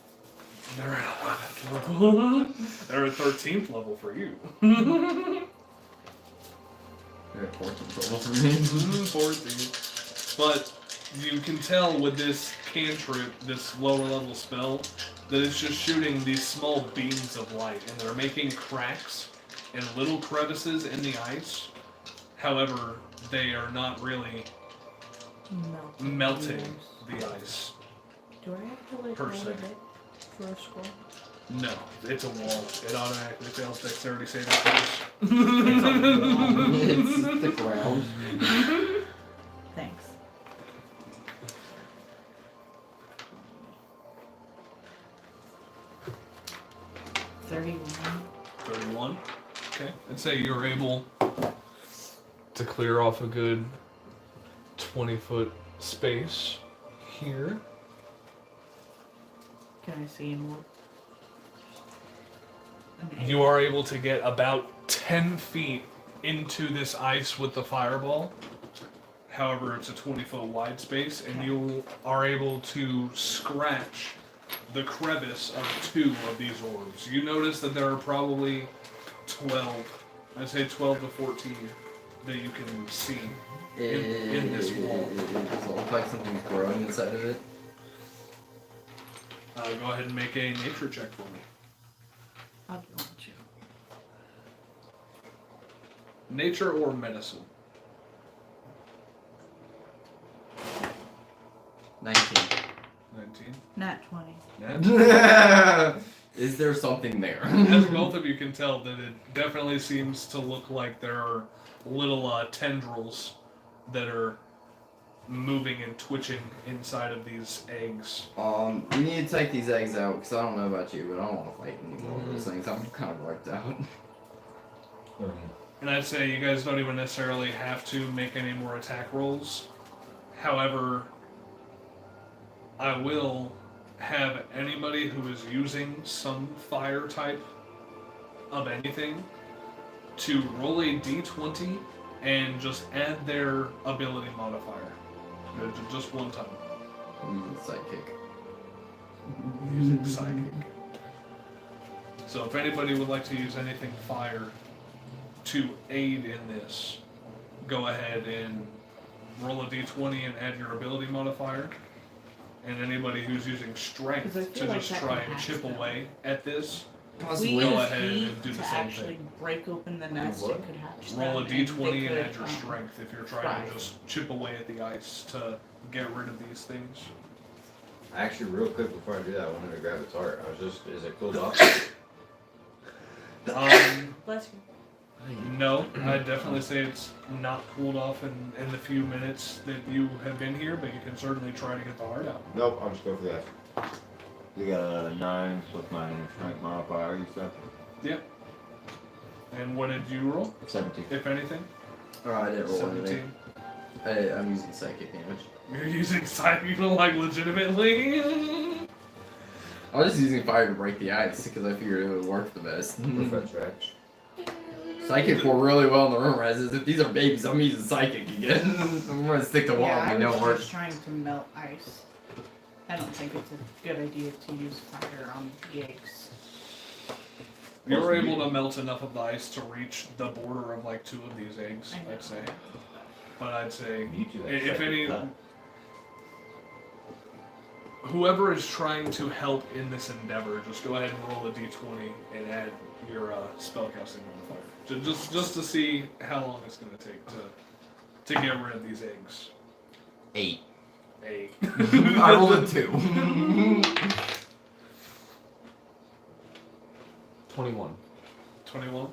They're at 11th level. They're at 13th level for you. level. They're at 14th level for me. 14. But you can tell with this cantrip, this lower level spell, that it's just shooting these small beams of light, and they're making cracks and little crevices in the ice. However, they are not really melting the ice. Do I have to like Per roll se. a bit for a scroll? No, it's a wall. It automatically fails dexterity saving throws. It's the ground. Thanks. $31. 31. Okay. I'd say you're able to clear off a good 20-foot space here. Can I see more? You are able to get about 10 feet into this ice with the fireball. However, it's a 20-foot wide space, and you are able to scratch the crevice of 2 of these orbs. You notice that there are probably 12, I'd say 12 to 14 that you can see in this wall. Does it look like something's growing inside of it? Go ahead and make a nature check for me. I'll do want you. Nature or medicine? 19. 19. Nat 20. Nat. Is there something there? As both of you can tell, that it definitely seems to look like there are little tendrils that are moving and twitching inside of these eggs. We need to take these eggs out, because I don't know about you, but I don't want to fight anymore with those things. I'm kind of wiped out. And I'd say you guys don't even necessarily have to make any more attack rolls. However, I will have anybody who is using some fire type of anything to roll a d20 and just add their ability modifier. Just one time. I'm using sidekick. Using psychic. So if anybody would like to use anything fire to aid in this, go ahead and roll a d20 and add your ability modifier. And anybody who's using strength 'Cause I to feel like just that try can and hack chip them. away at this, Possibly. We Go use ahead heat and do the to same actually thing. break open the nest. what? It could hatch Roll a them, and d20 they and add could, your strength if you're trying thrive. to just chip away at the ice to get rid of these things. Actually, real quick before I do that, I wanted to grab its heart. I was just, is it cooled off? Bless you. No, I'd definitely say it's not cooled off in the few minutes that you have been here, but you can certainly try to get the heart out. Nope, I'll just go for that. You got a 9 with my strength modifier, you said? Yep. And what did you roll, 17. if anything? Oh, I didn't roll 17. anything. I'm using psychic damage. You're using psychic, like, legitimately? I was just using fire to break the ice because I figured it would work the best. Perfect, right? Psychic will really well in the room as if these are babies, I'm using psychic again. I'm gonna stick to one Yeah, I we know was works. just trying to melt ice. I don't think it's a good idea to use fire on the eggs. You were able to melt enough of the ice to reach the border of, like, 2 of these eggs, I know. I'd say. But I'd say, You two have if second any... thought. Whoever is trying to help in this endeavor, just go ahead and roll a d20 and add your spellcasting modifier. Just to see how long it's going to take to get rid of these eggs. 8. 8. I rolled a 2. 21. 21.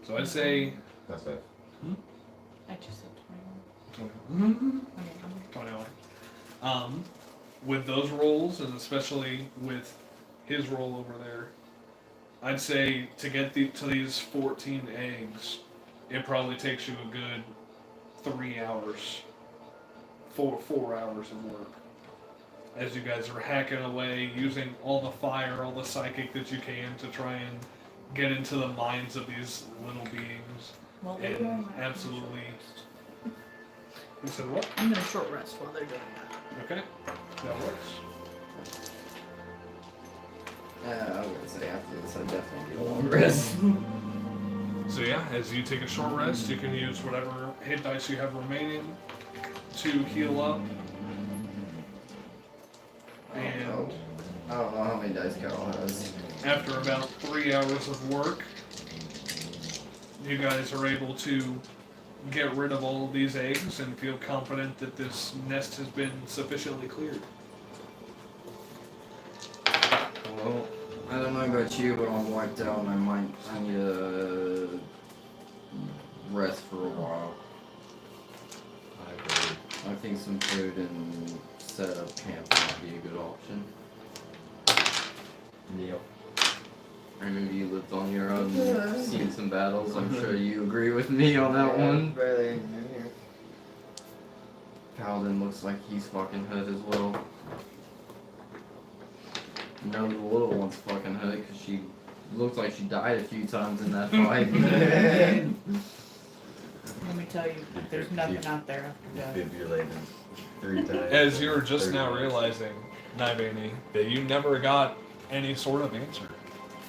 So I'd say That's it. I just said 21. 21. 21. With those rolls, and especially with his roll over there, I'd say to get to these 14 eggs, it probably takes you a good 3 hours, 4 hours of work. As you guys are hacking away, using all the fire, all the psychic that you can to try and get into the minds of these little beings. Well, And they're doing that. absolutely- You said what? I'm gonna short rest while they're doing that. Okay, that works. I was gonna say after this, I definitely need a long rest. So yeah, as you take a short rest, you can use whatever hit dice you have remaining to heal up. And I don't know how many dice Carol has. after about 3 hours of work, you guys are able to get rid of all of these eggs and feel confident that this nest has been sufficiently cleared. Well, I don't know about you, but I'm wiped out and I need to rest for a while. I agree. I think some food and set up camp might be a good option. Yep. Or maybe you lived on your own and seen some battles. I'm sure you agree with me on that one. Barely. Paladin looks like he's fucking hood as well. No, the little one's fucking hood because she looks like she died a few times in that fight. Let me tell you, there's nothing out there after that. Defibrillated 3 times. As you're just 30 now minutes. realizing, Nivani, that you never got any sort of answer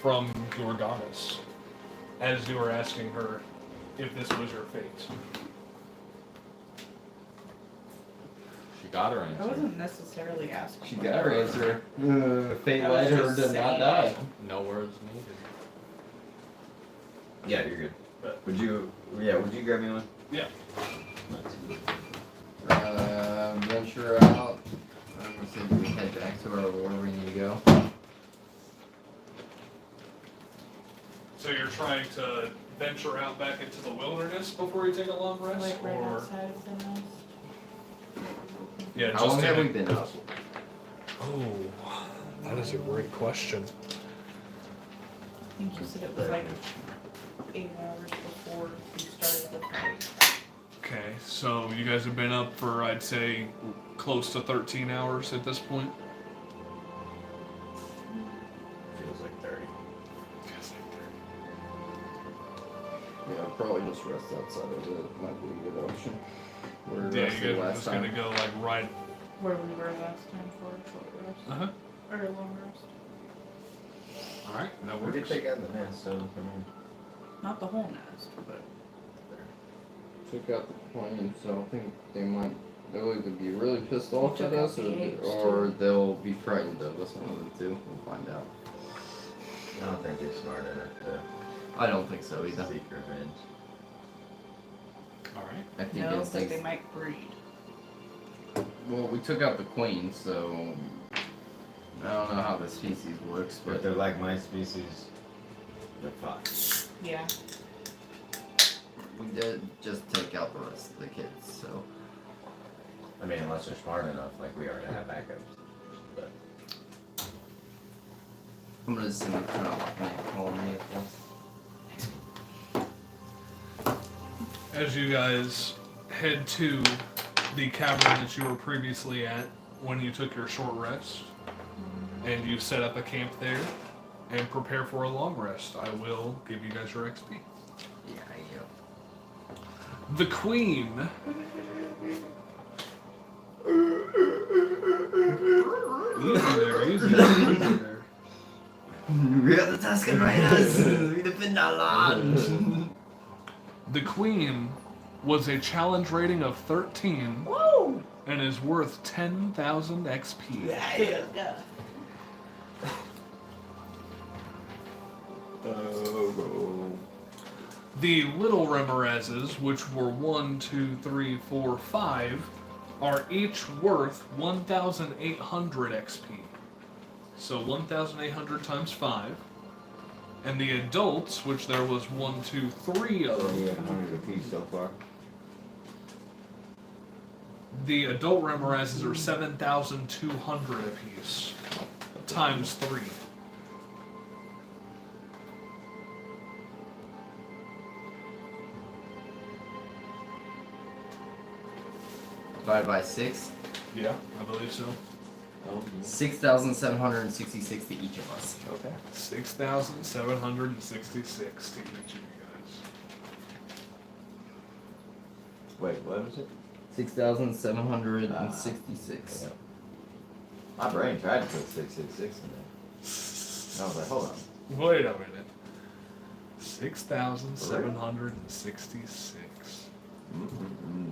from your goddess as you were asking her if this was your fate. She got her I answer. wasn't necessarily asking. She got her answer. Fate I was led her just to not saying. die. No words needed. Yeah, you're good. But- Would you grab me one? Yeah. Venture out. I'm gonna say we head back to wherever we need to go. So you're trying to venture out back into the wilderness before you take a long rest? Like right or... outside of the nest. Yeah, How just long have take we been up? Oh, that is a great question. I think you said it was like 8 hours before you started the fight. Okay, so you guys have been up for, I'd say, close to 13 hours at this point. Feels like 30. Yeah, I'll probably just rest outside of it. Might be a good option. We're Yeah, rested you guys are last just time. gonna go like right. Where we were last time for a short rest. Uh-huh. Or a long rest. Alright, that We works. did take out the nest, so I mean, Not the whole nest, but Took out the plane, so I think they'll either be really pissed off Took at out us the eggs, or too. they'll be frightened of us. One of the two. We'll find out. I don't think you're smart enough to I don't think so either. seek revenge. Alright. I think No, it's but they might breed. well, we took out the queen, so I don't know how the species works, But but they're like my species. They're fucked. Yeah. we did just take out the rest of the kids. So I mean, unless they're smart enough, like we already have backups. But I'm gonna assume it's kind of like me calling me at this. As you guys head to the cavern that you were previously at when you took your short rest, and you set up a camp there and prepare for a long rest, I will give you guys your XP. Yeah, The Queen easy there, easy there. We are the Tuscan Raiders. We defend our land. The Queen was a challenge rating of 13 Woo! and is worth 10,000 XP. Yeah. The little Remorazes, which were 1, 2, 3, 4, 5, are each worth 1,800 XP. So 1,800 times 5. And the adults, which there was 1, 2, 3 of, 3,800 apiece so far. the adult Remorazes are 7,200 apiece, times 3. Divided by 6. Yeah, I believe so. 6,766 to each of us. Okay. 6,766 to each of you guys. Wait, what was it? 6,766. Yeah. My brain tried to put 666 in there. And I was like, hold on. Wait a minute. 6,766. Mm-hmm.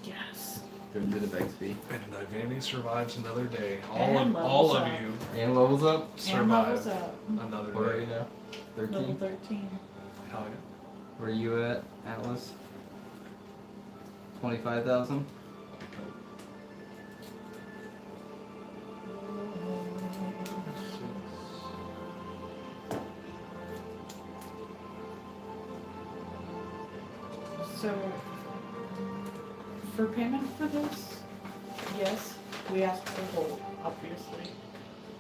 Yes. Good bit of XP. And Ivani survives another day. And All levels of up. you And levels up. And levels survive up. another What are you day. now? Level 13? 13. Hell yeah. Where are you at, Atlas? 25,000? So, for payment for this, yes, we asked for gold, obviously.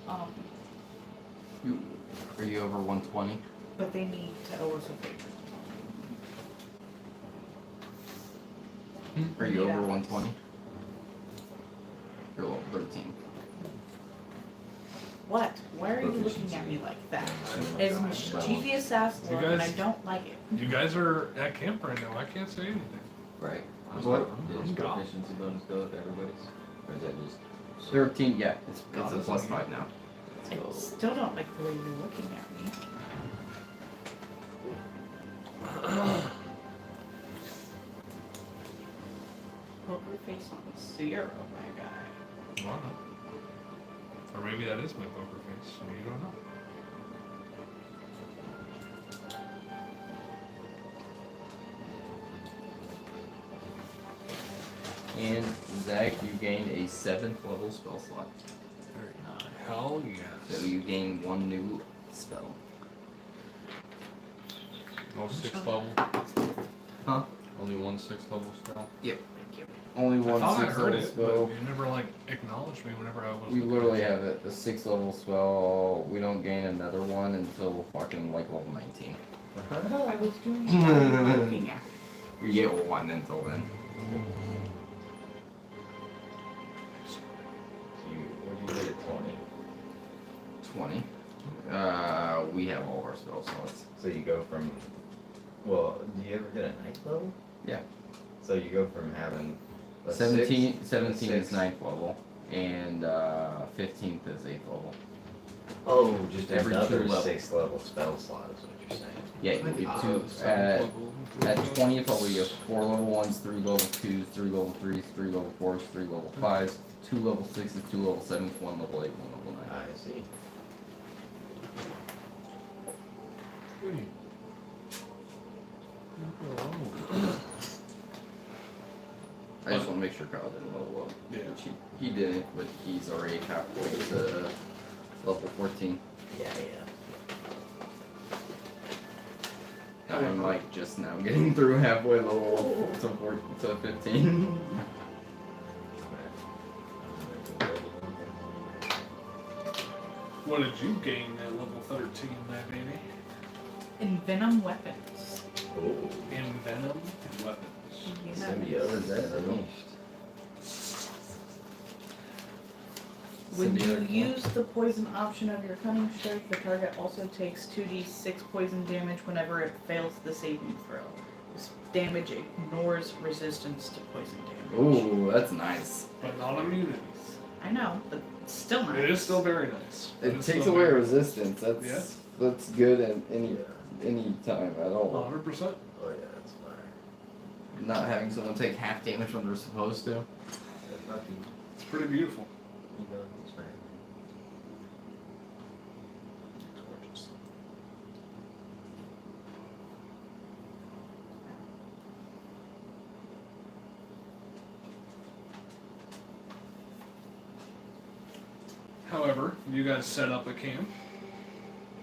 Are you over 120? But they need to owe us a favor. Are you Yeah. over 120? You're level 13. What? Why are you looking at me like that? It's a mischievous ass You look, and I guys- don't like it. You guys are at camp right now. I can't say anything. Right. What? I'm Did gone. proficiency bonus go with everybody's? Or is that just 13, yeah. It's God, a that's plus like- 5 now. I still don't like the way you're looking at me. Poker face on 0, my guy. Well, no. Or maybe that is my poker face. So you don't know. And Zach, you gained a 7th level spell slot. Very nice. Hell So yes. you gain 1 new spell. No 6th level. Huh? Only one 6th level spell. Only I one thought I 6th heard level it, spell. but you never like acknowledged me whenever I was. We literally have it. A 6th level spell. We don't gain another one until fucking like level 19. I was doing what you were looking at. We get 1 until then. what do you get at 20? 20. We have all of our spell slots. So you go from, well, do you ever get a 9th level? Yeah. So you go from having a 17 6, 17 is 6. 9th level. And 15th is 8th level. Oh, just Every another 2 levels. 6th level spell slot is what you're saying. Yeah, you get 2. At 20, you probably get 4 level 1s, 3 level 2s, 3 level 3s, 3 level 4s, 3 level 5s, 2 level 6s, 2 level 7s, 1 level 8, 1 level 9. I see. I just want to make sure Kyle didn't level up. Yeah. Which he didn't, but he's already halfway to level 14. Yeah. I'm like just now getting through halfway level to 15. What did you gain at level 13, my baby? Envenom weapons. Oh. Envenom weapons. Symbiote is unleashed. When you Symbiotic use the poison option of your cunning strike, the target also takes 2d6 poison damage whenever it fails the saving throw. This damage ignores resistance to poison damage. Ooh, that's nice. But not immunities. I know, but it's still nice. It is still very nice. It is takes still away very- resistance. That's good at any time at all. 100%. Oh yeah, that's fire. Not having someone take half damage when they're supposed to. That's lucky. It's pretty beautiful. You know, it's fine. It's gorgeous. However, you guys set up a camp,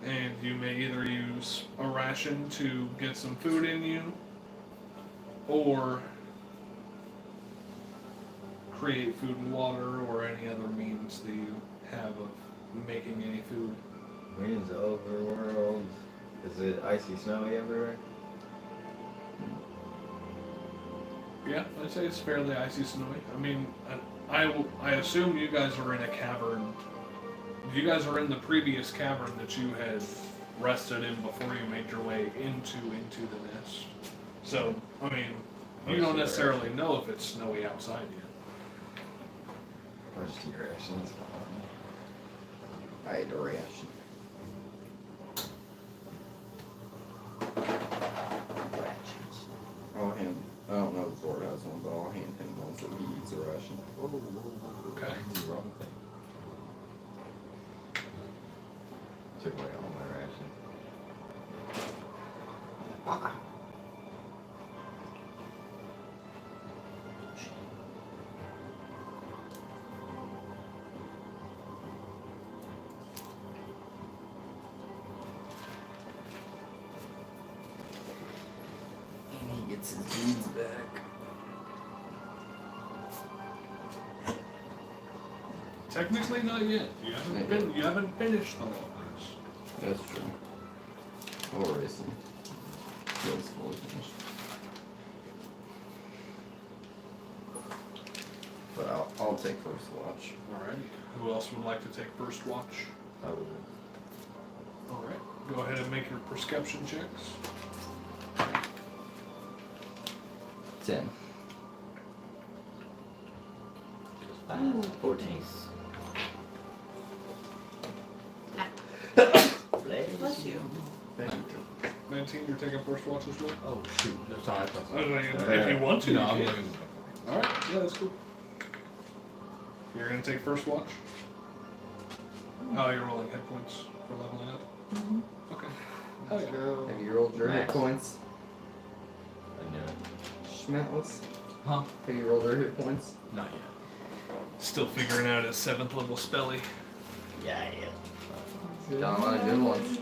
and you may either use a ration to get some food in you, or create food and water, or any other means that you have of making any food. Means the overworld. Is it icy snowy everywhere? Yeah, I'd say it's fairly icy snowy. I mean, I assume you guys are in a cavern. You guys are in the previous cavern that you had rested in before you made your way into the nest. So, I mean, you don't necessarily know if it's snowy outside yet. Or just your rations? I had a reaction. I don't know if Zord has one, but I'll hand him one so he eats a ration. Okay. The wrong thing. Took away all my ration. And he gets his beads back. Technically not yet. You haven't finished the levels. That's true. I'll erase him. Feels fully finished. But I'll take first watch. Alright. Who else would like to take first watch? I would. Alright. Go ahead and make your perception checks. 10. 14. Bless you. 19, you're taking first watch as well? Oh shoot, that's all I thought. I was like, if you want to, No, you I'm can. looking. Alright, yeah, that's cool. You're gonna take first watch? Oh, you're rolling hit points for leveling up? Okay. Oh, yeah. Have you rolled your hit Max. points? I knew it. Schmetless? Huh? Have you rolled your hit points? Not yet. Still figuring out his 7th level spelly. Yeah. Done a lot of good ones.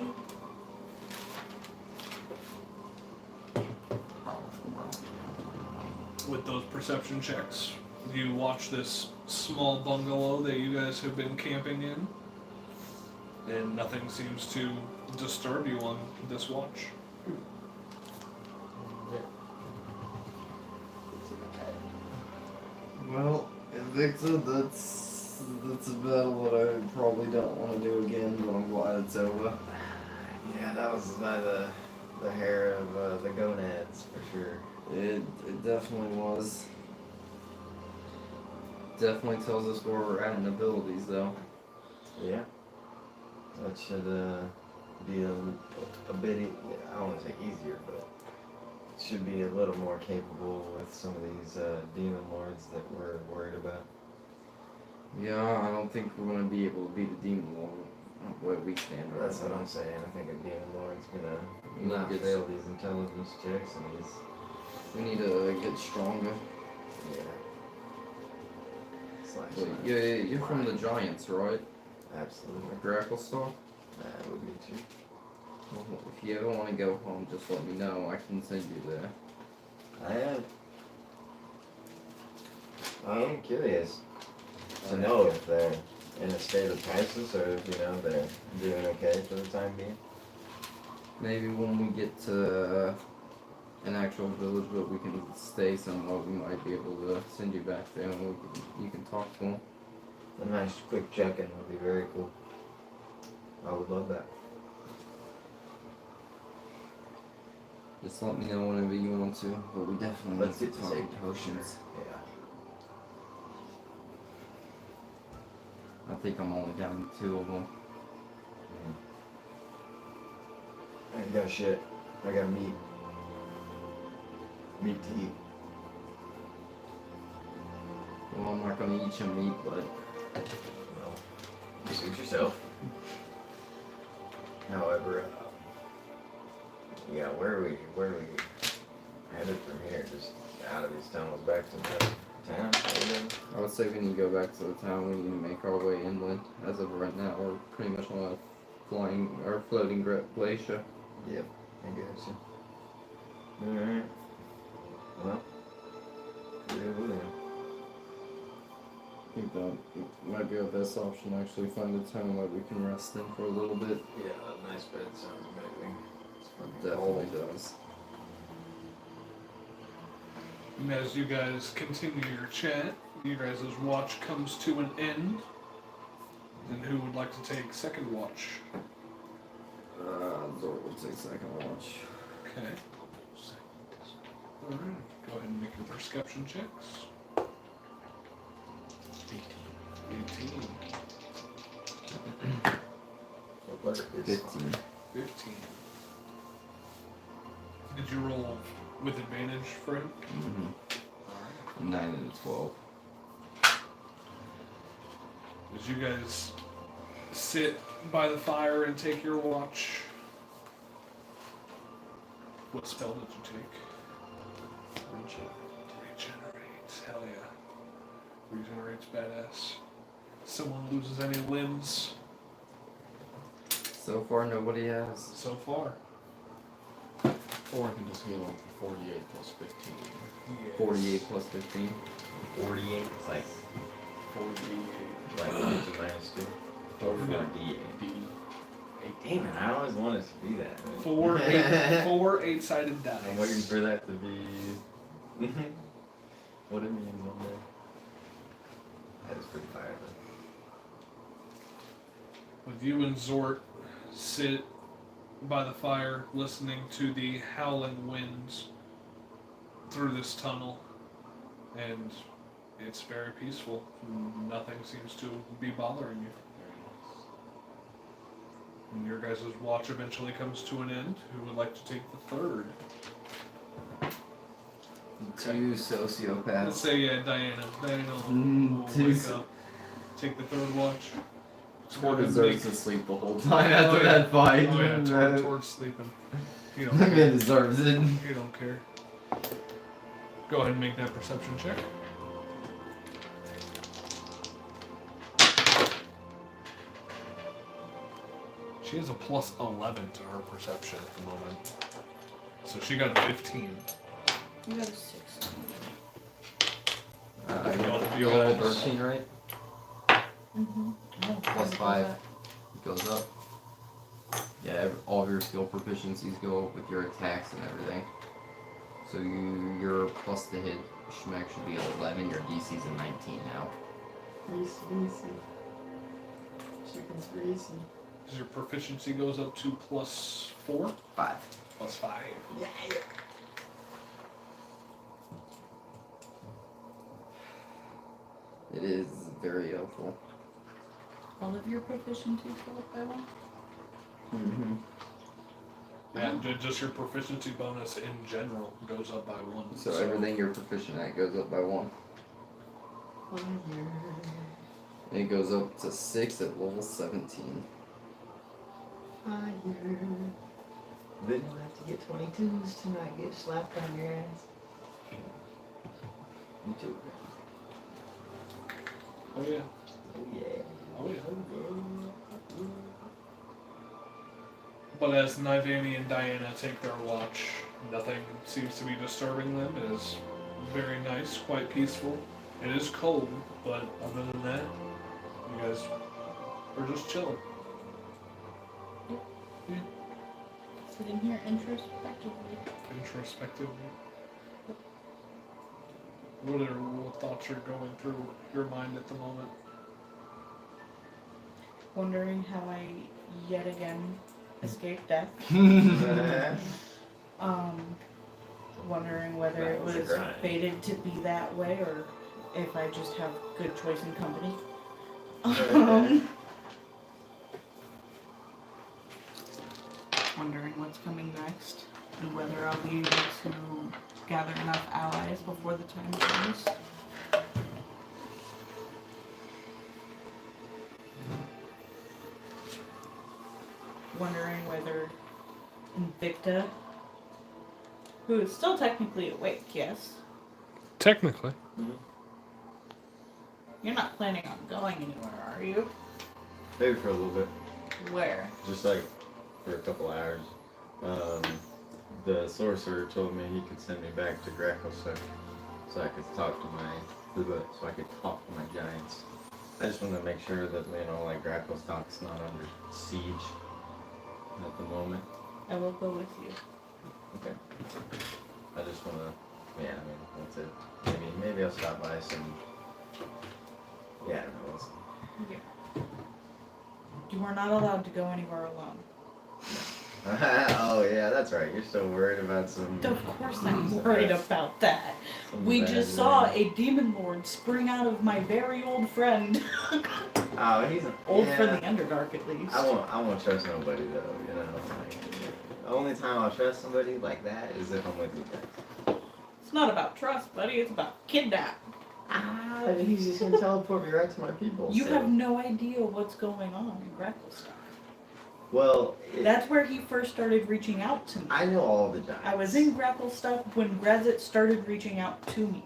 With those perception checks, you watch this small bungalow that you guys have been camping in, and nothing seems to disturb you on this watch. Well, Invicta, that's a battle that I probably don't want to do again, but I'm glad it's over. Yeah, that was by the hair of the gonads for sure. It definitely was. Definitely tells us where we're at in abilities, though. Yeah. That should be a bit, I don't want to say easier, but should be a little more capable with some of these demon lords that we're worried about. Yeah, I don't think we're gonna be able to beat a demon lord. What we stand right That's what now. I'm saying. I think a demon lord's We gonna not need to get fail these intelligence checks, and he's We need to get stronger. yeah. Slash. Wait, yeah, you're from the Giants, right? Absolutely. Like Gracklestalk? That would be too. Well, if you ever want to go home, just let me know. I can send you there. I am curious to know if they're in a state of crisis or if, they're doing okay for the time being. Maybe when we get to an actual village, but we can stay somewhere, we might be able to send you back there and you can talk to them. A nice quick check-in would be very cool. I would love that. Just let me know whenever you want to, but we definitely Let's need get to to talk safety. potions. Yeah. I think I'm only down to 2 of them. I ain't got shit. I got meat. Meat to eat. Well, I'm not gonna eat your meat, but Well, you suit yourself. However, yeah, where are we headed from here? Just out of these tunnels back to the town? I would say we need to go back to the town. We need to make our way inland. As of right now, we're pretty much on a floating glacier. Yep, I guess so. Alright. Well, yeah, I think that might be our best option. Actually, find a town where we can rest in for a little bit. yeah, a nice bed sounds amazing. It definitely does. And as you guys continue your chat, you guys' watch comes to an end. And who would like to take second watch? Zor will take second watch. Okay. Alright, go ahead and make your perception checks. 18. What letter is 15. 15. Did you roll with advantage for him? Mm-hmm. 9 and 12. As you guys sit by the fire and take your watch, what spell did you take? Regenerate. Hell yeah. Regenerate's badass. Someone loses any limbs So far, nobody has. so far. Or I can just heal him for 48 plus 15. 48 plus 15. 48? It's like 48. like minus 2. 48. Damn it, I always wanted to be that. Four 8-sided dice. I'm waiting for that to be what it means on there. That is pretty fire though. With you and Zort sit by the fire listening to the howling winds through this tunnel, and it's very peaceful. Nothing seems to be bothering you. And your guys' watch eventually comes to an end. Who would like to take the third? 2 Let's sociopaths. say, Diana. Diana will Two wake so- up. Take the third watch. Tor Go ahead and deserves make- to sleep the whole time after that fight. Oh yeah, towards sleeping. You don't That care. man deserves it. You don't care. Go ahead and make that perception check. She has a plus 11 to her perception at the moment. So she got a 15. You got a 6. You rolled 13, right? Mm-hmm. Plus 5. It goes up. Yeah, all of your skill proficiencies go up with your attacks and everything. So your plus to hit schmack should be 11. Your DC's a 19 now. Chicken's greasy. Your proficiency goes up to plus 4? 5. Plus 5. Yeah. It is very helpful. All of your proficiencies go up by 1? Mm-hmm. And just your proficiency bonus in general goes up by 1. So everything you're proficient at goes up by 1. And it goes up to 6 at level 17. Then you'll have to get 22s to not get slapped on your ass. You too. Oh yeah. Oh yeah. Oh yeah. But as Nivani and Diana take their watch, nothing seems to be disturbing them. It is very nice, quite peaceful. It is cold, but other than that, you guys are just chilling. Sitting here introspectively. Introspectively. What thoughts are going through your mind at the moment? Wondering how I yet again escaped death. Wondering whether it was fated to be that way or if I just have good choice in company. Wondering what's coming next and whether I'll be able to gather enough allies before the time comes. Wondering whether Invicta, who is still technically awake, yes? Technically. You're not planning on going anywhere, are you? Maybe for a little bit. Where? Just like for a couple hours. The sorcerer told me he could send me back to Gracklestone so I could talk to so I could talk to my giants. I just want to make sure that, like Gracklstone's not under siege at the moment. I will go with you. Okay. I just want to, that's it. Maybe I'll stop by some, I don't know. Yeah. You are not allowed to go anywhere alone. Oh yeah, that's right. You're so worried about some. Of course I'm worried about that. We just saw a demon lord spring out of my very old friend. Oh, he's old from the Underdark at least. I won't trust nobody though. The only time I'll trust somebody like that is if I'm with you guys. It's not about trust, buddy. It's about kidnap. He's just gonna teleport me right to my people. You have no idea what's going on in Gracklestone. Well, That's where he first started reaching out to me. I know all the giants. I was in Gracklestone when Grazit started reaching out to me.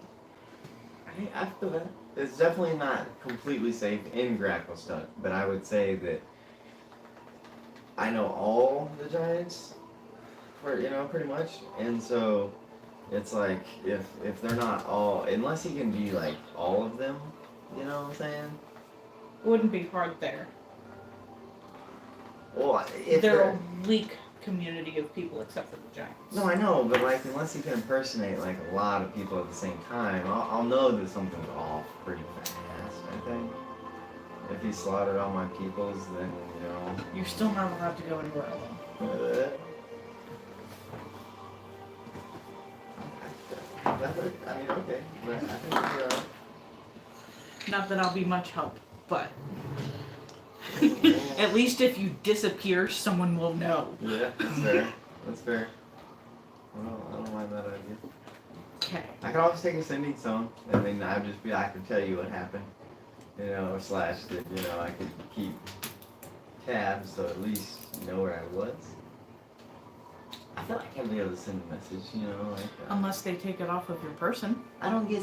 I feel that. It's definitely not completely safe in Gracklestone, but I would say that I know all the giants, pretty much, and so it's like if they're not all, unless he can be like all of them, you know what I'm saying? Wouldn't be hard there. Well, if They're a weak community of people except for the giants. No, I know, but like unless he can impersonate like a lot of people at the same time, I'll know that something's off pretty fast. I think. If he slaughtered all my peoples, then You're still not allowed to go anywhere alone. Okay. But I think Not that I'll be much help, but at least if you disappear, someone will know. yeah, that's fair. That's fair. I don't mind that idea. Okay. I could always take a sending stone, and then I could tell you what happened. Slash that, I could keep tabs, so at least you know where I was. I feel like I'd be able to send a message, Unless they take it off of your person. I don't get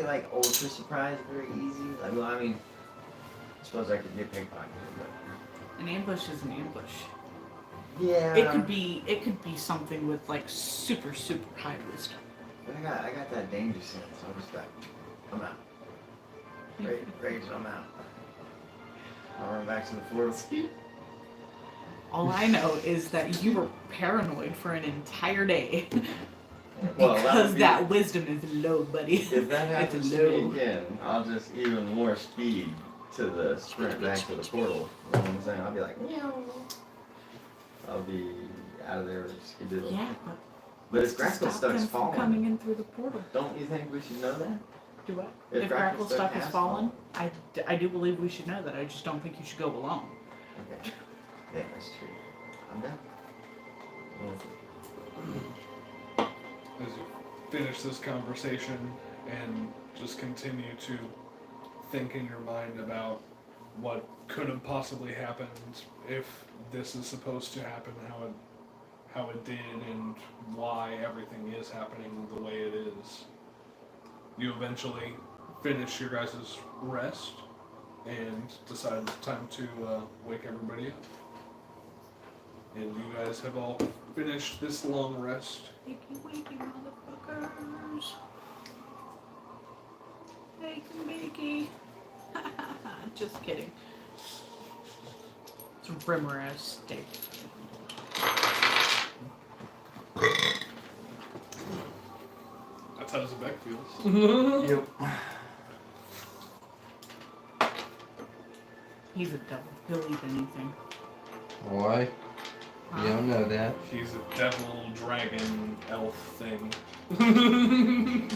like ultra surprised very easy. I suppose I could get pickpocketed, but An ambush is an ambush. yeah. It could be something with like super high wisdom. But I got that danger sense. So I'm just like, I'm out. Rage, I'm out. I'll run back to the forest. All I know is that you were paranoid for an entire day. Well, because that wisdom is low, buddy. If that happens It's to me low. again, I'll just even more speed to the sprint back to the portal. You know what I'm saying? I'll be like, meow. I'll be out of there with a skidoo. Yeah, But if stop Gracklstone's them from coming fallen, in through the portal. don't you think we should know that? Do what? If If Gracklstone Gracklestone has has fallen, I do believe we should know that. I just don't think you should go alone. Okay. Yeah, that's true. I'm down. finish this conversation and just continue to think in your mind about what could have possibly happened if this is supposed to happen, how it did, and why everything is happening the way it is. You eventually finish your guys' rest and decide it's time to wake everybody up. And you guys have all finished this long rest. Wakey, wakey, motherfuckers. Wakey, wakey. Just kidding. It's Rimmer's steak. That's how Zebek feels. Yep. He's a devil. He'll eat anything. Why? You don't know that. He's a devil, dragon, elf thing. I'm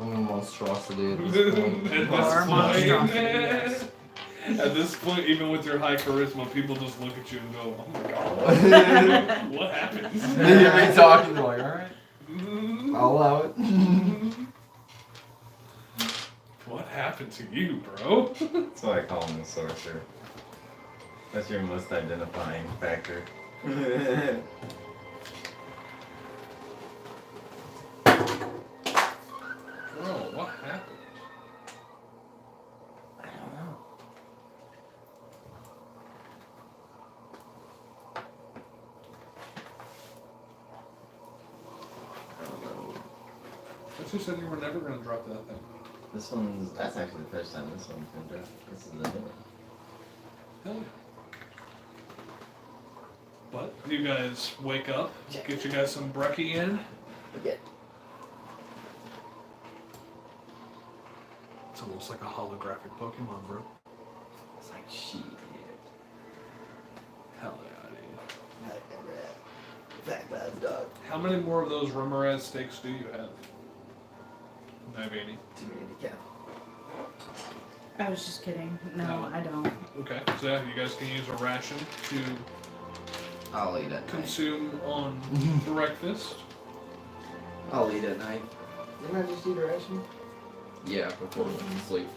a monstrosity at this point. At Or this monstrosity, point, yes. at this point, even with your high charisma, people just look at you and go, "Oh my god, what happened?" They hear me talking, they're like, alright, I'll allow it. What happened to you, bro? That's why I call him the sorcerer. That's your most identifying factor. Bro, what happened? I don't know. I don't know. But you said you were never gonna drop that thing. That's actually the first time this one's been dropped. This is the new one. Hell yeah. But you guys wake up, get you guys some brekkie in. Okay. It's almost like a holographic Pokemon, bro. It's like shit. Hell yeah, dude. Fat glass dog. How many more of those Rimmerez steaks do you have? Not any. Too many to count. I was just kidding. No, No. I don't. Okay, so yeah, you guys can use a ration to I'll eat at night. consume on breakfast. I'll eat at night. Didn't I just eat a ration? Yeah, before we went to sleep.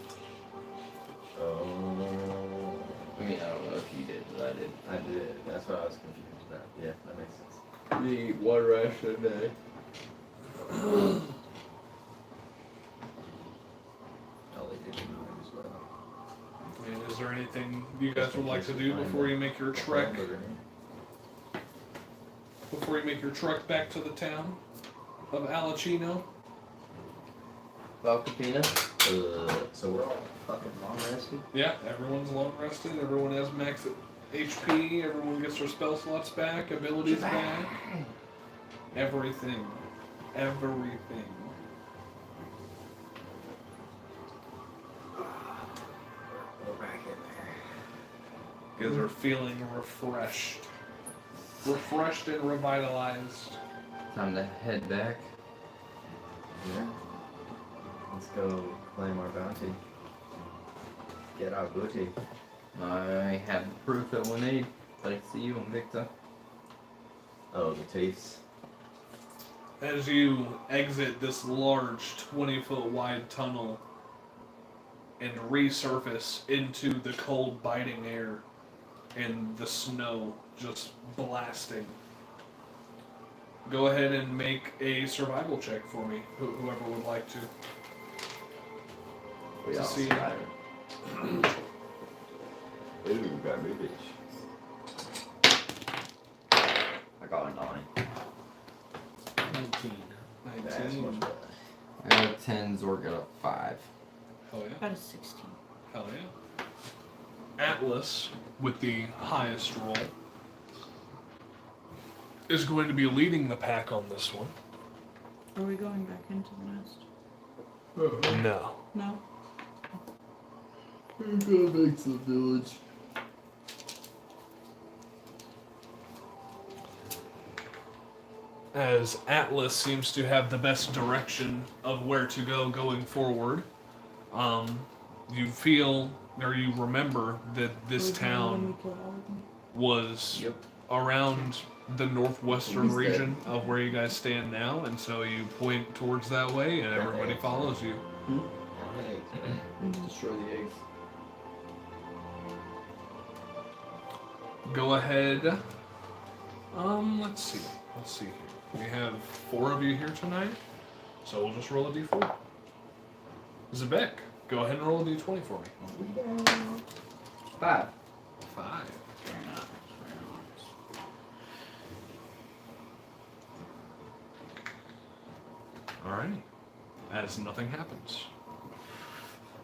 Oh. I mean, I don't know if you did, but I did. I did. That's what I was confused about. Yeah, that makes sense. You eat one ration a day. I'll eat it as well. And is there anything you guys would like to do before you make your trek? Before you make your trek back to the town of Alicino? Valcapina? So we're all fucking long rested? Yeah, everyone's long rested. Everyone has max HP. Everyone gets their spell slots back, abilities back. Everything. Everything. We're back in there. You guys are feeling refreshed. Refreshed and revitalized. Time to head back. Yeah. Let's go claim our bounty. Get our booty. I have the proof that we need. Thanks to you and Victor. Oh, the tapes. As you exit this large 20-foot wide tunnel and resurface into the cold, biting air and the snow just blasting, go ahead and make a survival check for me, whoever would like to. We To all see- survived. Ooh, got me bitch. I got a 9. 19. That's much better. I got a 10, Zorg got a 5. Hell yeah. About a 16. Hell yeah. Atlas, with the highest roll, is going to be leading the pack on this one. Are we going back into the nest? No. No? We're gonna make some village. As Atlas seems to have the best direction of where to go going forward, you feel, or you remember that this Are we going when town we kill all of them? was Yep. around the northwestern He's dead. region of where you guys stand now, and so you point towards that way, and everybody follows you. Destroy the eggs. Go ahead. Let's see. Let's see here. We have 4 of you here tonight, so we'll just roll a d4. Zebek, go ahead and roll a d20 for me. 5. 5. Very nice. Alright. As nothing happens.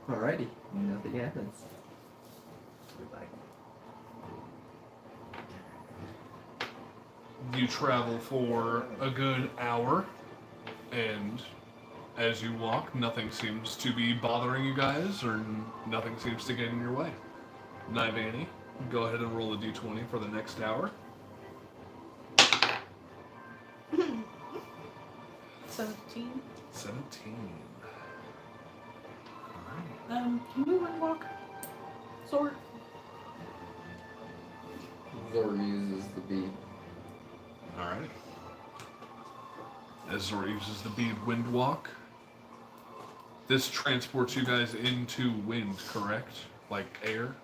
Alrighty. Nothing happens. You travel for a good hour, and as you walk, nothing seems to be bothering you guys, or nothing seems to get in your way. Nivani, go ahead and roll a d20 for the next hour. 17. 17. Alright. Can we wind walk? Sword? Zor uses the bead. Alright. As Zora uses the bead wind walk, this transports you guys into wind, correct? Like air,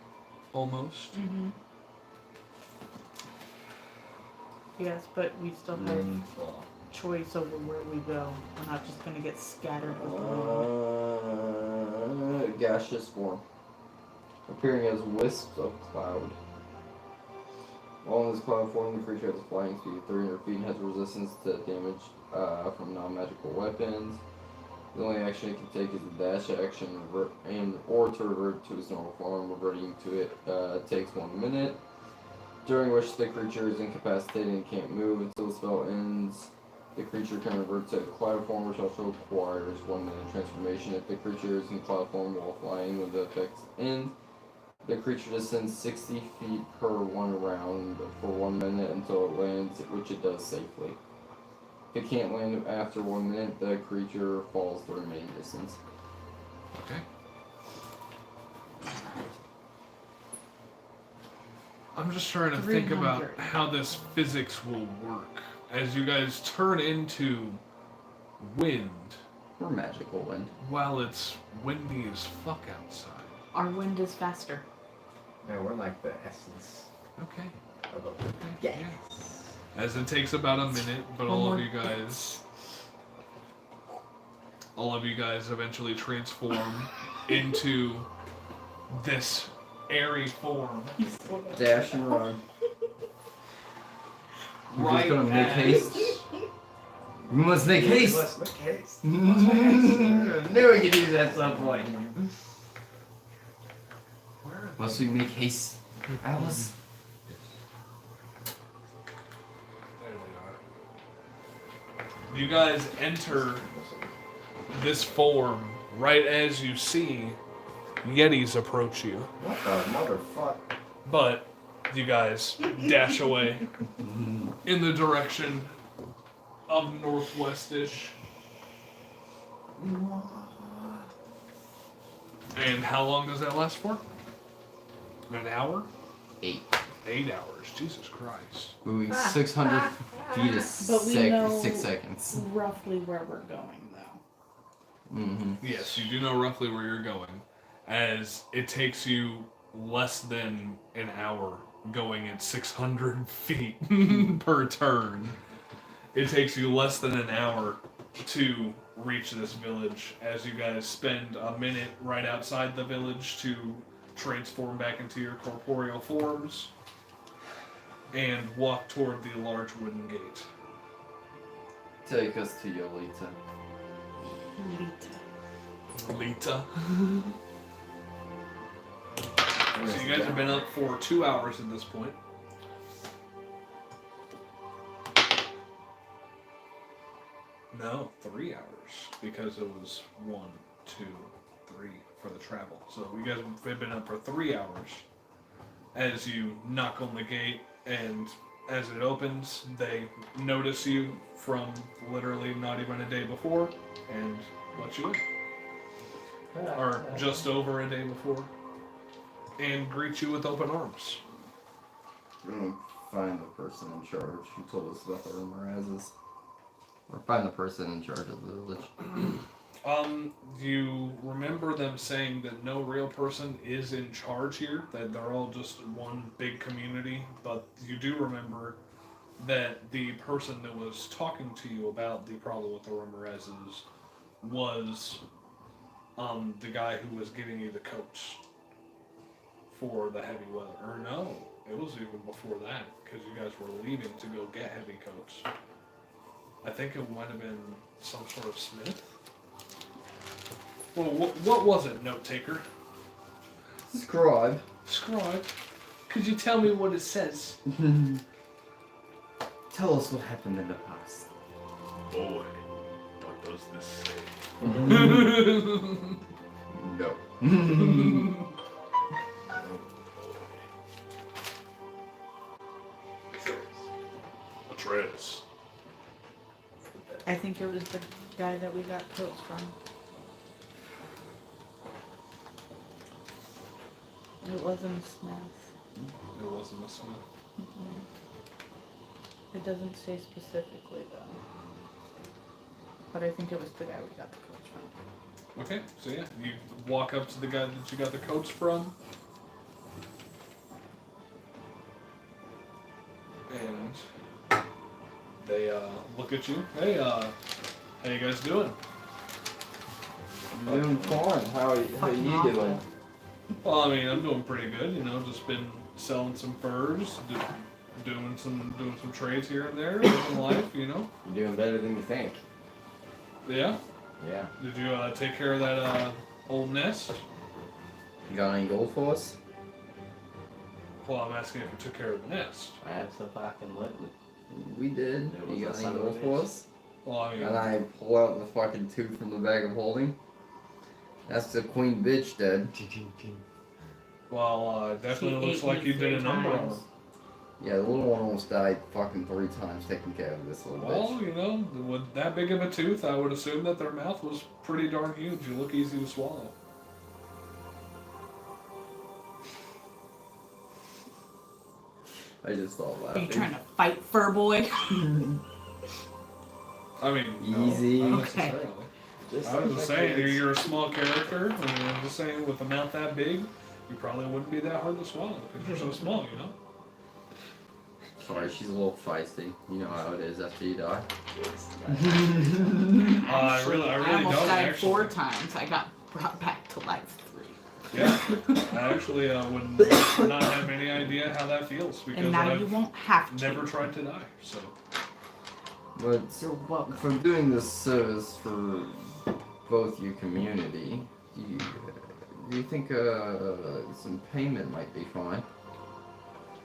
almost? Mm-hmm. Yes, but we still have choice over where we go. We're not just gonna get scattered with the wind. Gaseous form. Appearing as wisps of cloud. While in this cloud form, the creature has a flying speed of 300 feet and has resistance to damage from non-magical weapons. The only action it can take is a dash action or to revert to its normal form. Reverting to it takes 1 minute, during which the creature is incapacitated and can't move until the spell ends. The creature can revert to cloud form, which also requires 1 minute transformation. If the creature is in cloud form while flying when the effects end, the creature descends 60 feet per 1 round for 1 minute until it lands, which it does safely. If it can't land after 1 minute, the creature falls the remaining distance. Okay. I'm just trying to think about 300. how this physics will work. As you guys turn into wind, Or magical wind. while it's windy as fuck outside. Our wind is faster. Yeah, we're like the essence Okay. of a Yeah. As it takes about a minute, but all of you guys eventually transform into this airy form. Dash and run. We're Right just gonna make as- haste. We must make haste! Let's make haste. Knew we could use that at some point. Must we make haste? Alice? There they are. You guys enter this form right as you see Yetis approach you. What the motherfucker? But you guys dash away in the direction of northwestish. And how long does that last for? An hour? 8. 8 hours. Jesus Christ. Moving 600 feet a But we know- 6 seconds. Roughly where we're going, though. Mm-hmm. Yes, you do know roughly where you're going, as it takes you less than an hour going at 600 feet per turn. It takes you less than an hour to reach this village, as you guys spend a minute right outside the village to transform back into your corporeal forms and walk toward the large wooden gate. Take us to Yolita. Lita. So you guys have been up for 2 hours at this point. No, 3 hours, because it was 1, 2, 3 for the travel. So you guys have been up for 3 hours. As you knock on the gate, and as it opens, they notice you from literally not even a day before, and let you in. Or just over a day before, and greet you with open arms. find the person in charge who told us about the Ramirezes. Or find the person in charge of the village. You remember them saying that no real person is in charge here, that they're all just one big community, but you do remember that the person that was talking to you about the problem with the Ramirezes was the guy who was getting you the coats for the heavy weather. Or no, it was even before that, because you guys were leaving to go get heavy coats. I think it might have been some sort of smith. Well, what was it, note taker? Scribe. Scribe. Could you tell me what it says? Tell us what happened in the past. Boy, what does this say? No. Atreus. I think it was the guy that we got coats from. It wasn't a smith. It wasn't a smith. It doesn't say specifically though. But I think it was the guy we got the coats from. Okay, so yeah, you walk up to the guy that you got the coats from. And they look at you. Hey, how you guys doing? I'm doing fine. How are you doing? Well, I mean, I'm doing pretty good. You know, just been selling some furs, doing some trades here and there, living life. You know. You're doing better than you think. Yeah. Yeah. Did you take care of that old nest? You got any gold for us? Well, I'm asking if you took care of the nest. Absolutely. We did. It was You a got any son of a gold for bitch. us? Well, I mean, And I pull out the fucking tooth from the bag of holding. That's the queen bitch dead. well, definitely She looks ate like me you did a 3 number on times. her. Yeah, the little one almost died fucking 3 times taking care of this little Well, bitch. you know, with that big of a tooth, I would assume that their mouth was pretty darn huge. You look easy to swallow. I just thought Are you laughing. trying to fight, fur boy? I mean, Easy. no, not Okay. necessarily. Just I was like just that saying, kids. you're a small character. I mean, I'm just saying, with a mouth that big, you probably wouldn't be that hard to swallow because you're so small, you know. Sorry, she's a little feisty. You know how it is after you die. I really I almost don't died actually. 4 times. I got brought back to life 3. Yeah, I actually would not have any idea how that feels because And now you I've won't have to. never tried to die. So But You're welcome. from doing this service for both your community, do you think some payment might be fine?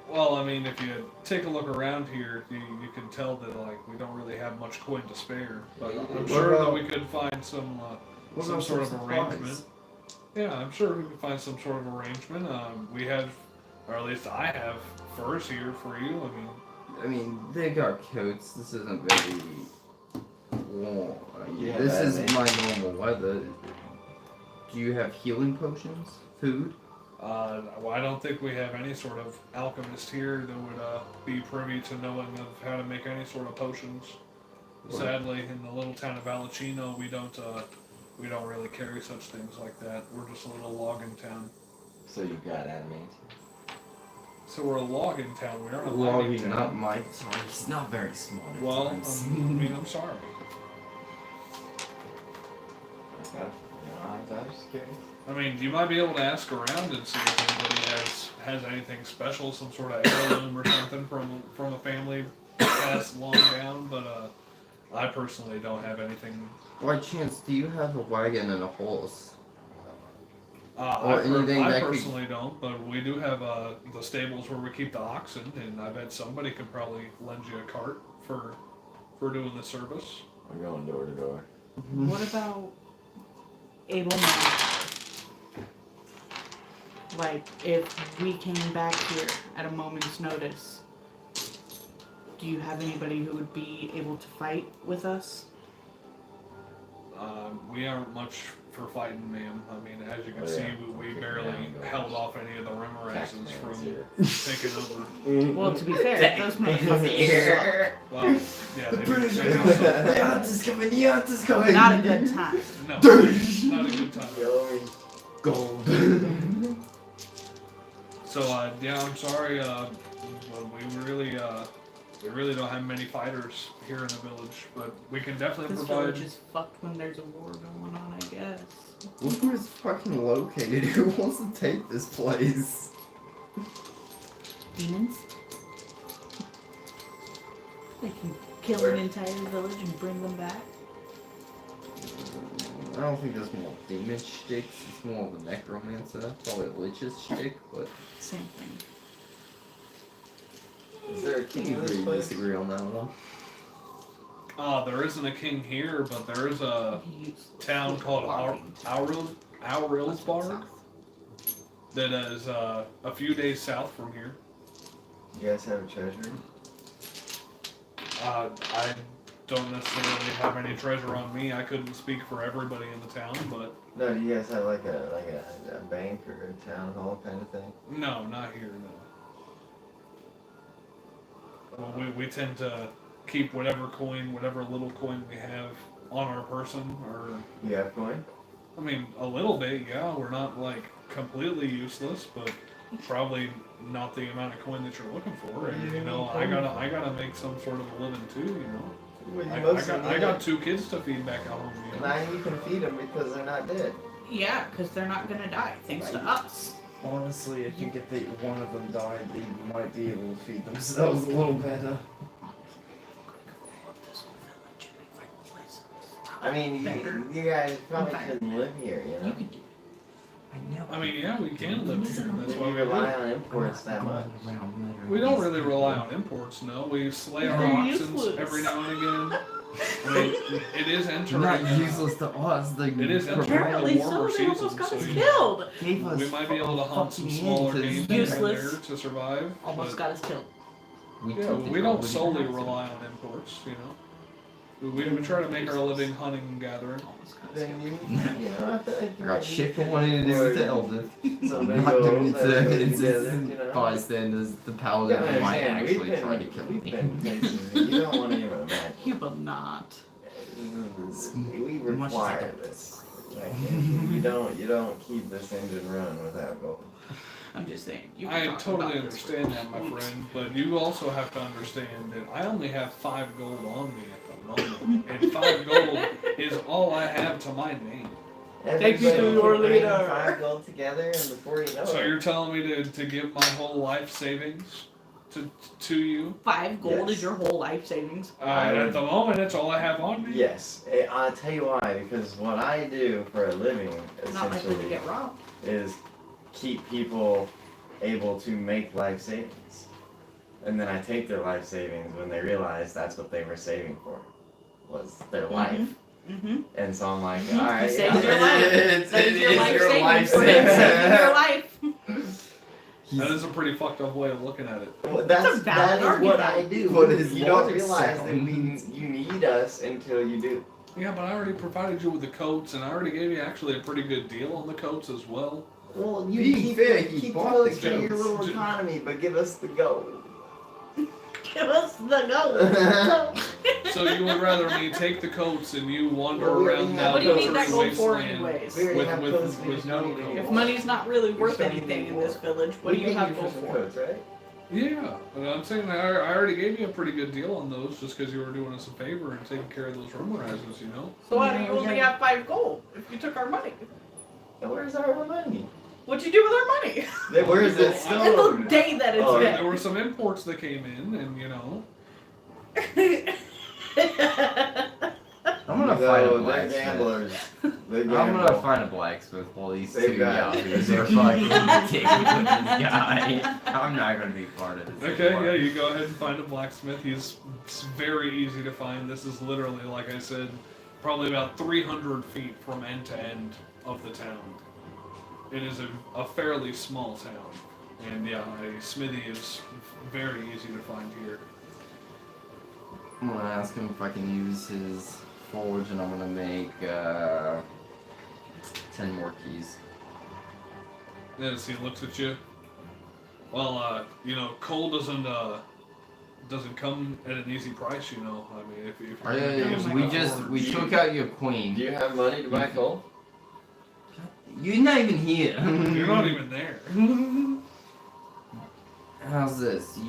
well, I mean, if you take a look around here, you can tell that like we don't really have much coin to spare. But I'm What sure that about- we could find some What some about sort of supplies? arrangement. Yeah, I'm sure we can find some sort of arrangement. We have, or at least I have, furs here for you. I mean, they got coats. This isn't very warm. Yeah, this that is makes- my normal weather. Do you have healing potions? Food? Well, I don't think we have any sort of alchemist here that would be privy to knowing of how to make any sort of potions. What? Sadly, in the little town of Valachino, we don't really carry such things like that. We're just a little logging town. So you got adamantium. So we're a logging town. We aren't a mining Logging, town. not my. Sorry, he's not very smart. at Well, times. I'm sorry. Okay. I was just curious. I mean, you might be able to ask around and see if anybody has anything special, some sort of heirloom or something from a family passed long down. But I personally don't have anything. By chance, do you have a wagon and a horse? I anything that could- personally don't, but we do have the stables where we keep the oxen, and I bet somebody could probably lend you a cart for doing the service. I'm going door to door. What about able men? Like, if we came back here at a moment's notice, do you have anybody who would be able to fight with us? We aren't much for fighting, ma'am. I mean, as you can Oh, see, yeah. we barely held off any of the Remorazes from taking over. Well, to be fair, those motherfuckers Well, yeah, they did. The aunt is coming, the aunt is coming. not a good time. No, not a good time. Yo, gold. So, yeah, I'm sorry, but we really don't have many fighters here in the village, but we can definitely This provide. village is fucked when there's a war going on, I guess. Look where it's fucking located. Who wants to take this place? Demons? They can kill an entire village and bring them back. I don't think there's more demon shticks. It's more of a necromancer. Probably a lich's shtick, but Same thing. Is there a I king can in this agree place? disagree on that one. There isn't a king here, but there is a town called Aurelsbarg that is a few days south from here. You guys have a treasure? I don't necessarily have any treasure on me. I couldn't speak for everybody in the town, but No, do you guys have like a bank or a town hall kind of thing? no, not here, no. Well, we tend to keep whatever little coin we have on our person, or, You have coin? I mean, a little bit, yeah. We're not, like, completely useless, but probably not the amount of coin that you're looking for. And, you know, I gotta make some sort of a living too, you know. I got 2 kids to feed back at home, you know. Now you can feed them because they're not dead. Yeah, because they're not gonna die, thanks to us. Honestly, I think if one of them died, they might be able to feed themselves a little better. I mean, you guys probably couldn't live here, you know? I mean, yeah, we can live here. That's why We we rely live. on imports that much. We don't really rely on imports, no. We slay our They're oxen useless. every now and again. I mean, it is entering. Not useless to us. They It is entering Apparently the warmer so, they almost season, got so us you killed. Gave us we might be able to hunt some fucking smaller into game here and useless. there to survive. Almost but got us killed. yeah, we don't solely rely on imports, you know. We try to make our living hunting and gathering. Almost got us Then killed. you know, I feel like I got shit for wanting to do with the elders. So I'm they not go doing it together, to you innocent know? bystanders. The You paladin gotta might understand, actually try to kill we've me. been places that you don't want to even imagine. You will not. We Much as I require don't. this. Like, you don't keep this engine running without gold. I'm just saying. You can I talk totally about this for understand that, my weeks. friend, but you also have to understand that I only have 5 gold on me at the moment, and 5 gold is all I have to my name. Thank you, Everybody your can bring leader. 5 gold together, and before you know So it, you're telling me to give my whole life savings to you? 5 gold Yes. is your whole life savings. At the moment, that's all I have on me. yes. I'll tell you why. Because what I do for a living, Not likely to essentially, get robbed. is keep people able to make life savings. And then I take their life savings when they realize that's what they were saving for, was their life. Mm-hmm. And so I'm like, Mhm. alright, You saved your life. It's That is your life your savings life for him savings. saving your life. That is a pretty fucked up way of looking at it. Well, That's a that valid is what argument. I do. But his you don't logic realize that sounds- you need us until you do. Yeah, but I already provided you with the coats, and I already gave you actually a pretty good deal on the coats as well. Well, you Being keep, fair, he keep bought close the to your goats. little economy, but give us the gold. Give us the gold. So you would rather me take the coats and you wander Well, we around already now have What do you need that country gold for wasteland anyways? We already with, have with, coats, with no we just coat. need If money's not really worth spending anything in more. this village, what do you have gold some for? coats, right? Yeah, but I'm saying I already gave you a pretty good deal on those just because you were doing us a favor and taking care of those Remorazes, you know? So why do you only have 5 gold if you took our money? And where's our money? What'd you do with our money? Where is it In the stored? day that it's Oh, There been. were some imports that came in, and you know, I'm gonna find a No, they're blacksmith. gamblers. They I'm gamble. gonna find a blacksmith while these They've 2 got- yahoos are fucking taking with this guy. I'm not gonna be part of this. okay, anymore. yeah, you go ahead and find a blacksmith. It's very easy to find. This is literally, like I said, probably about 300 feet from end to end of the town. It is a fairly small town, and yeah, a smithy is very easy to find here. I'm gonna ask him if I can use his forge, and I'm gonna make 10 more keys. And as he looks at you, well, you know, coal doesn't come at an easy price, you know. I mean, if you're gonna be using We took out your queen. Do you have money to buy coal? You're not even here. You're not even there. How's this?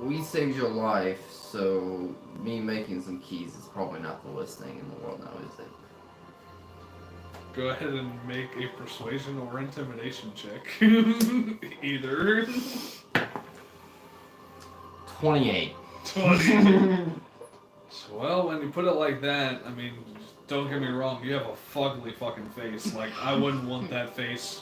We saved your life, so me making some keys is probably not the worst thing in the world now, is it? Go ahead and make a persuasion or intimidation check. Either. 28. 20. Well, when you put it like that, I mean, don't get me wrong, you have a fugly fucking face. Like, I wouldn't want that face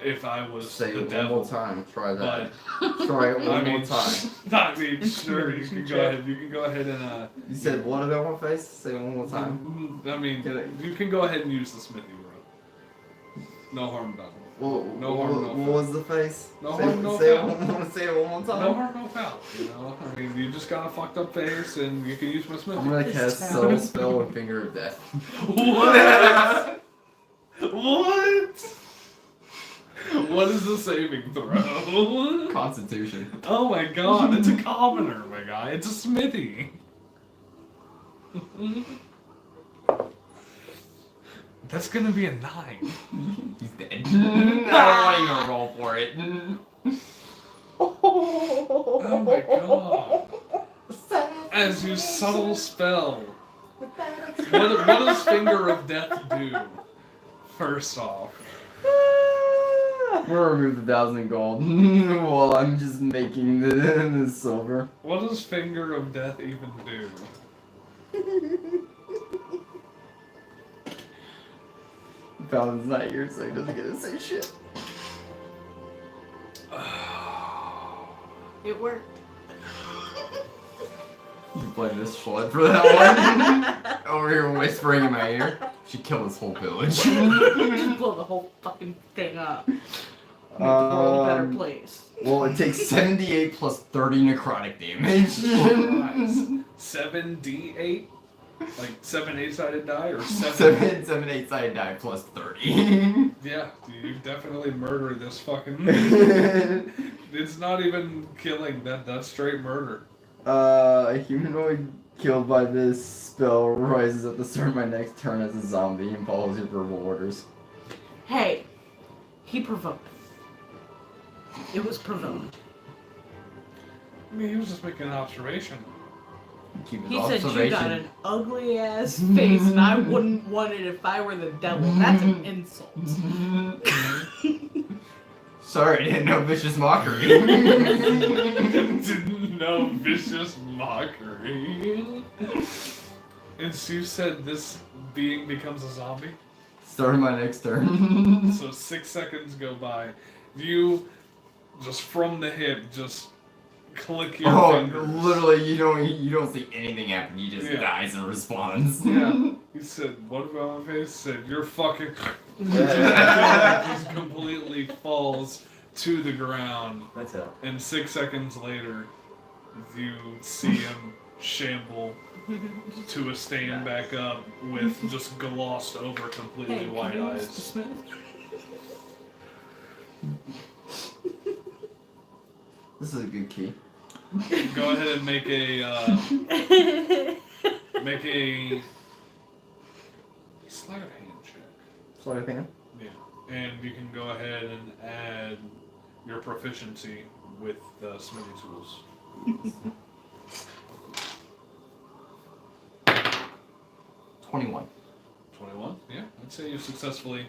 if I was Say the it one devil. more time. Try that. But, Try it I one mean, more time. I mean, sure, you can go ahead. You can go ahead and You said what about my face? Say it one more time. I mean, you can go ahead and use the smithy, bro. No harm done. Well, No harm, no what foul. was the face? No say, harm, no say foul. It say it one more time. No harm, no foul. You know, I mean, you just got a fucked up face, and you can use my smithy. I'm gonna cast Soul Spell with Finger of Death. What? What? What is the saving throw? Constitution. Oh my god, it's a commoner, my guy. It's a smithy. That's gonna be a 9. He's dead. I don't want you to roll for it. Oh my god. As you subtle spell. What does Finger of Death do? First off. I'm gonna remove the 1,000 gold while I'm just making the silver. What does Finger of Death even do? Paladin's not here, so he doesn't get to say shit. It worked. You blame this slut for that one. Over here whispering in my ear. She killed this whole village. Just blow the whole fucking thing up. Make the world a better place. Well, it takes 78 plus 30 necrotic damage. Nice. 7d8? Like 7 8-sided die or 7? 7 8-sided die plus 30. Yeah, you definitely murder this fucking. It's not even killing, that's straight murder. A humanoid killed by this spell rises at the start of my next turn as a zombie and follows your verbal orders. Hey, he provoked. It was provoked. I mean, he was just making an observation. Keep his He said you observation. got an ugly ass face, and I wouldn't want it if I were the devil. That's an insult. Sorry, didn't know vicious mockery. No vicious mockery. And Sue said this being becomes a zombie. Start of my next turn. So 6 seconds go by. You just from the hip just click your fingers. Literally, you don't see anything happen. He just Yeah. dies in response. Yeah. He said, "What about my face?" He said, "You're fucking." He completely falls to the ground, That's it. and 6 seconds later, you see him shamble to a stand back up with just glossed over, completely Hey, white can you use the eyes. smith? This is a good key. Go ahead and make a sleight of hand check. Sleight of hand. Yeah, and you can go ahead and add your proficiency with the smithy tools. 21. 21? Yeah, I'd say you successfully,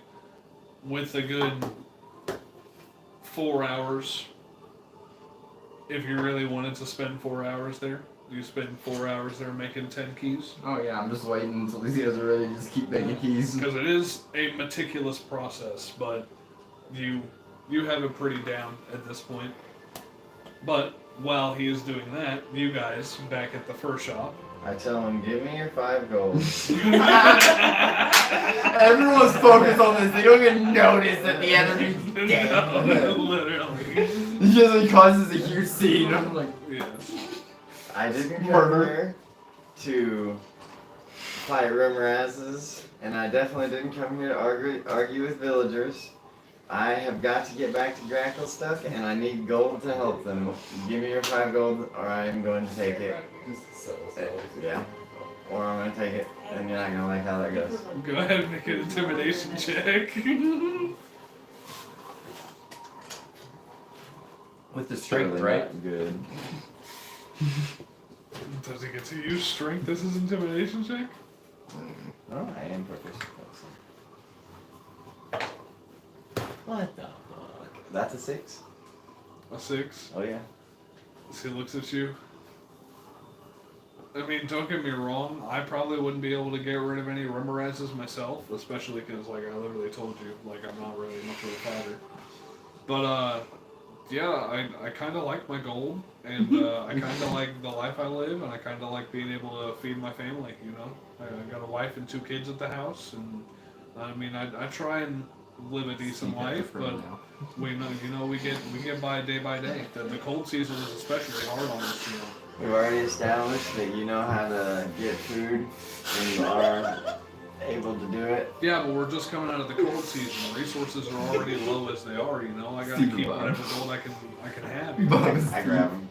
with a good 4 hours, if you really wanted to spend 4 hours there, you spend 4 hours there making 10 keys. Oh yeah, I'm just waiting until these guys are ready to just keep making keys. Because it is a meticulous process, but you have it pretty down at this point. But while he is doing that, you guys, back at the fur shop, I tell him, give me your 5 gold. Everyone's focused on this. They don't even notice that the enemy's dead. No, literally. It just causes a huge scene. I'm like, Yeah. I didn't come Murder. here to fight rumor asses, and I definitely didn't come here to argue with villagers. I have got to get back to Gracklestuck, and I need gold to help them. Give me your 5 gold, or I am going to take it. Yeah. Or I'm going to take it, and you're not going to like how that goes. Go ahead and make an intimidation check. With the strength, Totally right? not good. Does he get to use strength as his intimidation check? Oh, I am proficient. What the fuck? That's a 6. A 6. Oh yeah. As he looks at you. I mean, don't get me wrong, I probably wouldn't be able to get rid of any rumorizes myself, especially because, like, I literally told you, like, I'm not really much of a fighter. But, yeah, I kind of like my gold, and I kind of like the life I live, and I kind of like being able to feed my family, you know? I got a wife and 2 kids at the house, and, I mean, I try and live a decent life, but we know, you know, we get by day. The cold season is especially hard on us, you know. We've already established that you know how to get food, and you are able to do it. Yeah, but we're just coming out of the cold season. Resources are already low as they are, you know. I gotta keep whatever gold I can have. You know? I grab them.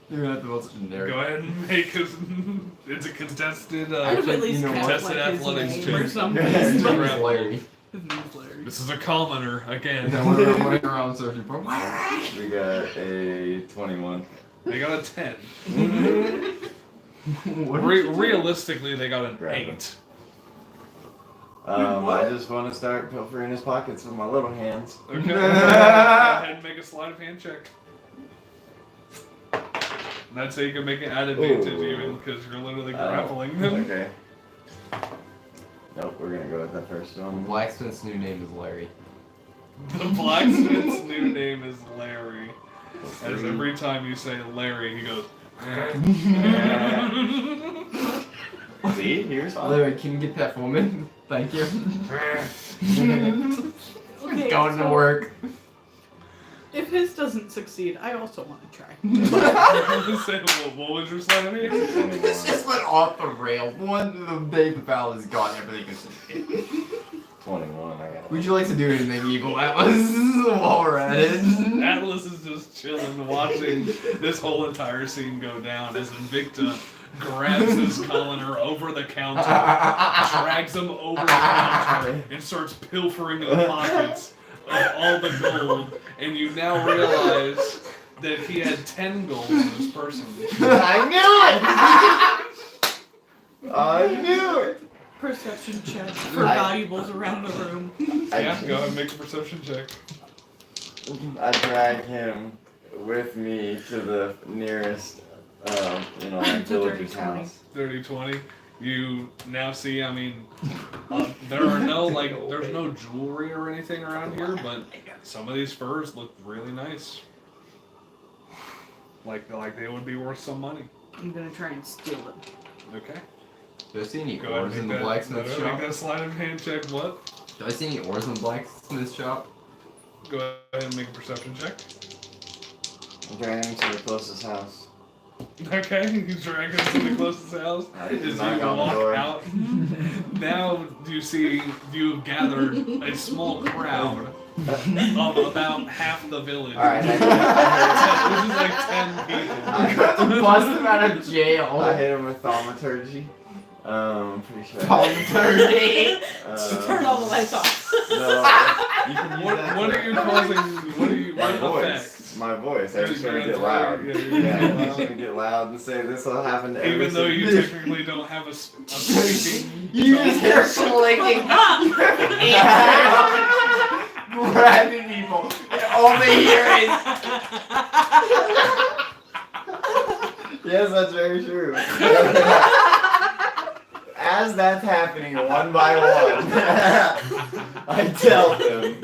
You're not the most generic. Go ahead and make us. It's a contested, I would at least you know catch, contested like, his athletics name check. or something. His His name name's is Larry. His name's Larry. This is a commoner again. Then we're running around searching for. We got a 21. They got a 10. What? Realistically, they got an Grab 8. I just want to start pilfering his pockets with my little hands. Okay. Go ahead and make a sleight of hand check. And I'd say you can make an add advantage even because you're literally grappling them. Okay. Nope, we're gonna go with that first one. Blacksmith's new name is Larry. The blacksmith's new name is Larry. As every time you say Larry, he goes. See, he responds. Larry, can you get that for me? Thank you. Okay, Going to so work. If his doesn't succeed, I also want to try. Say, what was your sleight of hand? This just went off the rail. One, the day the battle is gone, everything is. 21, I got it. Would you like to do anything evil, Atlas? While we're at it. Atlas is just chilling, watching this whole entire scene go down as Invicta grabs his Colliner over the counter, drags him over the counter, and starts pilfering the pockets of all the gold, and you now realize that he had 10 gold in his person. I knew it! I knew it! Perception check for valuables around the room. Yeah, go ahead and make a perception check. I drag him with me to the nearest, villager's house. 30-20. You now see, I mean, there are there's no jewelry or anything around here, but some of these furs look really nice. Like they would be worth some money. I'm gonna try and steal them. Okay. Do I see any Go ahead ores and in make the blacksmith make shop? that sleight of hand check. What? Do I see any ores in the blacksmith shop? Go ahead and make a perception check. I'm dragging him to the closest house. Okay, you drag him to the closest house. I As you knock on the walk door. out, now you've gathered a small crowd of about half the village. Alright, Which is like 10 people. Bust him out of jail. I hit him with thaumaturgy. Pretty sure. Thaumaturgy. Turn all the lights off. No, you can use that What for- are you causing? My What voice. effect? My voice. I'm just gonna Yeah, get loud. yeah, Yeah, yeah. I'm just gonna get loud and say this will happen to every Even though you single- technically don't have a speaking. You just hear clicking. Grabbing people. And all they hear is. Yes, that's very true. As that's happening one by one, I tell them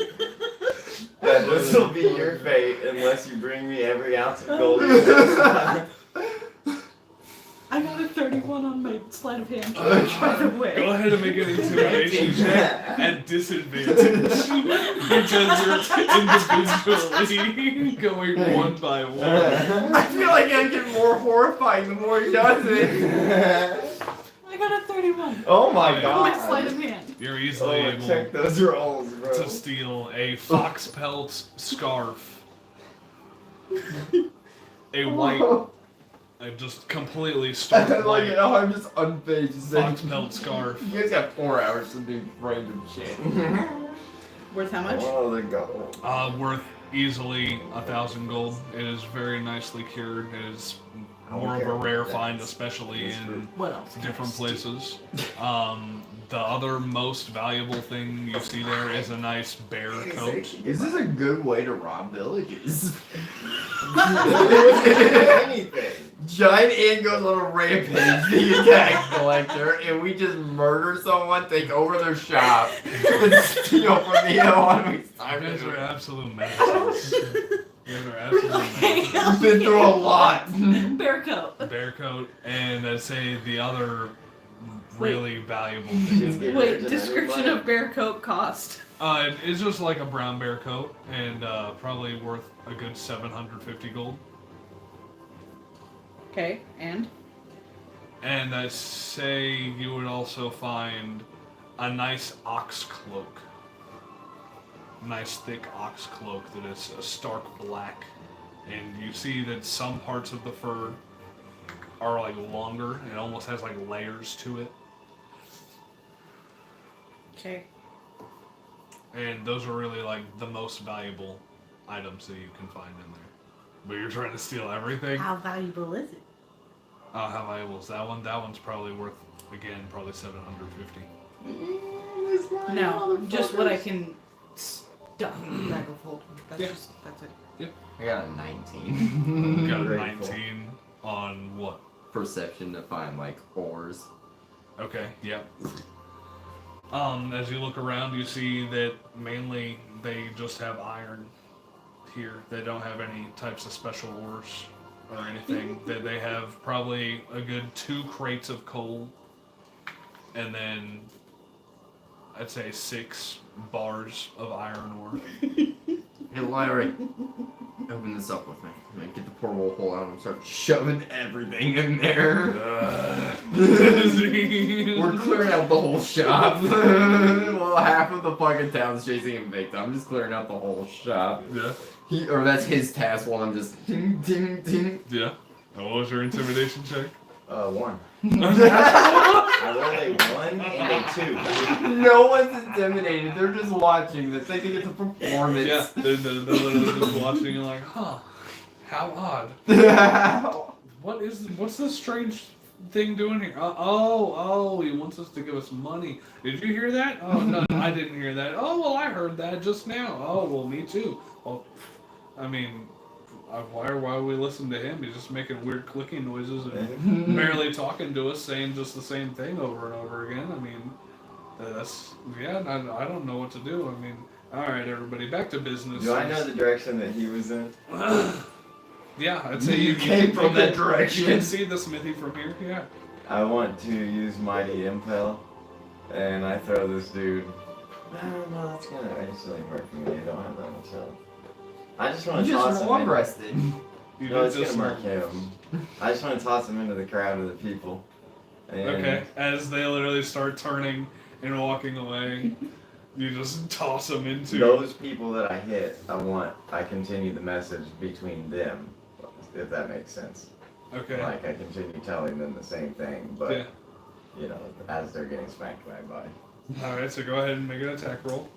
that this will be your fate unless you bring me every ounce of gold. I got a 31 on my sleight of hand check, by the Go way. ahead and make an intimidation check at disadvantage because you're individually going one by one. I feel like I get more horrifying the more he does it. I got a 31. Oh my Oh, My god. sleight of hand. You're Oh, easily able check those rolls, bro. to steal a fox pelt scarf, a white, a just completely stark Like, white you know, I'm just unfazed. Just fox saying, pelt scarf. You guys got 4 hours to do random shit. Worth how much? Oh, the gold. Worth easily 1,000 gold. It is very nicely cured. It is more of a rare find, especially in What else? different places. The other most valuable thing you see there is a nice bear coat. Is this a good way to rob villages? Anything. Giant Ant goes on a rampage, the tax collector, and we just murder someone, take over their shop, and steal from the one we You started. guys are absolute menaces. You guys are absolute menaces. I've been through a lot. Bear coat. Bear coat, and I'd say the other really valuable thing. Wait, description of bear coat cost. It's just like a brown bear coat, and probably worth a good 750 gold. Okay, and? And I say you would also find a nice ox cloak. Nice thick ox cloak that is a stark black. And you see that some parts of the fur are like longer. It almost has like layers to it. Okay. And those are really like the most valuable items that you can find in there. But you're trying to steal everything? How valuable is it? How valuable is that one? That one's probably worth, again, probably 750. No, just what I can stuff in the bag of holding. That's Yeah. that's it. I got a 19. You got a Grateful. 19 on what? Perception to find, like, ores. Okay, yep. As you look around, you see that mainly they just have iron here. They don't have any types of special ores or anything. They have probably a good 2 crates of coal, and then I'd say 6 bars of iron ore. Hey, Larry, open this up with me. I'm gonna get the portable hole out and start shoving everything in there. We're clearing out the whole shop. Well, half of the fucking town's chasing him victim. I'm just clearing out the whole shop. Yeah. Or that's his task while I'm just ding, ding, ding. Yeah. And what was your intimidation check? 1. I rolled a 1 and a 2. No one's intimidated. They're just watching this. They think it's a performance. Yeah, they're literally just watching and like, huh, how odd. What's this strange thing doing here? Oh, he wants us to give us money. Did you hear that? Oh, no, I didn't hear that. Oh, well, I heard that just now. Oh, well, me too. Well, I mean, why would we listen to him? He's just making weird clicking noises and barely talking to us, saying just the same thing over and over again. I mean, I don't know what to do. I mean, all right, everybody, back to business. Do I know the direction that he was in? Yeah, I'd say You came from that You direction. can see the smithy from here. Yeah. I want to use Mighty Impel, and I throw this dude. No, that's gonna actually hurt me. I don't have that much health. I just want to You toss just him long in. rested. You No, did it's just gonna mark him. I just want to toss him into the crowd of the people. And Okay, as they literally start turning and walking away, you just toss them into. Those people that I hit, I continue the message between them, if that makes sense. Okay. Like I continue telling them the same thing, but Yeah. you know, as they're getting smacked back by. All right, so go ahead and make an attack roll.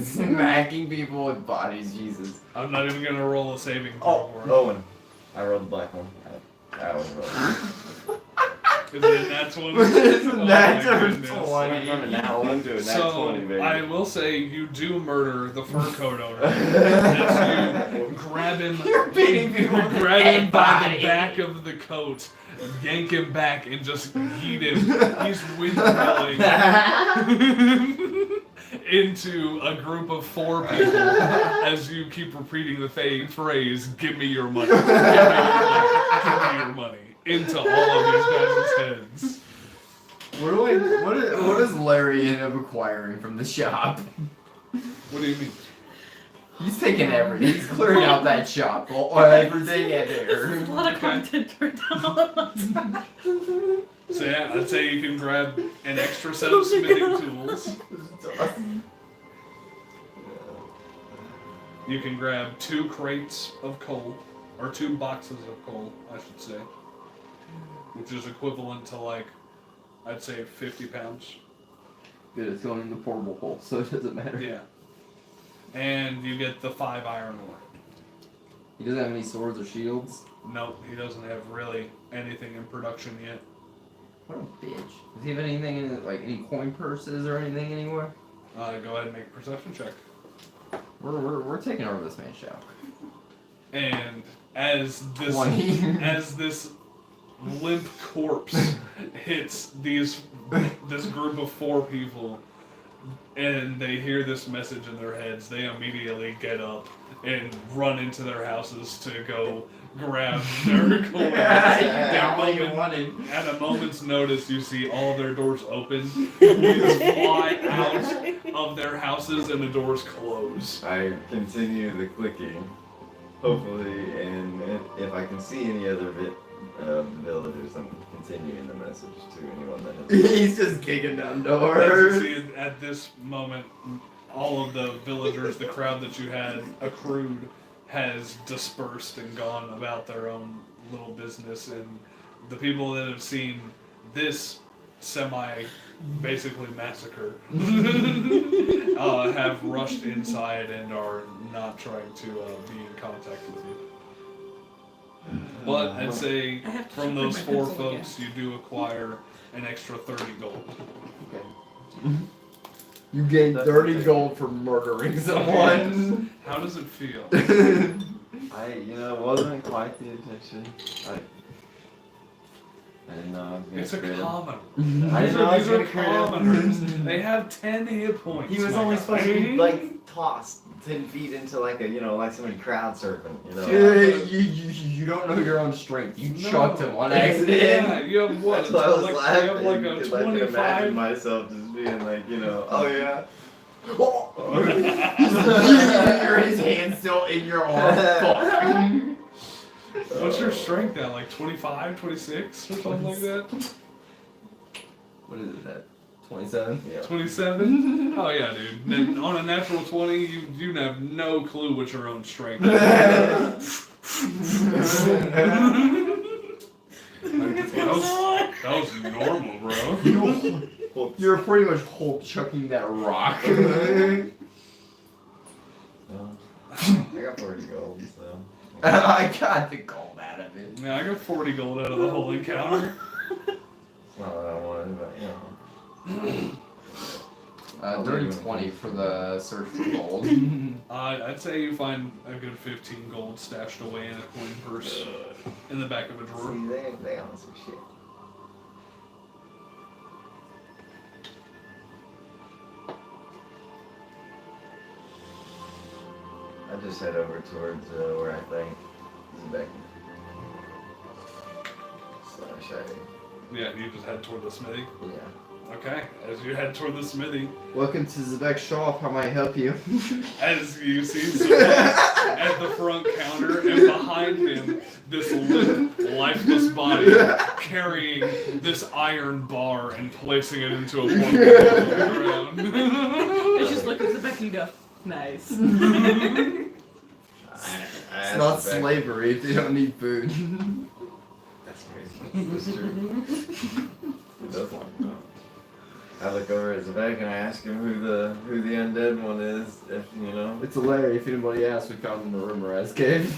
Smacking people with bodies, Jesus. I'm not even gonna roll a saving throw Oh, for it. Owen. I rolled the black one. I was rolling. Is it a nat 20? It's a Oh nat my 20. goodness. I'm from a nat 1 to a nat So 20, baby. I will say you do murder the fur coat owner. As you grab him, You're beating people with a grab him dead by body. the back of the coat, yank him back, and just yeet him. He's windmilling into a group of 4 people as you keep repeating the phrase, "Give me your money, give me your money," into all of these guys' heads. What does Larry end up acquiring from the shop? What do you mean? He's taking everything. He's clearing out that shop. Everything in This there. is a lot of content right now. So yeah, I'd say you can grab an extra set of smithing tools. You can grab 2 crates of coal, or 2 boxes of coal, I should say, which is equivalent to like, I'd say 50 pounds. Good, it's going in the portable hole, so it doesn't matter. Yeah. And you get the 5 iron ore. He doesn't have any swords or shields. Nope, he doesn't have really anything in production yet. What a bitch. Does he have anything in it, like any coin purses or anything anywhere? Go ahead and make a perception check. We're taking over this man's shop. And as this 20. as this limp corpse hits this group of 4 people, and they hear this message in their heads, they immediately get up and run into their houses to go grab their coal. At a moment's notice, you see all their doors open. These fly out of their houses, and the doors close. I continue the clicking, hopefully, and if I can see any other villagers, I'm continuing the message to anyone that has. He's just kicking down As doors. you see, at this moment, all of the villagers, the crowd that you had accrued, has dispersed and gone about their own little business, and the people that have seen this basically massacre have rushed inside and are not trying to be in contact with you. But I'd say I have to from sharpen those my 4 pencil folks, you do acquire an extra 30 gold. You gain That's 30 okay. gold for murdering someone. How does it feel? Wasn't quite the intention. I didn't know I was gonna It's a create him. common. I didn't know I was These are gonna create him. commoners. They have 10 hit points. He was my only guy. supposed to be like tossed 10 feet into like a, like somebody crowd surfing, You don't know your own strength. You No. chucked him on Yeah, accident. you have what? That's why I was you laughing, have like a because I can imagine 25. myself just being like, oh yeah. His hand still in your arm. Fuck. What's your strength now? Like 25, 26 or something like that? What is it at? 27? Yeah. 27? Oh yeah, dude. Then on a natural 20, you have no clue what your own strength is. That was normal, bro. You're pretty much Hulk chucking that rock. I got 40 gold, so. I got the gold out of it. Yeah, I got 40 gold out of the whole encounter. It's not what I wanted, but Dirty 20 for the search for gold. I'd say you find a good 15 gold stashed away in a coin purse in the back of a drawer. See, they on some shit. I just head over towards where I think is Becky. Slash I. Yeah, you just head toward the smithy. Yeah. Okay, as you head toward the smithy, Welcome to Zebek's shop. How may I help you? as you see Zebek at the front counter, and behind him, this limp, lifeless body carrying this iron bar and placing it into a portable on the ground. I just look at the Becky and go, nice. It's not slavery if they don't need food. That's crazy. That's true. It does like that. I look over at Zebek and I ask him who the undead one is, if you know. It's hilarious. If anybody asks, we found him in the Rimmerez cave.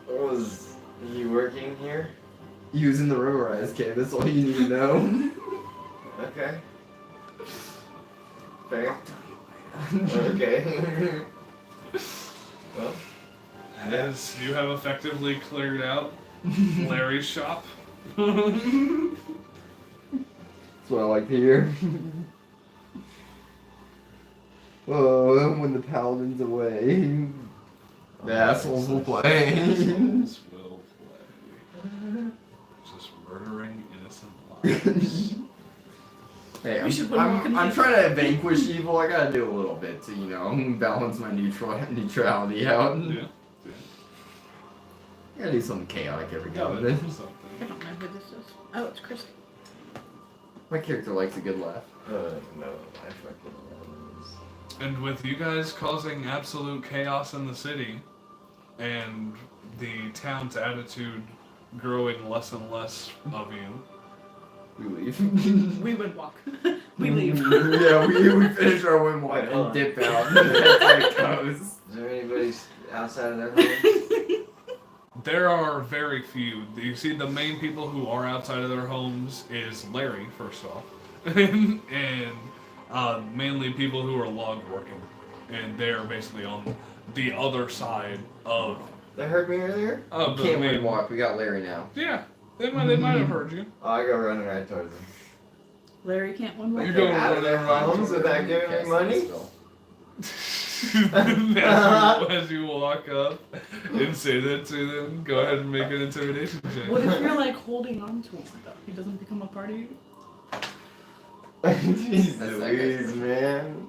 Was he working here? He was in the Rimmerez cave. That's all you need to know. Okay. Fair. Okay. Well, As you have effectively cleared out Larry's shop. That's what I like to hear. Oh, when the paladin's away, the assholes will play. Assholes will play. Just murdering innocent lives. Hey, We should put him in I'm the- trying to vanquish evil. I gotta do a little bit to, balance my neutrality out. Yeah. I gotta do something chaotic every now Go and ahead then. for something. I don't know who this is. Oh, it's Christy. My character likes a good laugh. No, I fucking love this. And with you guys causing absolute chaos in the city, and the town's attitude growing less and less of you, We leave. We would walk. We leave. Yeah, we finish our win one Wait, hold and on. dip out. That's how it goes. Is there anybody outside of their home? there are very few. You see, the main people who are outside of their homes is Larry, first off, and mainly people who are log working, and they're basically on the other side of They heard me earlier? the Can't main. win walk. We got Larry now. Yeah, they might have heard you. Oh, I go running right towards them. Larry can't win You one. go Get out of their homes without giving me Cast money? that spell. as you walk up and say that to them, go ahead and make an intimidation check. What if you're like holding on to him though? He doesn't become a part of you? Jeez That's Louise, man.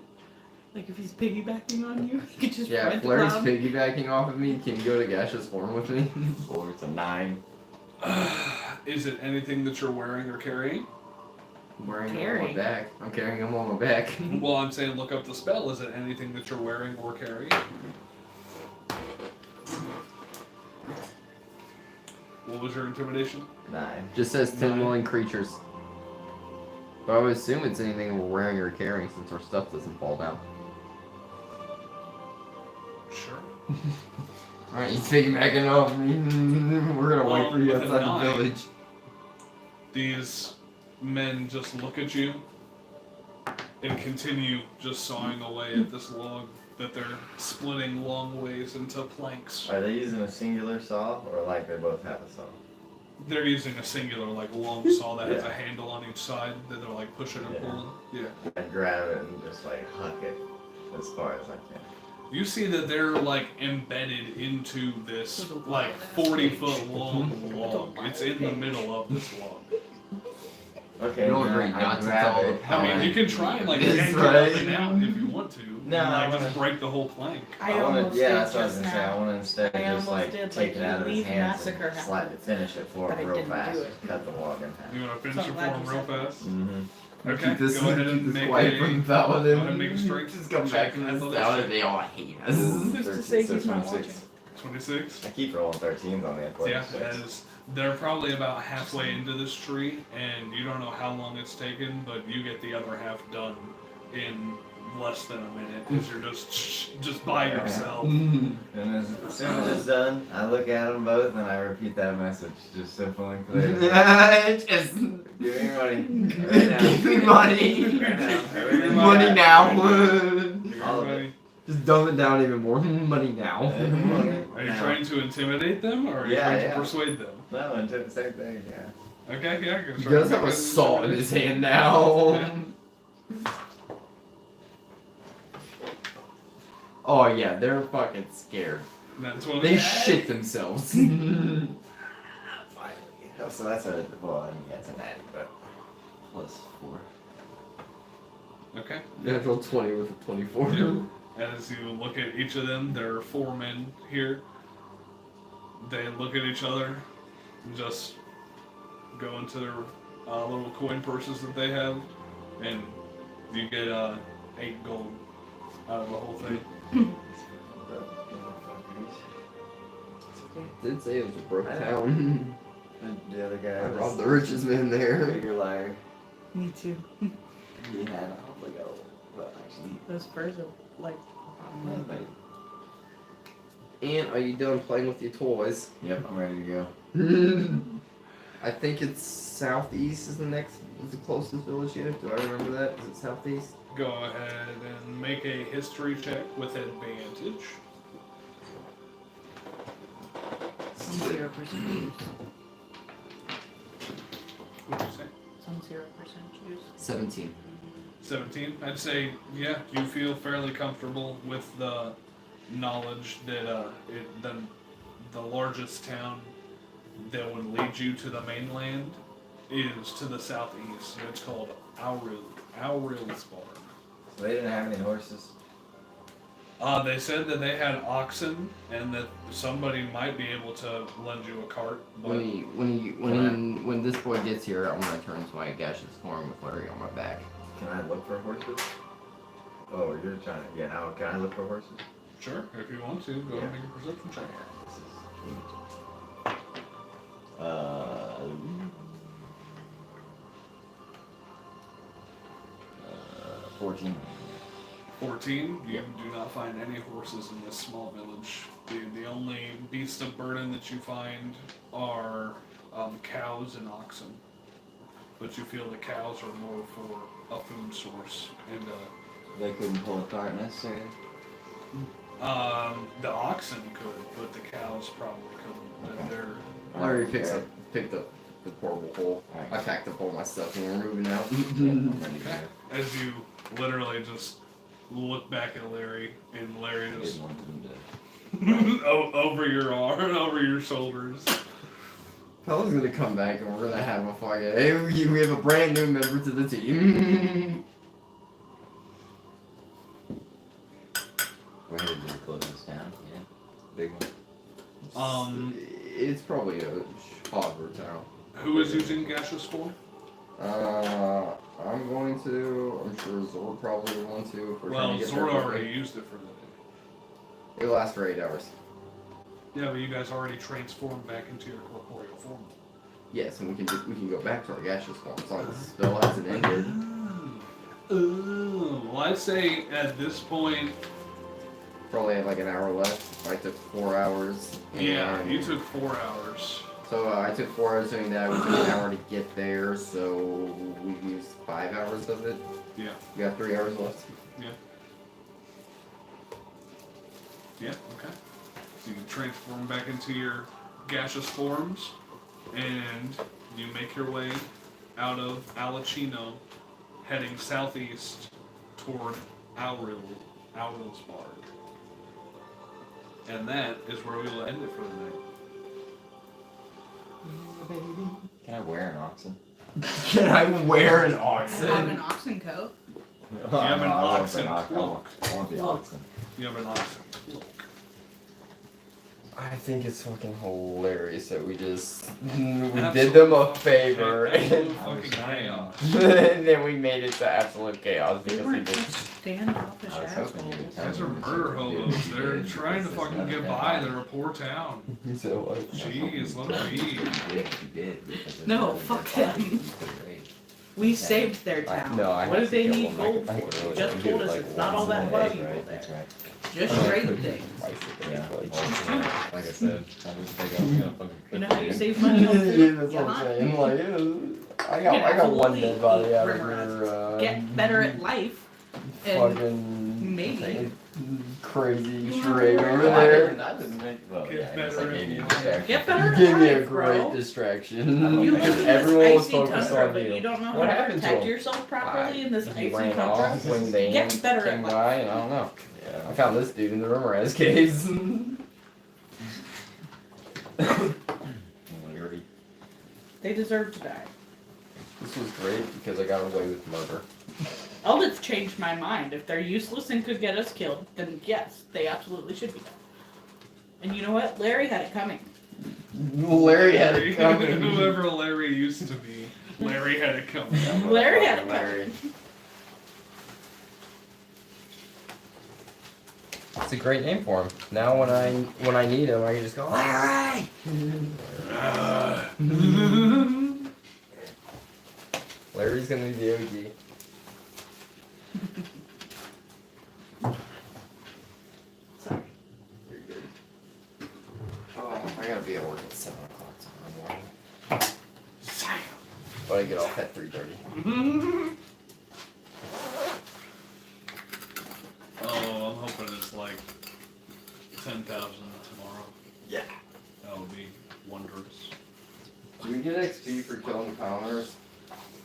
Like if he's piggybacking on you, you could just Yeah, ride if the Larry's cloud. piggybacking off of me, can you go to gaseous form with me? Or it's a 9. Is it anything that you're wearing or carrying? I'm wearing him on my Carrying. back. I'm carrying him on my back. Well, I'm saying look up the spell. Is it anything that you're wearing or carrying? What was your intimidation? 9. Just says 10 Nine. willing creatures. But I would assume it's anything we're wearing or carrying since our stuff doesn't fall down. Sure. Alright, he's piggybacking off me. We're gonna Well, wait for you with a outside the nine. village. These men just look at you and continue just sawing away at this log that they're splitting long ways into planks. Are they using a singular saw or like they both have a saw? They're using a singular, like, long saw that has a Yeah. handle on each side that they're, like, pushing and Yeah. pulling. Yeah. I grab it and just like huck it as far as I can. You see that they're, like, embedded into this, There's a wild like, ass 40-foot long log. wild It's in the middle of this log. Okay, You don't now agree I not to grab tell it. the I mean, you can try and, like, It is yank it up right. and out if you want to. No, and, I like, just wanna- break the whole plank. I wanna, almost yeah, did that's what I was just gonna say. I now. want to instead I just almost like did, take like, it out of his leave hands massacre and slide, happens. finish it for But I him real didn't fast. do it. Cut the log in half. You want to finish So it for glad him you real said that. fast? Mm-hmm. Okay, Keep this, go ahead keep and this make quiet from a... Paladin. go ahead and make a strength Just come check back from at this the town list. and they all hate us. Who's to say he's not 26. watching? 26? I keep rolling 13s on the Yeah, athletics. as they're probably about halfway into this tree, and you don't know how long it's taken, but you get the other half done in less than a minute, because you're just by yourself. And as soon as it's done, I look at them both and I repeat that message just simple and clear. Just Give me your money. Right now. give me money. Right now. Everything I Money got. now. All of it. Everybody- Just dumb it down even more. Money now. Money Are you now. trying to intimidate them, or are you Yeah, trying yeah. to persuade them? No, I did the same thing, yeah. Okay, yeah, go He try does to have a make saw in intimidation. his hand now. Oh yeah, they're fucking scared. That's one of They the... shit themselves. Finally. Oh, so that's a, well, I mean, that's a 9, but plus 4. Okay. Natural 20 with a 24. Yeah. As you look at each of them, there are 4 men here. They look at each other, and just go into their little coin purses that they have, and you get 8 gold out of the whole thing. Did say it was a broke town. The other guy I was robbed the richest man there. bigger liar. Me too. He had a whole gold, but actually, Those furs are like. And are you done playing with your toys? Yep, I'm ready to go. I think it's southeast is the closest village here. Do I remember that? Is it southeast? Go ahead and make a history check with advantage. Some 0% use. What'd you say? Some 0% use. 17. 17. I'd say, yeah, you feel fairly comfortable with the knowledge that the largest town that would lead you to the mainland is to the southeast. It's called Auru. Aurel's barn. So they didn't have any horses. They said that they had oxen and that somebody might be able to lend you a cart. But When this boy gets here, I'm gonna turn to my gaseous form with Larry on my back. Can I look for horses? Oh, you're trying to. Yeah, now can I look for horses? sure, if you want to, go ahead and make a perception check. This is 14. 14, you do not find any horses in this small village. The only beasts of burden that you find are cows and oxen. But you feel the cows are more for a food source. And They couldn't pull a cart necessarily. the oxen could, but the cows probably couldn't. But they're Larry picked up the portable hole. Alright. I packed up all my stuff and we're moving out. okay. As you literally just look back at Larry, and Larry I just didn't want them to. over your arm, over your shoulders. Pella's gonna come back and we're gonna have a fucking. Hey, we have a brand new member to the team. Where did you close this down? Yeah. Big one. It's probably a harbor town. Who is using gaseous form? I'm going to. I'm sure Zord probably will want to. If we're Well, trying to get Zord there already quickly. used it for the day. It lasts for 8 hours. Yeah, but you guys already transformed back into your corporeal form. Yes, and we can go back to our gaseous form as long as the spell hasn't ended. Well, I'd say at this point, Probably have like an hour left. I took 4 hours. yeah, and- you took 4 hours. So I took 4 hours doing that. We took an hour to get there, so we used 5 hours of it. Yeah. We got 3 hours left. Yeah, okay. So you can transform back into your gaseous forms, and you make your way out of Alachino, heading southeast toward Aurel's barn. And that is where we will end it for the night. Can I wear an oxen? Can I wear an I have an oxen? oxen coat. You have an oxen I cloak. want the oxen. You have an oxen cloak. I think it's fucking hilarious that we just we did Absolute- them a favor Absolute and, fucking chaos. and then we made it to absolute chaos They because we weren't just just standoffish I was hoping you would assholes. tell Guys are murder hobos. They're trying to fucking get by. They're a poor town. so what? Jeez, let them be. You did. because of No, the- fuck the- them. the- We saved their I- town. no, I What have do they to kill need them. gold I for? can You just do told it, us like, it's not all once that a day, valuable right? there. That's right. Just trade things. Yeah. Like, Like I said, I was thinking I was gonna fucking You know cook how you it. save money on yeah, food? that's You what I'm hunt. saying. Like, I got Yeah, one fully dead body out of rigorous. your Get better at life. And fucking maybe crazy charade over there. I didn't make. Well, Get yeah, I guess better I gave you a at distraction. get better You at gave me a life, great bro. distraction. You live Because in everyone this was icy focused tundra, on but you. you don't know What how to happened to protect him? yourself properly in this He icy ran tundra. off when they Get better came at life. by, and I don't know. Yeah. I found this dude in the Rumorez caves. Liberty. They deserve to die. This was great because I got away with murder. Eldritch changed my mind. If they're useless and could get us killed, then yes, they absolutely should be done. And you know what? Larry had it coming. Larry had it coming. Whoever Larry used to be, Larry had it coming. Larry had it Larry. coming. It's a great name for him. Now when I need him, I can just go Larry. Larry's gonna be the OG. Sorry. You're good. Oh, I gotta be at work at 7 o'clock tomorrow morning. But I get off at 3:30. Oh, I'm hoping it's like 10,000 tomorrow. Yeah. That would be wondrous. Do we get XP for killing commoners?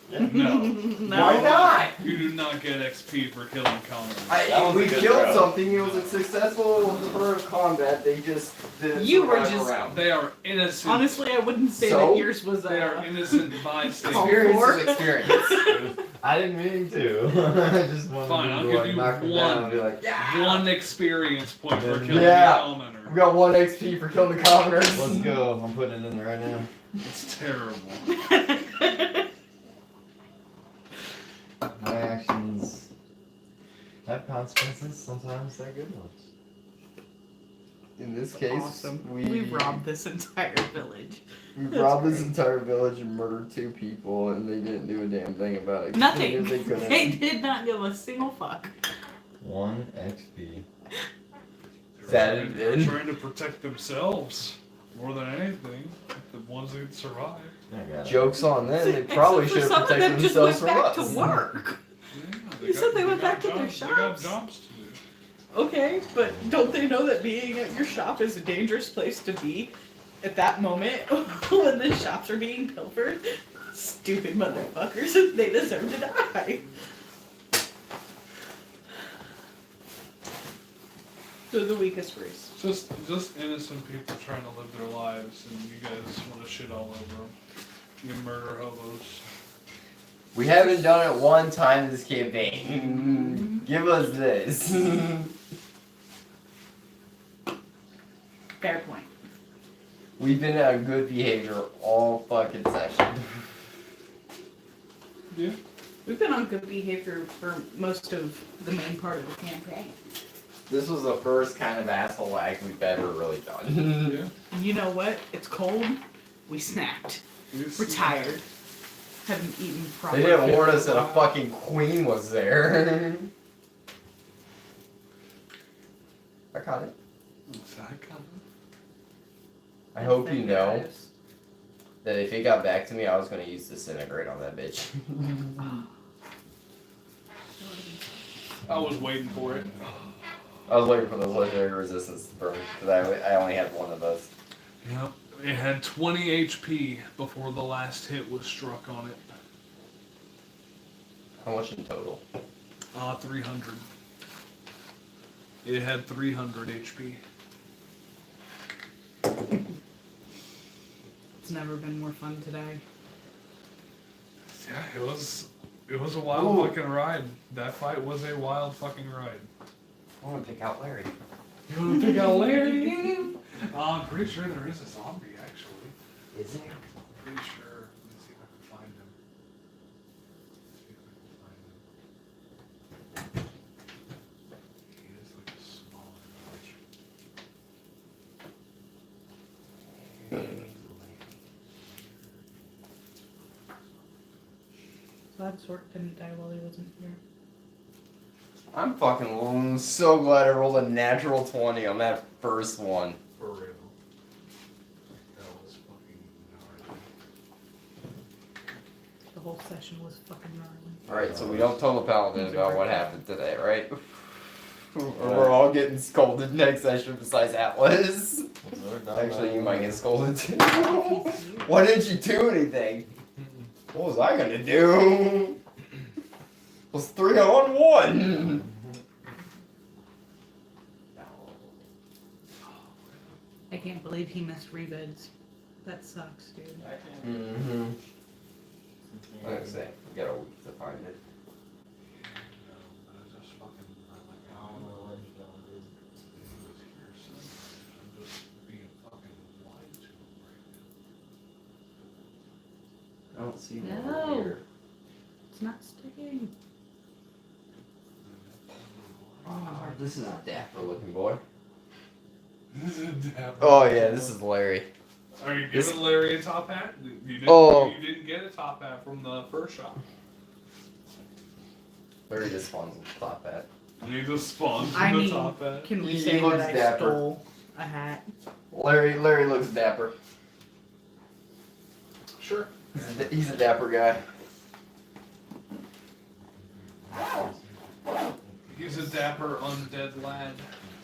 No. No. Why not? You do not get XP for killing commoners. That was We a good killed throw. something. It was a successful first combat. They just didn't You were survive just- around. They are innocent. Honestly, I wouldn't say So? that yours was They are a. innocent bystanders. Experience for. is experience. I didn't mean to. I just wanted Fine, to I'll like, give you knock him one. down and be like, yeah. One experience point for killing Yeah. a commoner. We got 1 XP for killing the commoners. Let's go. I'm putting it in there right now. It's terrible. My actions have consequences. Sometimes they're good ones. In this case, Awesome. we We robbed this entire village. We robbed this entire village and murdered 2 people, and they didn't do a damn thing about it. Nothing. They couldn't. They did not give a single fuck. 1 XP. That They're it did. trying to protect themselves more than anything. The ones who survive. I got it. Joke's on them. They probably Except should for have some of them protected just themselves went from back us. to work. Yeah, You said they went got back to their jobs- They got shops. jobs to do. Okay, but don't they know that being at your shop is a dangerous place to be at that moment when the shops are being pilfered? Stupid motherfuckers. They deserve to die. They're the weakest race. Just innocent people trying to live their lives, and you guys want to shit all over them. You murder hobos. We haven't done it one time this campaign. Give us this. Fair point. We've been on good behavior all fucking session. Yeah. We've been on good behavior for most of the main part of the campaign. This was the first kind of asshole act we've ever really done. Yeah. And you know what? It's cold. We snapped. We're tired. Haven't eaten They properly. didn't warn us that a fucking queen was there. I caught it. I hope you know that if it got back to me, I was gonna use disintegrate on that bitch. I was waiting for it. I was waiting for the legendary resistance to burn because I only had one of those. Yep. It had 20 HP before the last hit was struck on it. How much in total? 300. It had 300 HP. It's never been more fun today. Yeah, it was a wild Ooh. fucking ride. That fight was a wild fucking ride. I want to pick out Larry. You want to pick out Larry? I'm pretty sure there is a zombie, actually. Is there? Pretty sure. Let me see if I can find him. See if I can find him. He is like a smaller Glad Sork didn't die while he wasn't here. I'm fucking so glad I rolled a natural 20 on that first one. For real. That was fucking gnarly. The whole session was fucking gnarly. Alright, so we don't tell the paladin about what happened today, right? Or we're all getting scolded next session besides Atlas. Actually, you might get scolded too. Why didn't you do anything? What was I gonna do? It was 3-on-1. I can't believe he missed rebids. That sucks, dude. Mm-hmm. I was gonna say, we got a week to find it. I don't see one No. here. It's not sticking. Oh, this is a dapper looking boy. Oh Oh yeah, this is Larry. Are you This- giving Larry a top hat? You didn't get a top hat from the first shop. Larry just spawns with a top hat. You just spawned I from the mean, top hat. can we He say looks that I dapper. stole a hat? Larry looks dapper. Sure. He's a dapper guy. He's a dapper undead lad.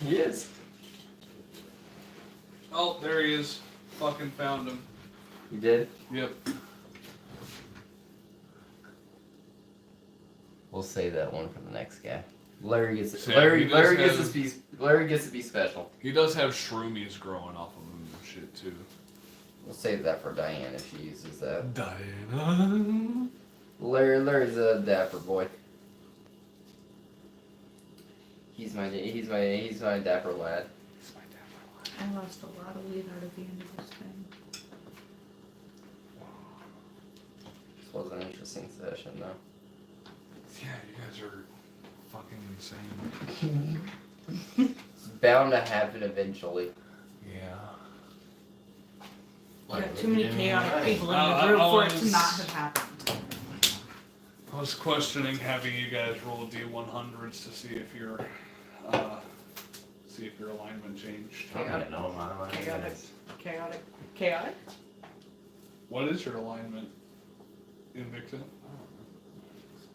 He is. Oh, there he is. Fucking found him. He did. Yep. We'll save that one for the next guy. Larry gets So, Larry he does gets have- to be Larry gets to be special. He does have shroomies growing off of him and shit too. We'll save that for Diane if she uses that. Diana. Larry's a dapper boy. He's my dapper lad. I lost a lot of weight out of the end of this thing. This was an interesting session though. Yeah, you guys are fucking insane. It's bound to happen eventually. Yeah. You got too many chaotic people in I the group for it to was- not have happened. I was questioning having you guys roll D100s to see if your alignment changed. I don't know my alignment. Chaotic? What is your alignment, Invicta?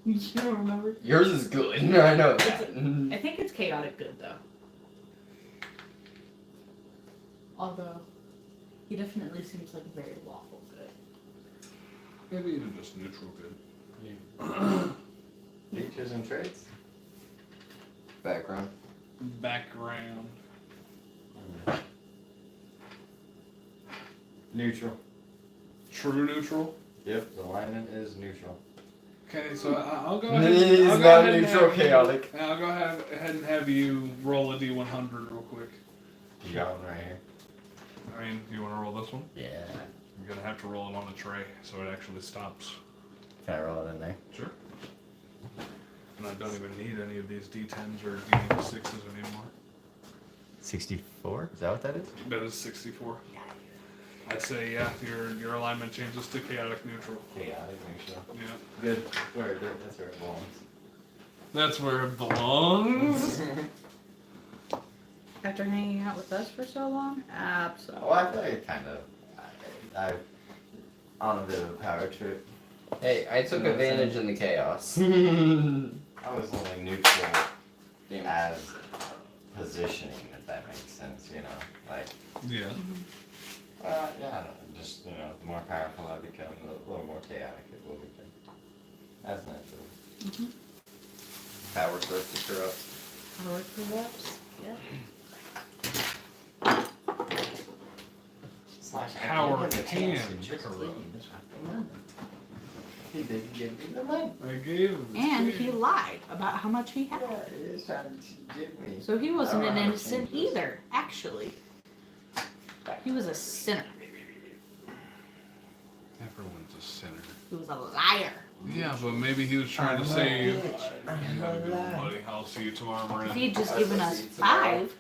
You don't remember? Yours is good. I know that. I think it's chaotic good though. Although, he definitely seems like very lawful good. Maybe even just neutral good. Features and traits? Background. Background. Neutral. True neutral. Yep, the alignment is neutral. Okay, so I'll go ahead. He's I'll go not ahead and neutral, have you- chaotic. I'll go ahead and have you roll a D100 real quick. You got one right here. I mean, you want to roll this one? Yeah. You're gonna have to roll it on a tray, so it actually stops. Can I roll it in there? Sure. And I don't even need any of these D10s or D6s anymore. 64? Is that what that is? That is 64. I'd say, yeah, your alignment changes to chaotic neutral. Chaotic neutral. Yeah. Good. That's where it belongs. That's where it belongs. After hanging out with us for so long? Absolutely. Well, I feel like I'm on a bit of a power trip. Hey, I took advantage in the chaos. I was only neutral as positioning, if that makes sense, you know? Like, Yeah. yeah, I don't know, just, you know, the more powerful I become, the little more chaotic it will become. That's natural. Power source to corrupt. Power corrupts. Yeah. Power can corrupt. He didn't give me the money. I gave him the And tray. he lied about how much he had. Yeah, he was trying to give me. So he wasn't I don't an know how to innocent change this. either, actually. He was a sinner. Everyone's a sinner. He was a liar. Yeah, but maybe he was trying to save. I'm a liar. Buddy, I'll see you tomorrow, If Miranda. he had just given us 5,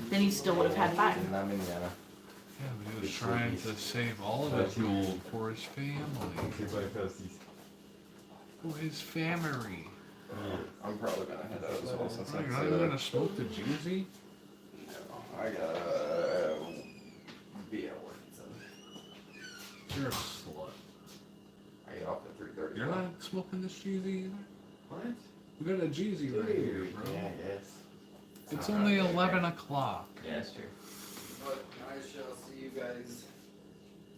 then he still would have had 5. Yeah, but he was trying to save all of his gold for his family. For his family. I'm probably gonna head out as well since Oh, you're not even gonna smoke the juicy? I gotta be at work. So You're a slut. I get off at 3:30. You're not smoking this Jeezy either? What? We got a Jeezy right here, bro. Yeah, I guess. It's only 11 o'clock. Yeah, that's true. But I shall see you guys.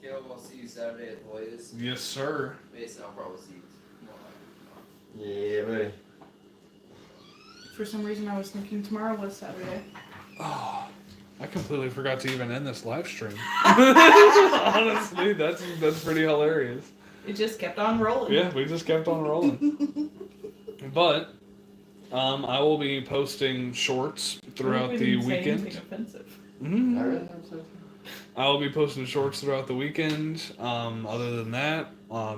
Caleb, I'll see you Saturday at the latest. Yes, sir. Mason, I'll probably see you. Yeah, buddy. For some reason, I was thinking tomorrow was Saturday. Oh, I completely forgot to even end this live stream. Honestly, that's pretty hilarious. It just kept on rolling. Yeah, we just kept on rolling. But I will be posting shorts throughout We the didn't say weekend. anything offensive. Mhm. I really hope so. I will be posting shorts throughout the weekend. Other than that,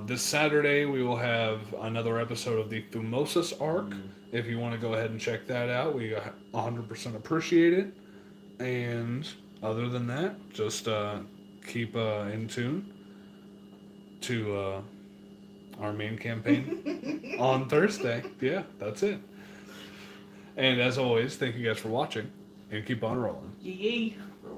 this Saturday we will have another episode of the Thumosis arc. If you want to go ahead and check that out, we 100% appreciate it. And other than that, just keep in tune to our main campaign on Thursday. Yeah, that's it. And as always, thank you guys for watching, and keep on rolling. Yee. For